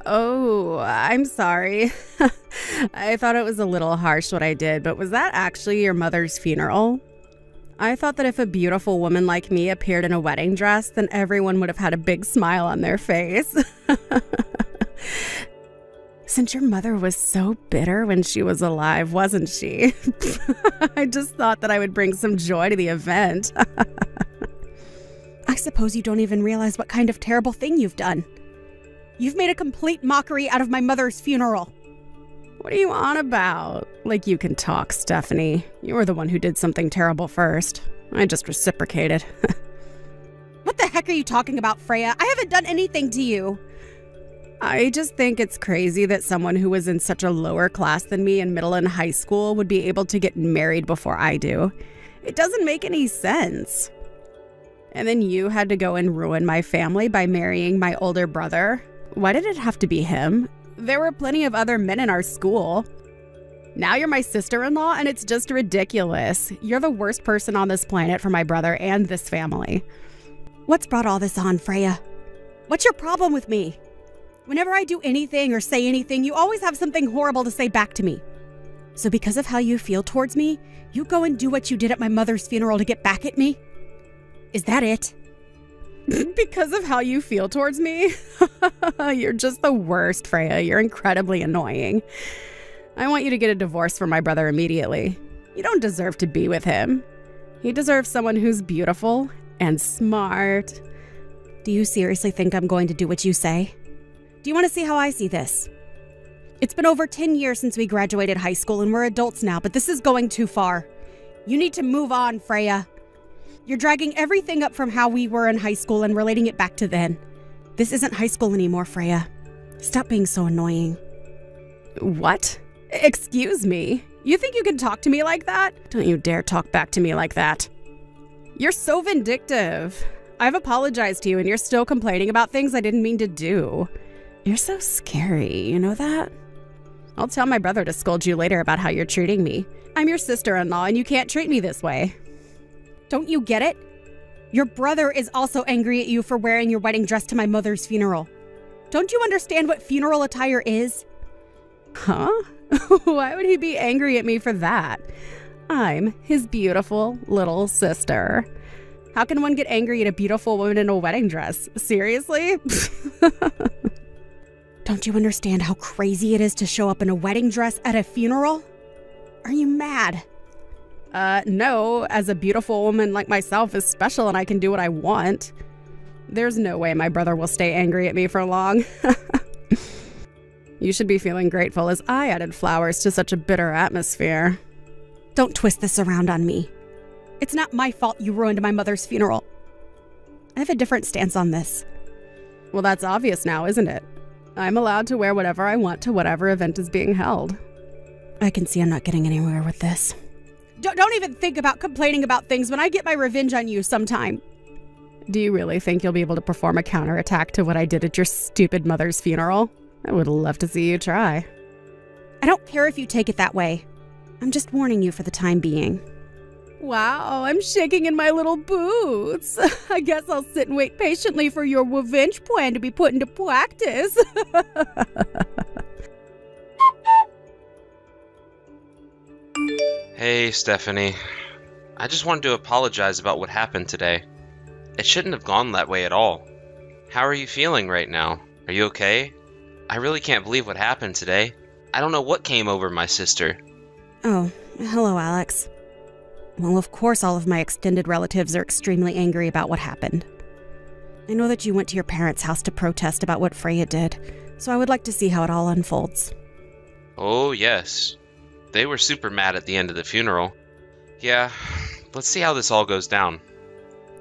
Oh, I'm sorry. I thought it was a little harsh what I did, but was that actually your mother's funeral? I thought that if a beautiful woman like me appeared in a wedding dress, then everyone would have had a big smile on their face. Since your mother was so bitter when she was alive, wasn't she? I just thought that I would bring some joy to the event. I suppose you don't even realize what kind of terrible thing you've done. You've made a complete mockery out of my mother's funeral. What are you on about? Like you can talk, Stephanie. You were the one who did something terrible first. I just reciprocated. What the heck are you talking about, Freya? I haven't done anything to you. I just think it's crazy that someone who was in such a lower class than me in middle and high school would be able to get married before I do. It doesn't make any sense. And then you had to go and ruin my family by marrying my older brother. Why did it have to be him? There were plenty of other men in our school. Now you're my sister-in-law, and it's just ridiculous. You're the worst person on this planet for my brother and this family. What's brought all this on, Freya? What's your problem with me? Whenever I do anything or say anything, you always have something horrible to say back to me. So because of how you feel towards me, you go and do what you did at my mother's funeral to get back at me? Is that it? Because of how you feel towards me? You're just the worst, Freya. You're incredibly annoying. I want you to get a divorce from my brother immediately. You don't deserve to be with him. He deserves someone who's beautiful and smart. Do you seriously think I'm going to do what you say? Do you want to see how I see this? It's been over 10 years since we graduated high school and we're adults now, but this is going too far. You need to move on, Freya. You're dragging everything up from how we were in high school and relating it back to then. This isn't high school anymore, Freya. Stop being so annoying. What? Excuse me? You think you can talk to me like that? Don't you dare talk back to me like that. You're so vindictive. I've apologized to you and you're still complaining about things I didn't mean to do. You're so scary, you know that? I'll tell my brother to scold you later about how you're treating me. I'm your sister-in-law and you can't treat me this way. Don't you get it? Your brother is also angry at you for wearing your wedding dress to my mother's funeral. Don't you understand what funeral attire is? Huh? Why would he be angry at me for that? I'm his beautiful little sister. How can one get angry at a beautiful woman in a wedding dress? Seriously? Don't you understand how crazy it is to show up in a wedding dress at a funeral? Are you mad? No, as a beautiful woman like myself is special and I can do what I want. There's no way my brother will stay angry at me for long. You should be feeling grateful as I added flowers to such a bitter atmosphere. Don't twist this around on me. It's not my fault you ruined my mother's funeral. I have a different stance on this. Well, that's obvious now, isn't it? I'm allowed to wear whatever I want to whatever event is being held. I can see I'm not getting anywhere with this. Don't even think about complaining about things when I get my revenge on you sometime. Do you really think you'll be able to perform a counterattack to what I did at your stupid mother's funeral? I would love to see you try. I don't care if you take it that way. I'm just warning you for the time being. Wow, I'm shaking in my little boots. I guess I'll sit and wait patiently for your revenge plan to be put into practice. Hey, Stephanie. I just wanted to apologize about what happened today. It shouldn't have gone that way at all. How are you feeling right now? Are you okay? I really can't believe what happened today. I don't know what came over my sister. Oh, hello, Alex. Well, of course all of my extended relatives are extremely angry about what happened. I know that you went to your parents' house to protest about what Freya did, so I would like to see how it all unfolds. Oh, yes. They were super mad at the end of the funeral. Yeah, let's see how this all goes down.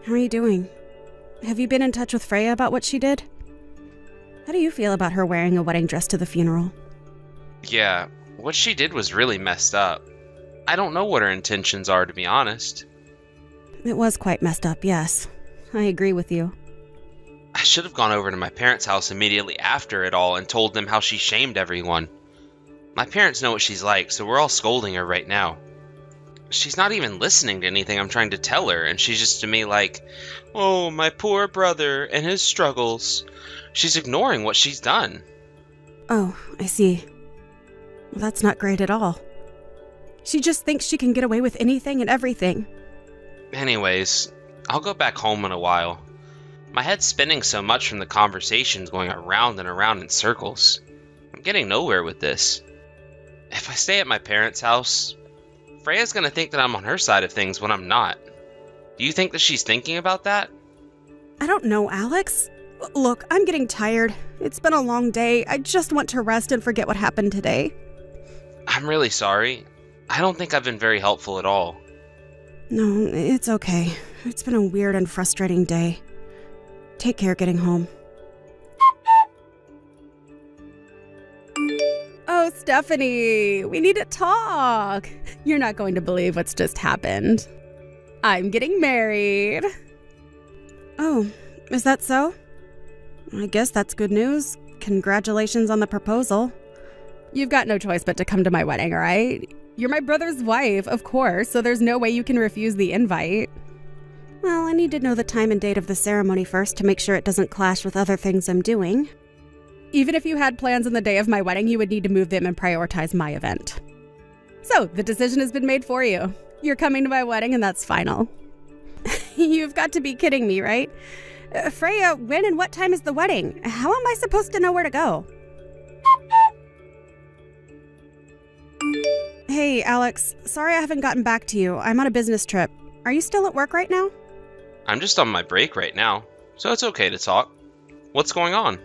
How are you doing? Have you been in touch with Freya about what she did? How do you feel about her wearing a wedding dress to the funeral? Yeah, what she did was really messed up. I don't know what her intentions are, to be honest. It was quite messed up, yes. I agree with you. I should have gone over to my parents' house immediately after it all and told them how she shamed everyone. My parents know what she's like, so we're all scolding her right now. She's not even listening to anything I'm trying to tell her, and she's just to me like, oh, my poor brother and his struggles. She's ignoring what she's done. Oh, I see. Well, that's not great at all. She just thinks she can get away with anything and everything. Anyways, I'll go back home in a while. My head's spinning so much from the conversations going around and around in circles. I'm getting nowhere with this. If I stay at my parents' house, Freya's gonna think that I'm on her side of things when I'm not. Do you think that she's thinking about that? I don't know, Alex. Look, I'm getting tired. It's been a long day. I just want to rest and forget what happened today. I'm really sorry. I don't think I've been very helpful at all. No, it's okay. It's been a weird and frustrating day. Take care getting home. Oh, Stephanie, we need to talk. You're not going to believe what's just happened. I'm getting married. Oh, is that so? I guess that's good news. Congratulations on the proposal. You've got no choice but to come to my wedding, right? You're my brother's wife, of course, so there's no way you can refuse the invite. Well, I need to know the time and date of the ceremony first to make sure it doesn't clash with other things I'm doing. Even if you had plans on the day of my wedding, you would need to move them and prioritize my event. So, the decision has been made for you. You're coming to my wedding and that's final. You've got to be kidding me, right? Freya, when and what time is the wedding? How am I supposed to know where to go? Hey, Alex. Sorry I haven't gotten back to you. I'm on a business trip. Are you still at work right now? I'm just on my break right now, so it's okay to talk. What's going on?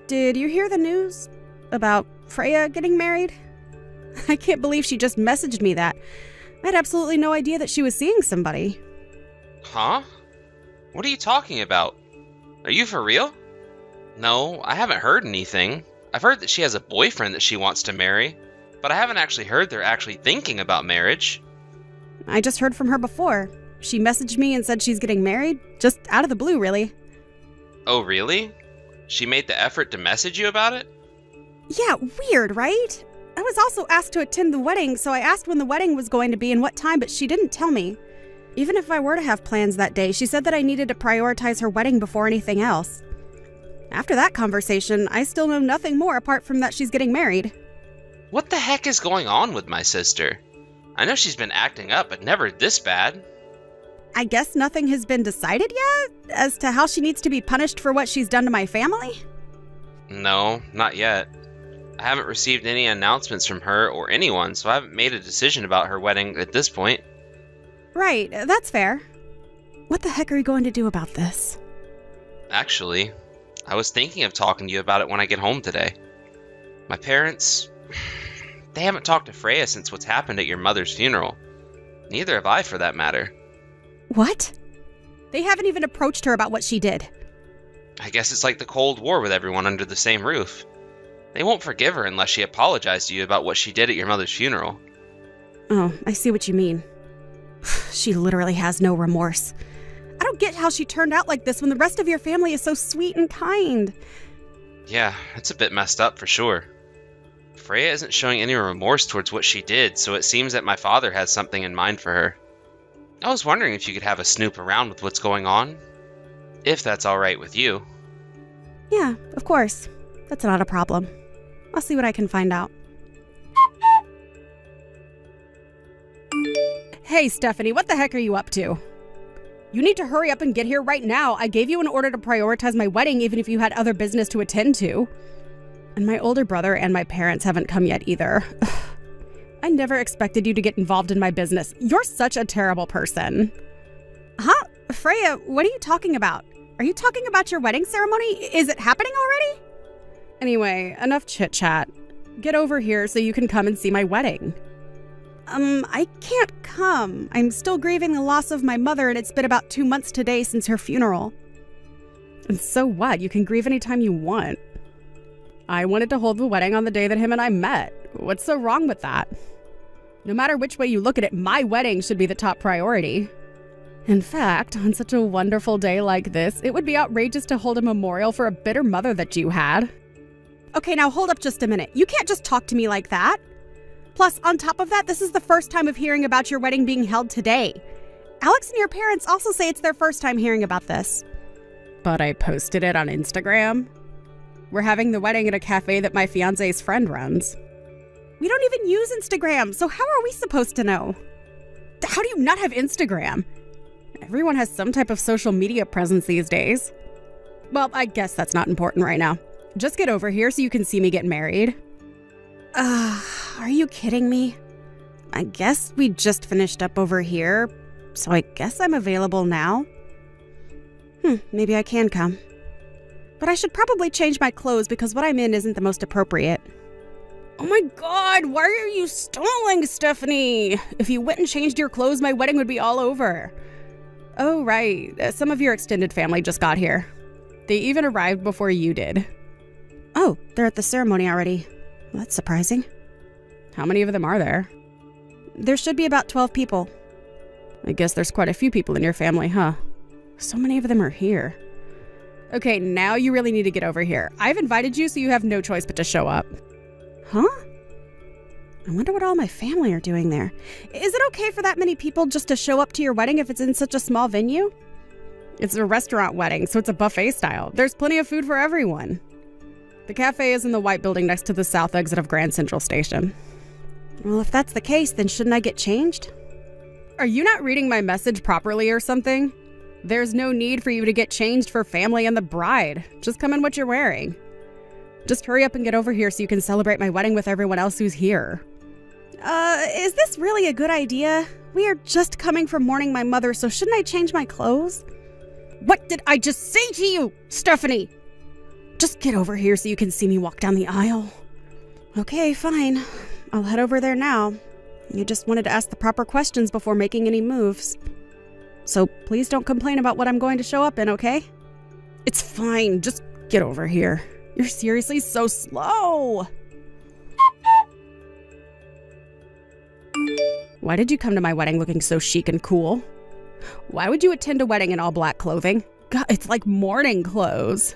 Did you hear the news about Freya getting married? I can't believe she just messaged me that. I had absolutely no idea that she was seeing somebody. Huh? What are you talking about? Are you for real? No, I haven't heard anything. I've heard that she has a boyfriend that she wants to marry, but I haven't actually heard they're actually thinking about marriage. I just heard from her before. She messaged me and said she's getting married, just out of the blue, really. Oh, really? She made the effort to message you about it? Yeah, weird, right? I was also asked to attend the wedding, so I asked when the wedding was going to be and what time, but she didn't tell me. Even if I were to have plans that day, she said that I needed to prioritize her wedding before anything else. After that conversation, I still know nothing more apart from that she's getting married. What the heck is going on with my sister? I know she's been acting up, but never this bad. I guess nothing has been decided yet as to how she needs to be punished for what she's done to my family? No, not yet. I haven't received any announcements from her or anyone, so I haven't made a decision about her wedding at this point. Right, that's fair. What the heck are you going to do about this? Actually, I was thinking of talking to you about it when I get home today. My parents, they haven't talked to Freya since what's happened at your mother's funeral. Neither have I, for that matter. What? They haven't even approached her about what she did. I guess it's like the Cold War with everyone under the same roof. They won't forgive her unless she apologized to you about what she did at your mother's funeral. Oh, I see what you mean. She literally has no remorse. I don't get how she turned out like this when the rest of your family is so sweet and kind. Yeah, it's a bit messed up for sure. Freya isn't showing any remorse towards what she did, so it seems that my father has something in mind for her. I was wondering if you could have a snoop around with what's going on. If that's alright with you. Yeah, of course. That's not a problem. I'll see what I can find out. Hey, Stephanie, what the heck are you up to? You need to hurry up and get here right now. I gave you an order to prioritize my wedding even if you had other business to attend to. And my older brother and my parents haven't come yet either. I never expected you to get involved in my business. You're such a terrible person. Huh? Freya, what are you talking about? Are you talking about your wedding ceremony? Is it happening already? Anyway, enough chit-chat. Get over here so you can come and see my wedding. I can't come. I'm still grieving the loss of my mother, and it's been about 2 months today since her funeral. And so what? You can grieve anytime you want. I wanted to hold the wedding on the day that him and I met. What's so wrong with that? No matter which way you look at it, my wedding should be the top priority. In fact, on such a wonderful day like this, it would be outrageous to hold a memorial for a bitter mother that you had. Okay, now hold up just a minute. You can't just talk to me like that. Plus, on top of that, this is the first time of hearing about your wedding being held today. Alex and your parents also say it's their first time hearing about this. But I posted it on Instagram. We're having the wedding at a cafe that my fiance's friend runs. We don't even use Instagram, so how are we supposed to know? How do you not have Instagram? Everyone has some type of social media presence these days. Well, I guess that's not important right now. Just get over here so you can see me get married. Are you kidding me? I guess we just finished up over here, so I guess I'm available now. Maybe I can come. But I should probably change my clothes because what I'm in isn't the most appropriate. Oh my god, why are you stalling, Stephanie? If you went and changed your clothes, my wedding would be all over. Oh, right. Some of your extended family just got here. They even arrived before you did. Oh, they're at the ceremony already. Well, that's surprising. How many of them are there? There should be about 12 people. I guess there's quite a few people in your family, huh? So many of them are here. Okay, now you really need to get over here. I've invited you, so you have no choice but to show up. Huh? I wonder what all my family are doing there. Is it okay for that many people just to show up to your wedding if it's in such a small venue? It's a restaurant wedding, so it's a buffet style. There's plenty of food for everyone. The cafe is in the white building next to the south exit of Grand Central Station. Well, if that's the case, then shouldn't I get changed? Are you not reading my message properly or something? There's no need for you to get changed for family and the bride. Just come in what you're wearing. Just hurry up and get over here so you can celebrate my wedding with everyone else who's here. Is this really a good idea? We are just coming from mourning my mother, so shouldn't I change my clothes? What did I just say to you, Stephanie? Just get over here so you can see me walk down the aisle. Okay, fine. I'll head over there now. You just wanted to ask the proper questions before making any moves. So please don't complain about what I'm going to show up in, okay? It's fine. Just get over here. You're seriously so slow. Why did you come to my wedding looking so chic and cool? Why would you attend a wedding in all black clothing? God, it's like mourning clothes.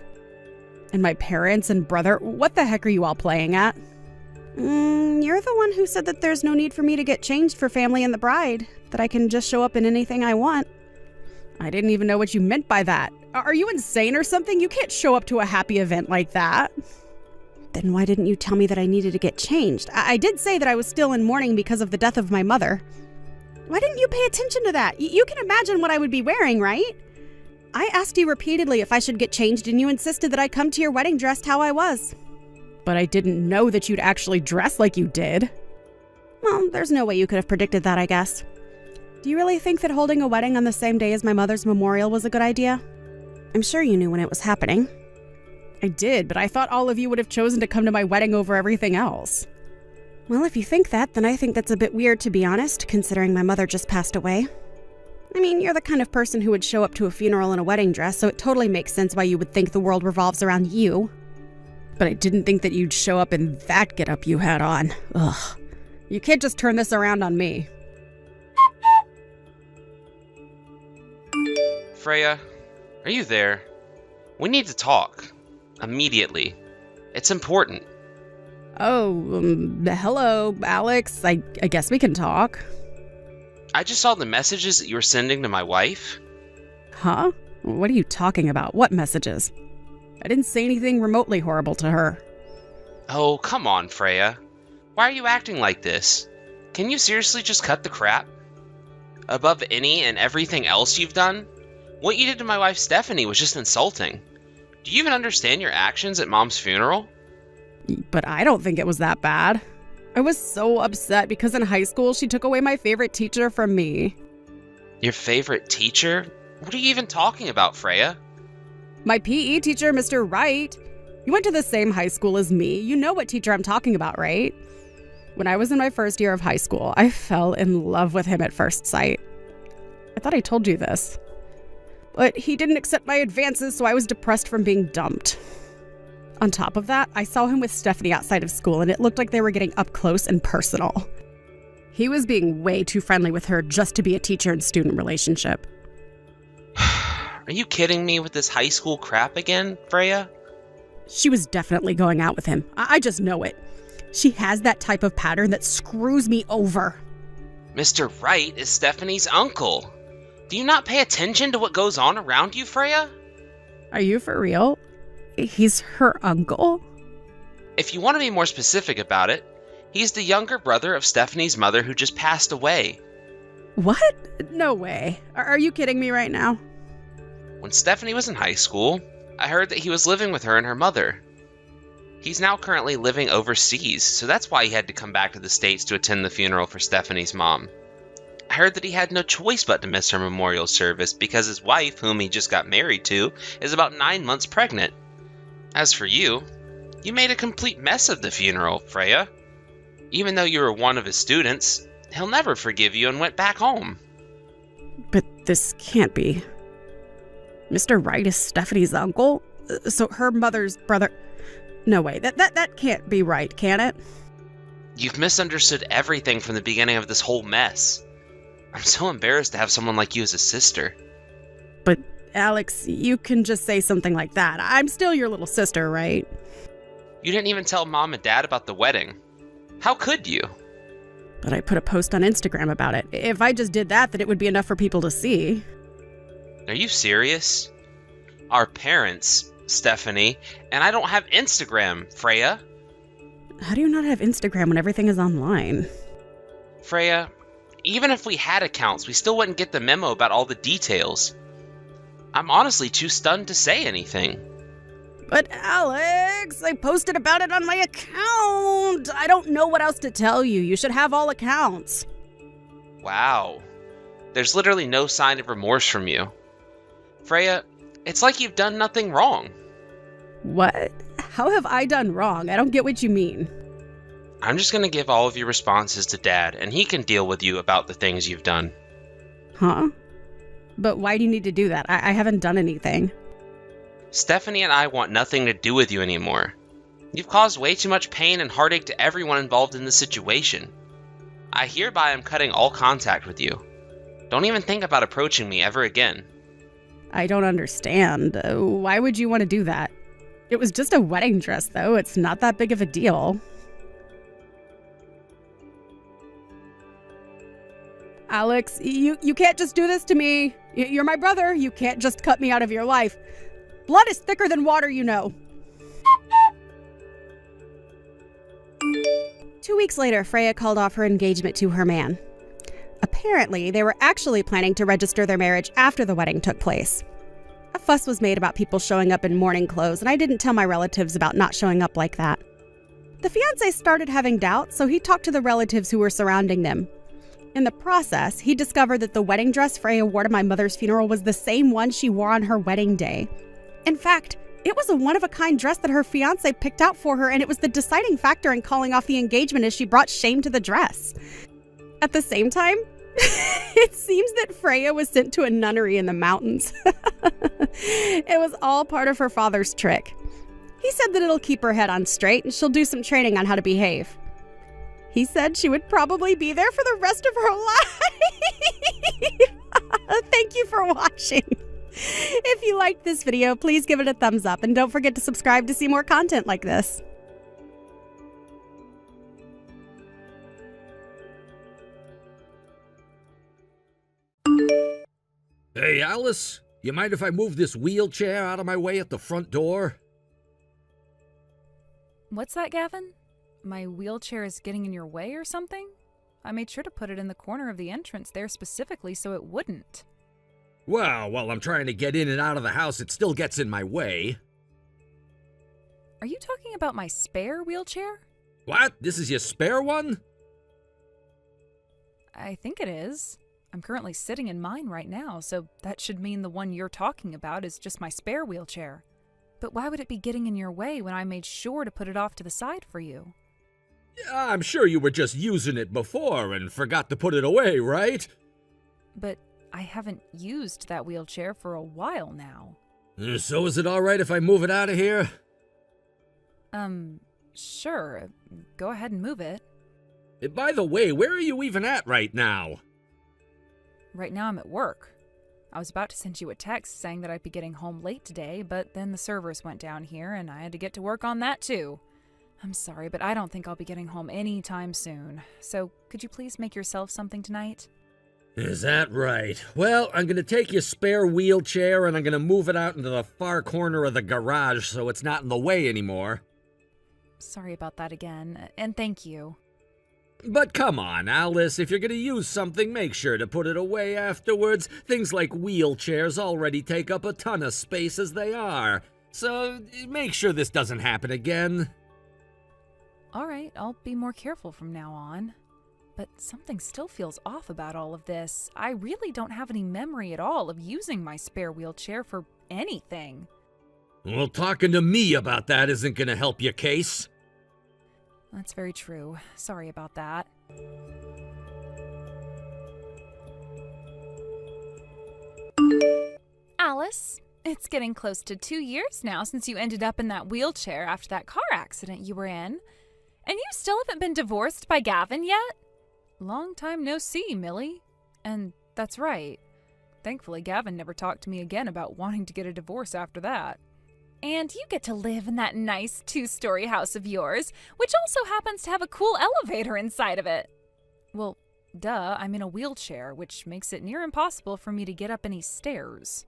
And my parents and brother, what the heck are you all playing at? You're the one who said that there's no need for me to get changed for family and the bride, that I can just show up in anything I want. I didn't even know what you meant by that. Are you insane or something? You can't show up to a happy event like that. Then why didn't you tell me that I needed to get changed? I did say that I was still in mourning because of the death of my mother. Why didn't you pay attention to that? You can imagine what I would be wearing, right? I asked you repeatedly if I should get changed, and you insisted that I come to your wedding dressed how I was. But I didn't know that you'd actually dress like you did. Well, there's no way you could have predicted that, I guess. Do you really think that holding a wedding on the same day as my mother's memorial was a good idea? I'm sure you knew when it was happening. I did, but I thought all of you would have chosen to come to my wedding over everything else. Well, if you think that, then I think that's a bit weird, to be honest, considering my mother just passed away. I mean, you're the kind of person who would show up to a funeral in a wedding dress, so it totally makes sense why you would think the world revolves around you. But I didn't think that you'd show up in that getup you had on. Ugh. You can't just turn this around on me. Freya, are you there? We need to talk. Immediately. It's important. Oh, hello, Alex. I guess we can talk. I just saw the messages that you were sending to my wife. Huh? What are you talking about? What messages? I didn't say anything remotely horrible to her. Oh, come on, Freya. Why are you acting like this? Can you seriously just cut the crap? Above any and everything else you've done, what you did to my wife Stephanie was just insulting. Do you even understand your actions at Mom's funeral? But I don't think it was that bad. I was so upset because in high school she took away my favorite teacher from me. Your favorite teacher? What are you even talking about, Freya? My PE teacher, Mr. Wright. You went to the same high school as me. You know what teacher I'm talking about, right? When I was in my first year of high school, I fell in love with him at first sight. I thought I told you this. But he didn't accept my advances, so I was depressed from being dumped. On top of that, I saw him with Stephanie outside of school, and it looked like they were getting up close and personal. He was being way too friendly with her just to be a teacher and student relationship. Are you kidding me with this high school crap again, Freya? She was definitely going out with him. I just know it. She has that type of pattern that screws me over. Mr. Wright is Stephanie's uncle. Do you not pay attention to what goes on around you, Freya? Are you for real? He's her uncle? If you want to be more specific about it, he's the younger brother of Stephanie's mother who just passed away. What? No way. Are you kidding me right now? When Stephanie was in high school, I heard that he was living with her and her mother. He's now currently living overseas, so that's why he had to come back to the States to attend the funeral for Stephanie's mom. I heard that he had no choice but to miss her memorial service because his wife, whom he just got married to, is about 9 months pregnant. As for you, you made a complete mess of the funeral, Freya. Even though you were one of his students, he'll never forgive you and went back home. But this can't be. Mr. Wright is Stephanie's uncle? So her mother's brother... No way, that can't be right, can it? You've misunderstood everything from the beginning of this whole mess. I'm so embarrassed to have someone like you as a sister. But, Alex, you can just say something like that. I'm still your little sister, right? You didn't even tell Mom and Dad about the wedding. How could you? But I put a post on Instagram about it. If I just did that, then it would be enough for people to see. Are you serious? Our parents, Stephanie, and I don't have Instagram, Freya. How do you not have Instagram when everything is online? Freya, even if we had accounts, we still wouldn't get the memo about all the details. I'm honestly too stunned to say anything. But Alex, I posted about it on my account. I don't know what else to tell you. You should have all accounts. Wow. There's literally no sign of remorse from you. Freya, it's like you've done nothing wrong. What? How have I done wrong? I don't get what you mean. I'm just going to give all of your responses to Dad, and he can deal with you about the things you've done. Huh? But why do you need to do that? I haven't done anything. Stephanie and I want nothing to do with you anymore. You've caused way too much pain and heartache to everyone involved in the situation. I hereby am cutting all contact with you. Don't even think about approaching me ever again. I don't understand. Why would you want to do that? It was just a wedding dress, though. It's not that big of a deal. Alex, you can't just do this to me. You're my brother. You can't just cut me out of your life. Blood is thicker than water, you know. 2 weeks later, Freya called off her engagement to her man. Apparently, they were actually planning to register their marriage after the wedding took place. A fuss was made about people showing up in mourning clothes, and I didn't tell my relatives about not showing up like that. The fiancé started having doubts, so he talked to the relatives who were surrounding them. In the process, he discovered that the wedding dress Freya wore to my mother's funeral was the same one she wore on her wedding day. In fact, it was a one-of-a-kind dress that her fiancé picked out for her, and it was the deciding factor in calling off the engagement as she brought shame to the dress. At the same time, it seems that Freya was sent to a nunnery in the mountains. It was all part of her father's trick. He said that it'll keep her head on straight and she'll do some training on how to behave. He said she would probably be there for the rest of her life. Thank you for watching. If you liked this video, please give it a thumbs up and don't forget to subscribe to see more content like this. Hey, Alice, you mind if I move this wheelchair out of my way at the front door? What's that, Gavin? My wheelchair is getting in your way or something? I made sure to put it in the corner of the entrance there specifically so it wouldn't. Well, while I'm trying to get in and out of the house, it still gets in my way. Are you talking about my spare wheelchair? What? This is your spare one? I think it is. I'm currently sitting in mine right now, so that should mean the one you're talking about is just my spare wheelchair. But why would it be getting in your way when I made sure to put it off to the side for you? I'm sure you were just using it before and forgot to put it away, right? But I haven't used that wheelchair for a while now. So is it all right if I move it out of here? Sure. Go ahead and move it. By the way, where are you even at right now? Right now I'm at work. I was about to send you a text saying that I'd be getting home late today, but then the servers went down here and I had to get to work on that too. I'm sorry, but I don't think I'll be getting home anytime soon. So could you please make yourself something tonight? Is that right? Well, I'm going to take your spare wheelchair and I'm going to move it out into the far corner of the garage so it's not in the way anymore. Sorry about that again, and thank you. But come on, Alice, if you're going to use something, make sure to put it away afterwards. Things like wheelchairs already take up a ton of space as they are. So make sure this doesn't happen again. All right, I'll be more careful from now on. But something still feels off about all of this. I really don't have any memory at all of using my spare wheelchair for anything. Well, talking to me about that isn't going to help your case. That's very true. Sorry about that. Alice, it's getting close to 2 years now since you ended up in that wheelchair after that car accident you were in. And you still haven't been divorced by Gavin yet? Long time no see, Millie. And that's right. Thankfully, Gavin never talked to me again about wanting to get a divorce after that. And you get to live in that nice 2-story house of yours, which also happens to have a cool elevator inside of it. Well, duh, I'm in a wheelchair, which makes it near impossible for me to get up any stairs.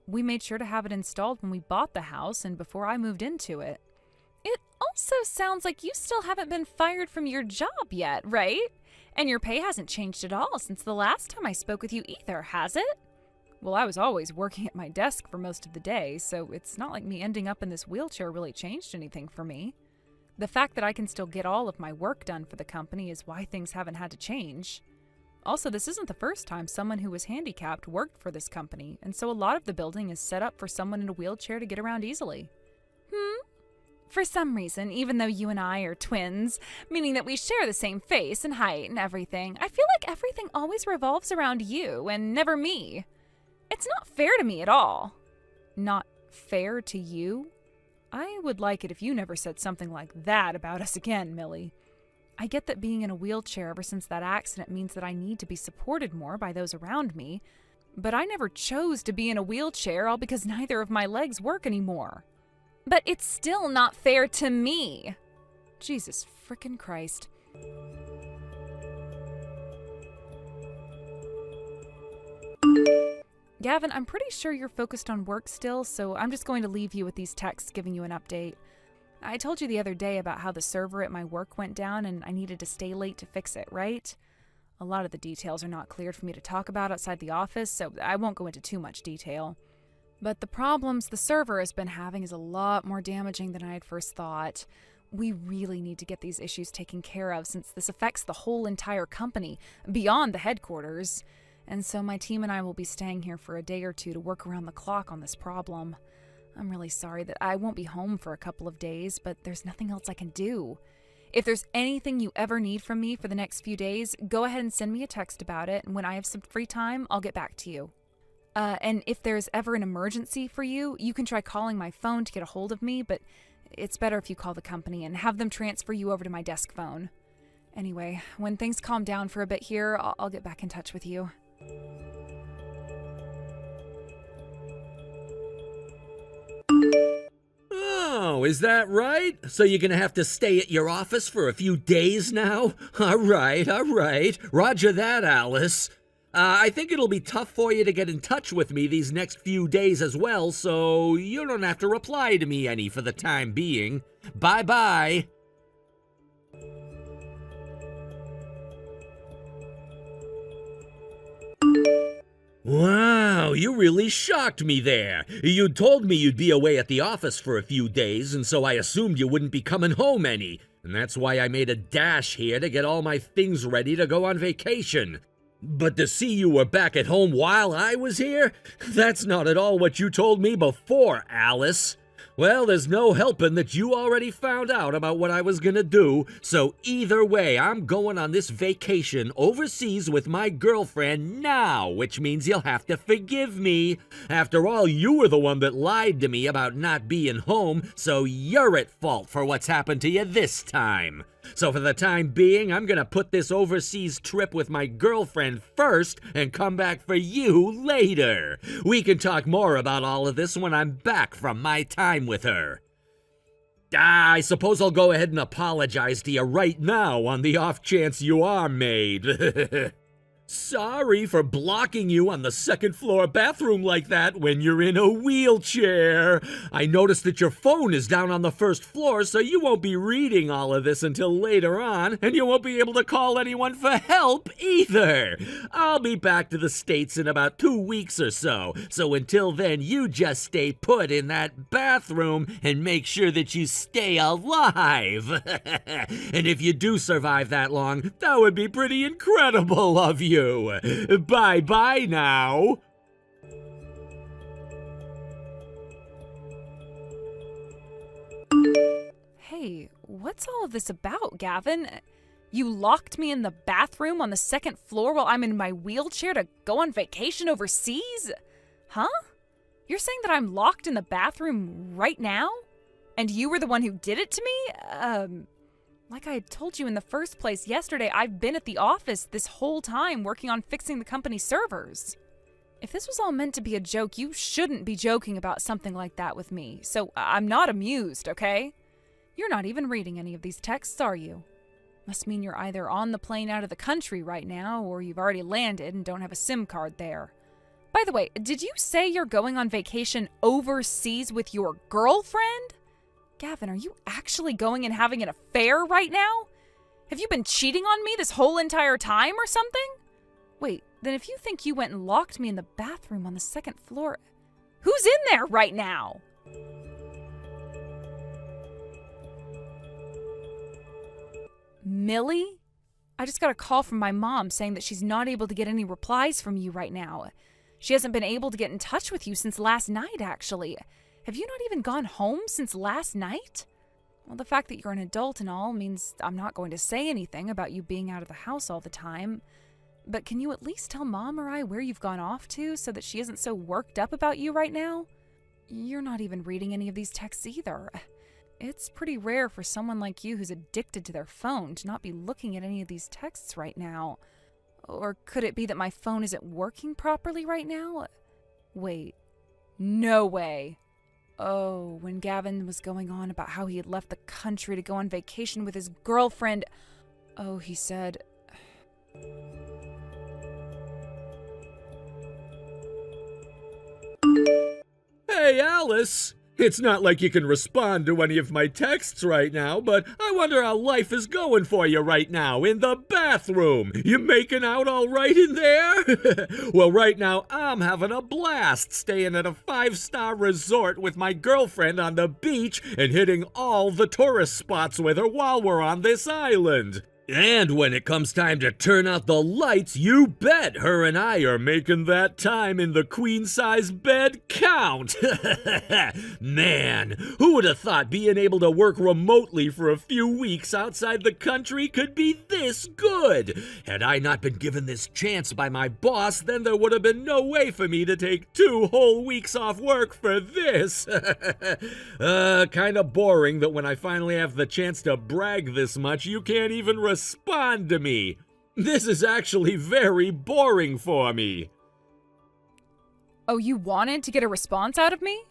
We made sure to have it installed when we bought the house and before I moved into it. It also sounds like you still haven't been fired from your job yet, right? And your pay hasn't changed at all since the last time I spoke with you either, has it? Well, I was always working at my desk for most of the day, so it's not like me ending up in this wheelchair really changed anything for me. The fact that I can still get all of my work done for the company is why things haven't had to change. Also, this isn't the first time someone who was handicapped worked for this company, and so a lot of the building is set up for someone in a wheelchair to get around easily. For some reason, even though you and I are twins, meaning that we share the same face and height and everything, I feel like everything always revolves around you and never me. It's not fair to me at all. Not fair to you? I would like it if you never said something like that about us again, Millie. I get that being in a wheelchair ever since that accident means that I need to be supported more by those around me, but I never chose to be in a wheelchair all because neither of my legs work anymore. But it's still not fair to me. Jesus frickin' Christ. Gavin, I'm pretty sure you're focused on work still, so I'm just going to leave you with these texts giving you an update. I told you the other day about how the server at my work went down and I needed to stay late to fix it, right? A lot of the details are not cleared for me to talk about outside the office, so I won't go into too much detail. But the problems the server has been having is a lot more damaging than I had first thought. We really need to get these issues taken care of since this affects the whole entire company, beyond the headquarters. And so my team and I will be staying here for a day or two to work around the clock on this problem. I'm really sorry that I won't be home for a couple of days, but there's nothing else I can do. If there's anything you ever need from me for the next few days, go ahead and send me a text about it, and when I have some free time, I'll get back to you. And if there's ever an emergency for you, you can try calling my phone to get a hold of me, but it's better if you call the company and have them transfer you over to my desk phone. Anyway, when things calm down for a bit here, I'll get back in touch with you. Oh, is that right? So you're gonna have to stay at your office for a few days now? All right. Roger that, Alice. I think it'll be tough for you to get in touch with me these next few days as well, so you don't have to reply to me any for the time being. Bye-bye. Wow, you really shocked me there. You told me you'd be away at the office for a few days, and so I assumed you wouldn't be coming home any. And that's why I made a dash here to get all my things ready to go on vacation. But to see you were back at home while I was here? That's not at all what you told me before, Alice. Well, there's no helping that you already found out about what I was gonna do, so either way, I'm going on this vacation overseas with my girlfriend now, which means you'll have to forgive me. After all, you were the one that lied to me about not being home, so you're at fault for what's happened to you this time. So for the time being, I'm gonna put this overseas trip with my girlfriend first and come back for you later. We can talk more about all of this when I'm back from my time with her. I suppose I'll go ahead and apologize to you right now on the off chance you are made. Sorry for blocking you on the second floor bathroom like that when you're in a wheelchair. I noticed that your phone is down on the first floor, so you won't be reading all of this until later on, and you won't be able to call anyone for help either. I'll be back to the States in about 2 weeks or so, so until then you just stay put in that bathroom and make sure that you stay alive. And if you do survive that long, that would be pretty incredible of you. Bye-bye now. Hey, what's all of this about, Gavin? You locked me in the bathroom on the second floor while I'm in my wheelchair to go on vacation overseas? Huh? You're saying that I'm locked in the bathroom right now? And you were the one who did it to me? Like I had told you in the first place yesterday, I've been at the office this whole time working on fixing the company's servers. If this was all meant to be a joke, you shouldn't be joking about something like that with me, so I'm not amused, okay? You're not even reading any of these texts, are you? Must mean you're either on the plane out of the country right now, or you've already landed and don't have a SIM card there. By the way, did you say you're going on vacation overseas with your girlfriend? Gavin, are you actually going and having an affair right now? Have you been cheating on me this whole entire time or something? Wait, then if you think you went and locked me in the bathroom on the second floor, who's in there right now? Millie? I just got a call from my mom saying that she's not able to get any replies from you right now. She hasn't been able to get in touch with you since last night, actually. Have you not even gone home since last night? Well, the fact that you're an adult and all means I'm not going to say anything about you being out of the house all the time. But can you at least tell Mom or I where you've gone off to so that she isn't so worked up about you right now? You're not even reading any of these texts either. It's pretty rare for someone like you who's addicted to their phone to not be looking at any of these texts right now. Or could it be that my phone isn't working properly right now? Wait. No way. Oh, when Gavin was going on about how he had left the country to go on vacation with his girlfriend. Oh, he said... Hey, Alice! It's not like you can respond to any of my texts right now, but I wonder how life is going for you right now in the bathroom. You making out all right in there? Well, right now I'm having a blast staying at a 5-star resort with my girlfriend on the beach and hitting all the tourist spots with her while we're on this island. And when it comes time to turn out the lights, you bet her and I are making that time in the queen-size bed count. Man, who would have thought being able to work remotely for a few weeks outside the country could be this good? Had I not been given this chance by my boss, then there would have been no way for me to take 2 whole weeks off work for this. Kinda boring that when I finally have the chance to brag this much, you can't even respond to me. This is actually very boring for me. Oh, you wanted to get a response out of me?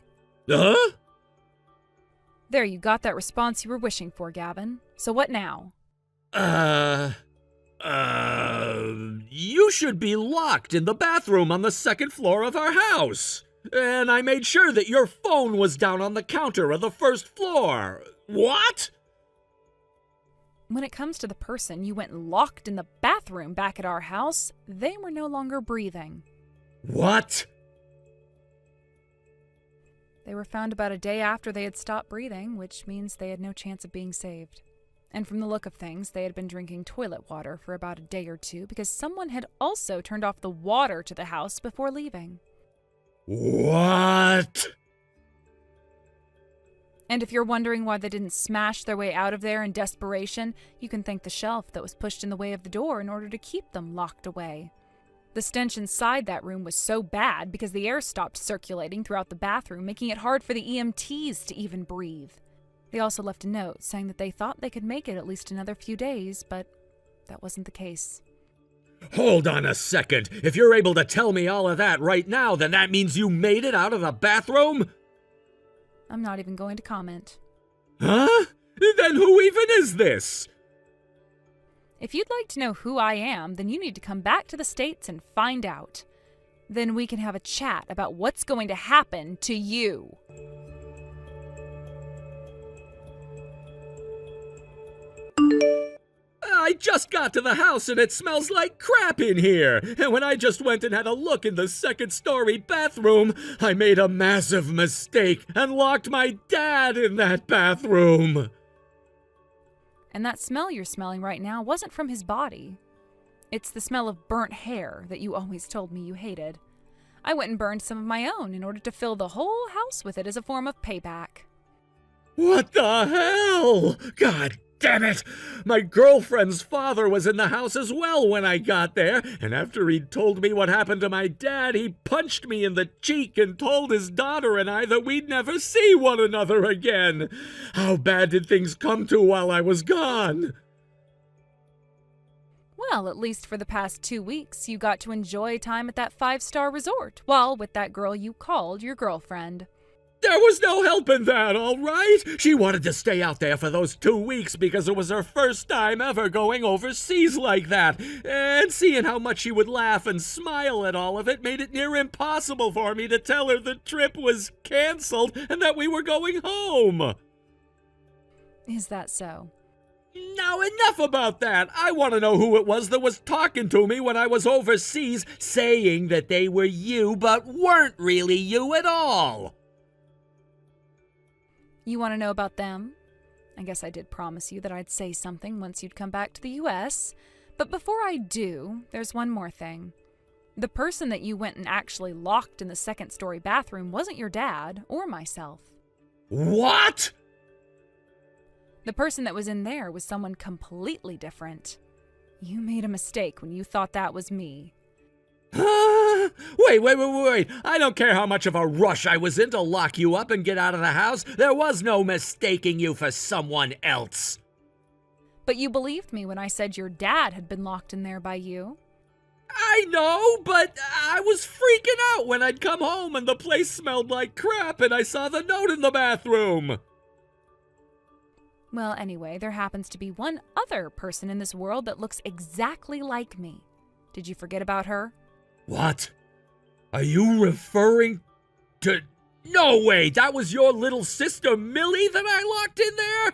Huh? There, you got that response you were wishing for, Gavin. So what now? You should be locked in the bathroom on the 2nd floor of our house. And I made sure that your phone was down on the counter of the 1st floor. What? When it comes to the person you went locked in the bathroom back at our house, they were no longer breathing. What? They were found about a day after they had stopped breathing, which means they had no chance of being saved. And from the look of things, they had been drinking toilet water for about a day or two because someone had also turned off the water to the house before leaving. What? And if you're wondering why they didn't smash their way out of there in desperation, you can thank the shelf that was pushed in the way of the door in order to keep them locked away. The stench inside that room was so bad because the air stopped circulating throughout the bathroom, making it hard for the EMTs to even breathe. They also left a note saying that they thought they could make it at least another few days, but that wasn't the case. Hold on a second. If you're able to tell me all of that right now, then that means you made it out of the bathroom? I'm not even going to comment. Huh? Then who even is this? If you'd like to know who I am, then you need to come back to the States and find out. Then we can have a chat about what's going to happen to you. I just got to the house and it smells like crap in here. And when I just went and had a look in the 2nd-story bathroom, I made a massive mistake and locked my dad in that bathroom. And that smell you're smelling right now wasn't from his body. It's the smell of burnt hair that you always told me you hated. I went and burned some of my own in order to fill the whole house with it as a form of payback. What the hell? God damn it! My girlfriend's father was in the house as well when I got there, and after he'd told me what happened to my dad, he punched me in the cheek and told his daughter and I that we'd never see one another again. How bad did things come to while I was gone? Well, at least for the past 2 weeks, you got to enjoy time at that 5-star resort, while with that girl you called your girlfriend. There was no helping that, all right? She wanted to stay out there for those 2 weeks because it was her first time ever going overseas like that. And seeing how much she would laugh and smile at all of it made it near impossible for me to tell her the trip was canceled and that we were going home. Is that so? Now enough about that. I want to know who it was that was talking to me when I was overseas, saying that they were you but weren't really you at all. You want to know about them? I guess I did promise you that I'd say something once you'd come back to the US. But before I do, there's one more thing. The person that you went and actually locked in the 2nd-story bathroom wasn't your dad or myself. What? The person that was in there was someone completely different. You made a mistake when you thought that was me. Wait. I don't care how much of a rush I was in to lock you up and get out of the house. There was no mistaking you for someone else. But you believed me when I said your dad had been locked in there by you. I know, but I was freaking out when I'd come home and the place smelled like crap and I saw the note in the bathroom. Well, anyway, there happens to be one other person in this world that looks exactly like me. Did you forget about her? What? Are you referring to... No way, that was your little sister Millie that I locked in there?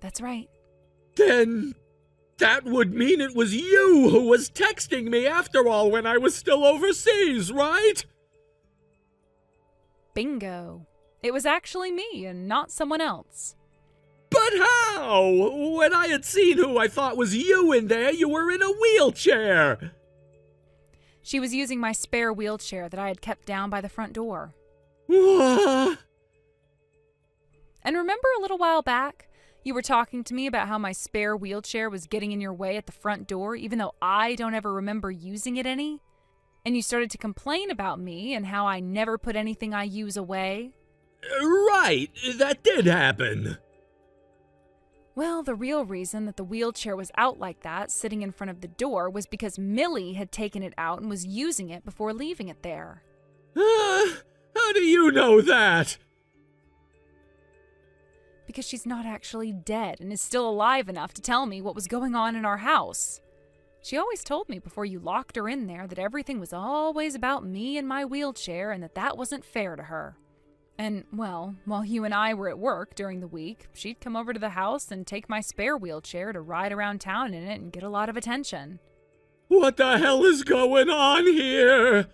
That's right. Then that would mean it was you who was texting me after all when I was still overseas, right? Bingo. It was actually me and not someone else. But how? When I had seen who I thought was you in there, you were in a wheelchair. She was using my spare wheelchair that I had kept down by the front door. What? And remember a little while back, you were talking to me about how my spare wheelchair was getting in your way at the front door, even though I don't ever remember using it any? And you started to complain about me and how I never put anything I use away? Right, that did happen. Well, the real reason that the wheelchair was out like that, sitting in front of the door, was because Millie had taken it out and was using it before leaving it there. How do you know that? Because she's not actually dead and is still alive enough to tell me what was going on in our house. She always told me before you locked her in there that everything was always about me and my wheelchair and that wasn't fair to her. And, well, while you and I were at work during the week, she'd come over to the house and take my spare wheelchair to ride around town in it and get a lot of attention. What the hell is going on here?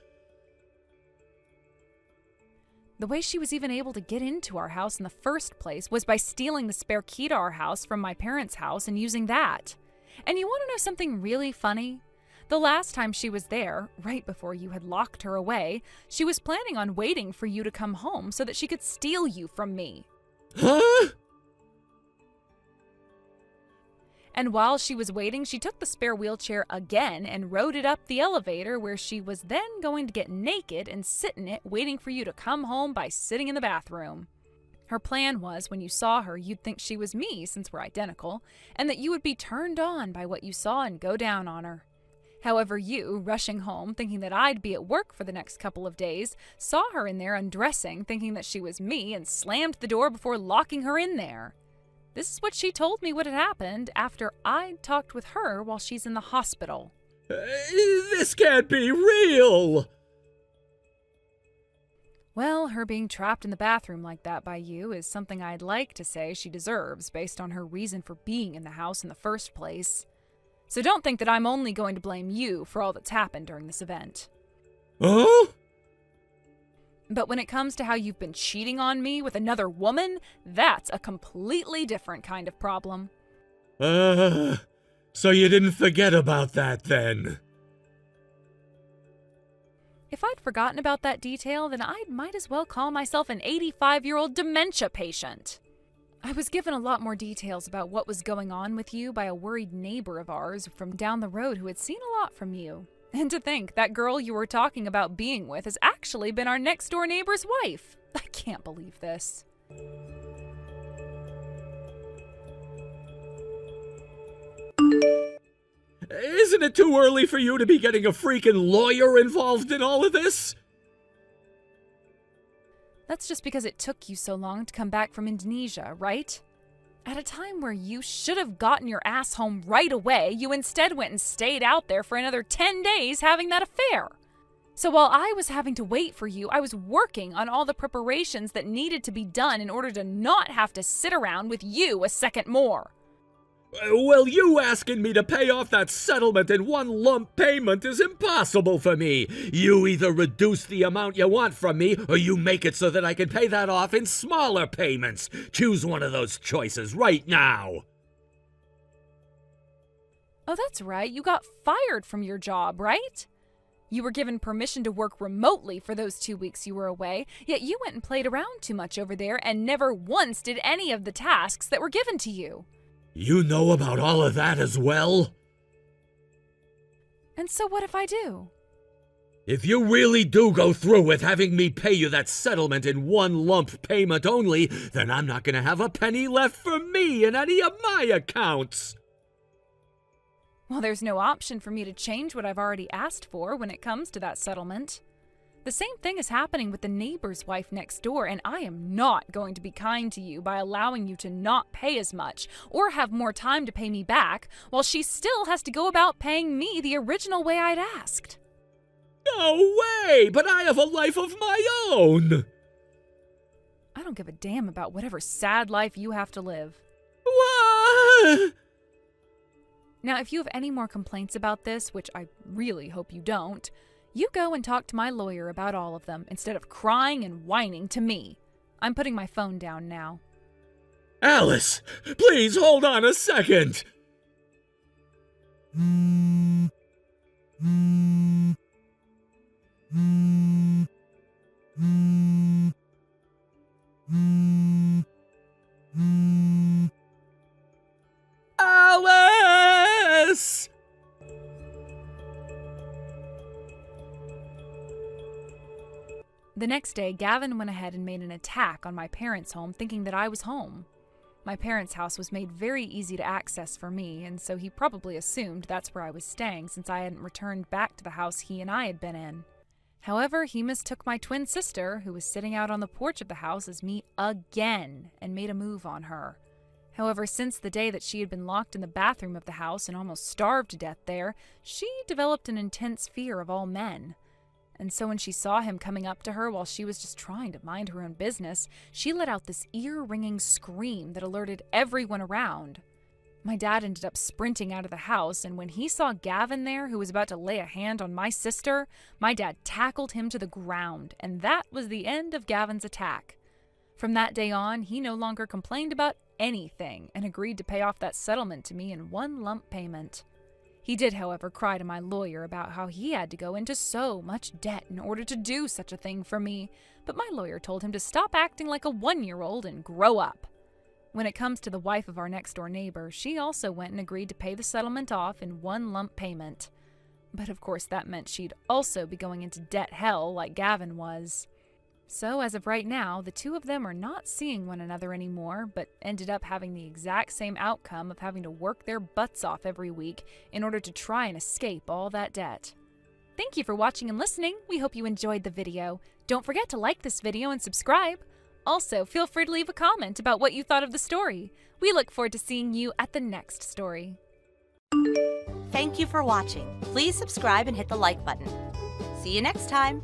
The way she was even able to get into our house in the first place was by stealing the spare key to our house from my parents' house and using that. And you want to know something really funny? The last time she was there, right before you had locked her away, she was planning on waiting for you to come home so that she could steal you from me. Huh? And while she was waiting, she took the spare wheelchair again and rode it up the elevator where she was then going to get naked and sit in it waiting for you to come home by sitting in the bathroom. Her plan was when you saw her, you'd think she was me since we're identical, and that you would be turned on by what you saw and go down on her. However, you, rushing home, thinking that I'd be at work for the next couple of days, saw her in there undressing, thinking that she was me, and slammed the door before locking her in there. This is what she told me would have happened after I'd talked with her while she's in the hospital. This can't be real! Well, her being trapped in the bathroom like that by you is something I'd like to say she deserves based on her reason for being in the house in the first place. So don't think that I'm only going to blame you for all that's happened during this event. Huh? But when it comes to how you've been cheating on me with another woman, that's a completely different kind of problem. So you didn't forget about that then? If I'd forgotten about that detail, then I might as well call myself an 85-year-old dementia patient. I was given a lot more details about what was going on with you by a worried neighbor of ours from down the road who had seen a lot from you. And to think, that girl you were talking about being with has actually been our next-door neighbor's wife. I can't believe this. Isn't it too early for you to be getting a freaking lawyer involved in all of this? That's just because it took you so long to come back from Indonesia, right? At a time where you should have gotten your ass home right away, you instead went and stayed out there for another 10 days having that affair. So while I was having to wait for you, I was working on all the preparations that needed to be done in order to not have to sit around with you a second more. Well, you asking me to pay off that settlement in one lump payment is impossible for me. You either reduce the amount you want from me, or you make it so that I can pay that off in smaller payments. Choose one of those choices right now. Oh, that's right. You got fired from your job, right? You were given permission to work remotely for those 2 weeks you were away, yet you went and played around too much over there and never once did any of the tasks that were given to you. You know about all of that as well? And so what if I do? If you really do go through with having me pay you that settlement in one lump payment only, then I'm not going to have a penny left for me in any of my accounts. Well, there's no option for me to change what I've already asked for when it comes to that settlement. The same thing is happening with the neighbor's wife next door, and I am not going to be kind to you by allowing you to not pay as much or have more time to pay me back, while she still has to go about paying me the original way I'd asked. No way! But I have a life of my own! I don't give a damn about whatever sad life you have to live. What? Now, if you have any more complaints about this, which I really hope you don't, you go and talk to my lawyer about all of them instead of crying and whining to me. I'm putting my phone down now. Alice, please hold on a second. Alice! The next day, Gavin went ahead and made an attack on my parents' home, thinking that I was home. My parents' house was made very easy to access for me, and so he probably assumed that's where I was staying since I hadn't returned back to the house he and I had been in. However, he mistook my twin sister, who was sitting out on the porch of the house, as me again, and made a move on her. However, since the day that she had been locked in the bathroom of the house and almost starved to death there, she developed an intense fear of all men. And so when she saw him coming up to her while she was just trying to mind her own business, she let out this ear-ringing scream that alerted everyone around. My dad ended up sprinting out of the house, and when he saw Gavin there, who was about to lay a hand on my sister, my dad tackled him to the ground, and that was the end of Gavin's attack. From that day on, he no longer complained about anything and agreed to pay off that settlement to me in one lump payment. He did, however, cry to my lawyer about how he had to go into so much debt in order to do such a thing for me, but my lawyer told him to stop acting like a 1-year-old and grow up. When it comes to the wife of our next-door neighbor, she also went and agreed to pay the settlement off in one lump payment. But of course that meant she'd also be going into debt hell like Gavin was. So as of right now, the two of them are not seeing one another anymore, but ended up having the exact same outcome of having to work their butts off every week in order to try and escape all that debt. Thank you for watching and listening. We hope you enjoyed the video. Don't forget to like this video and subscribe. Also, feel free to leave a comment about what you thought of the story. We look forward to seeing you at the next story. Thank you for watching. Please subscribe and hit the like button. See you next time.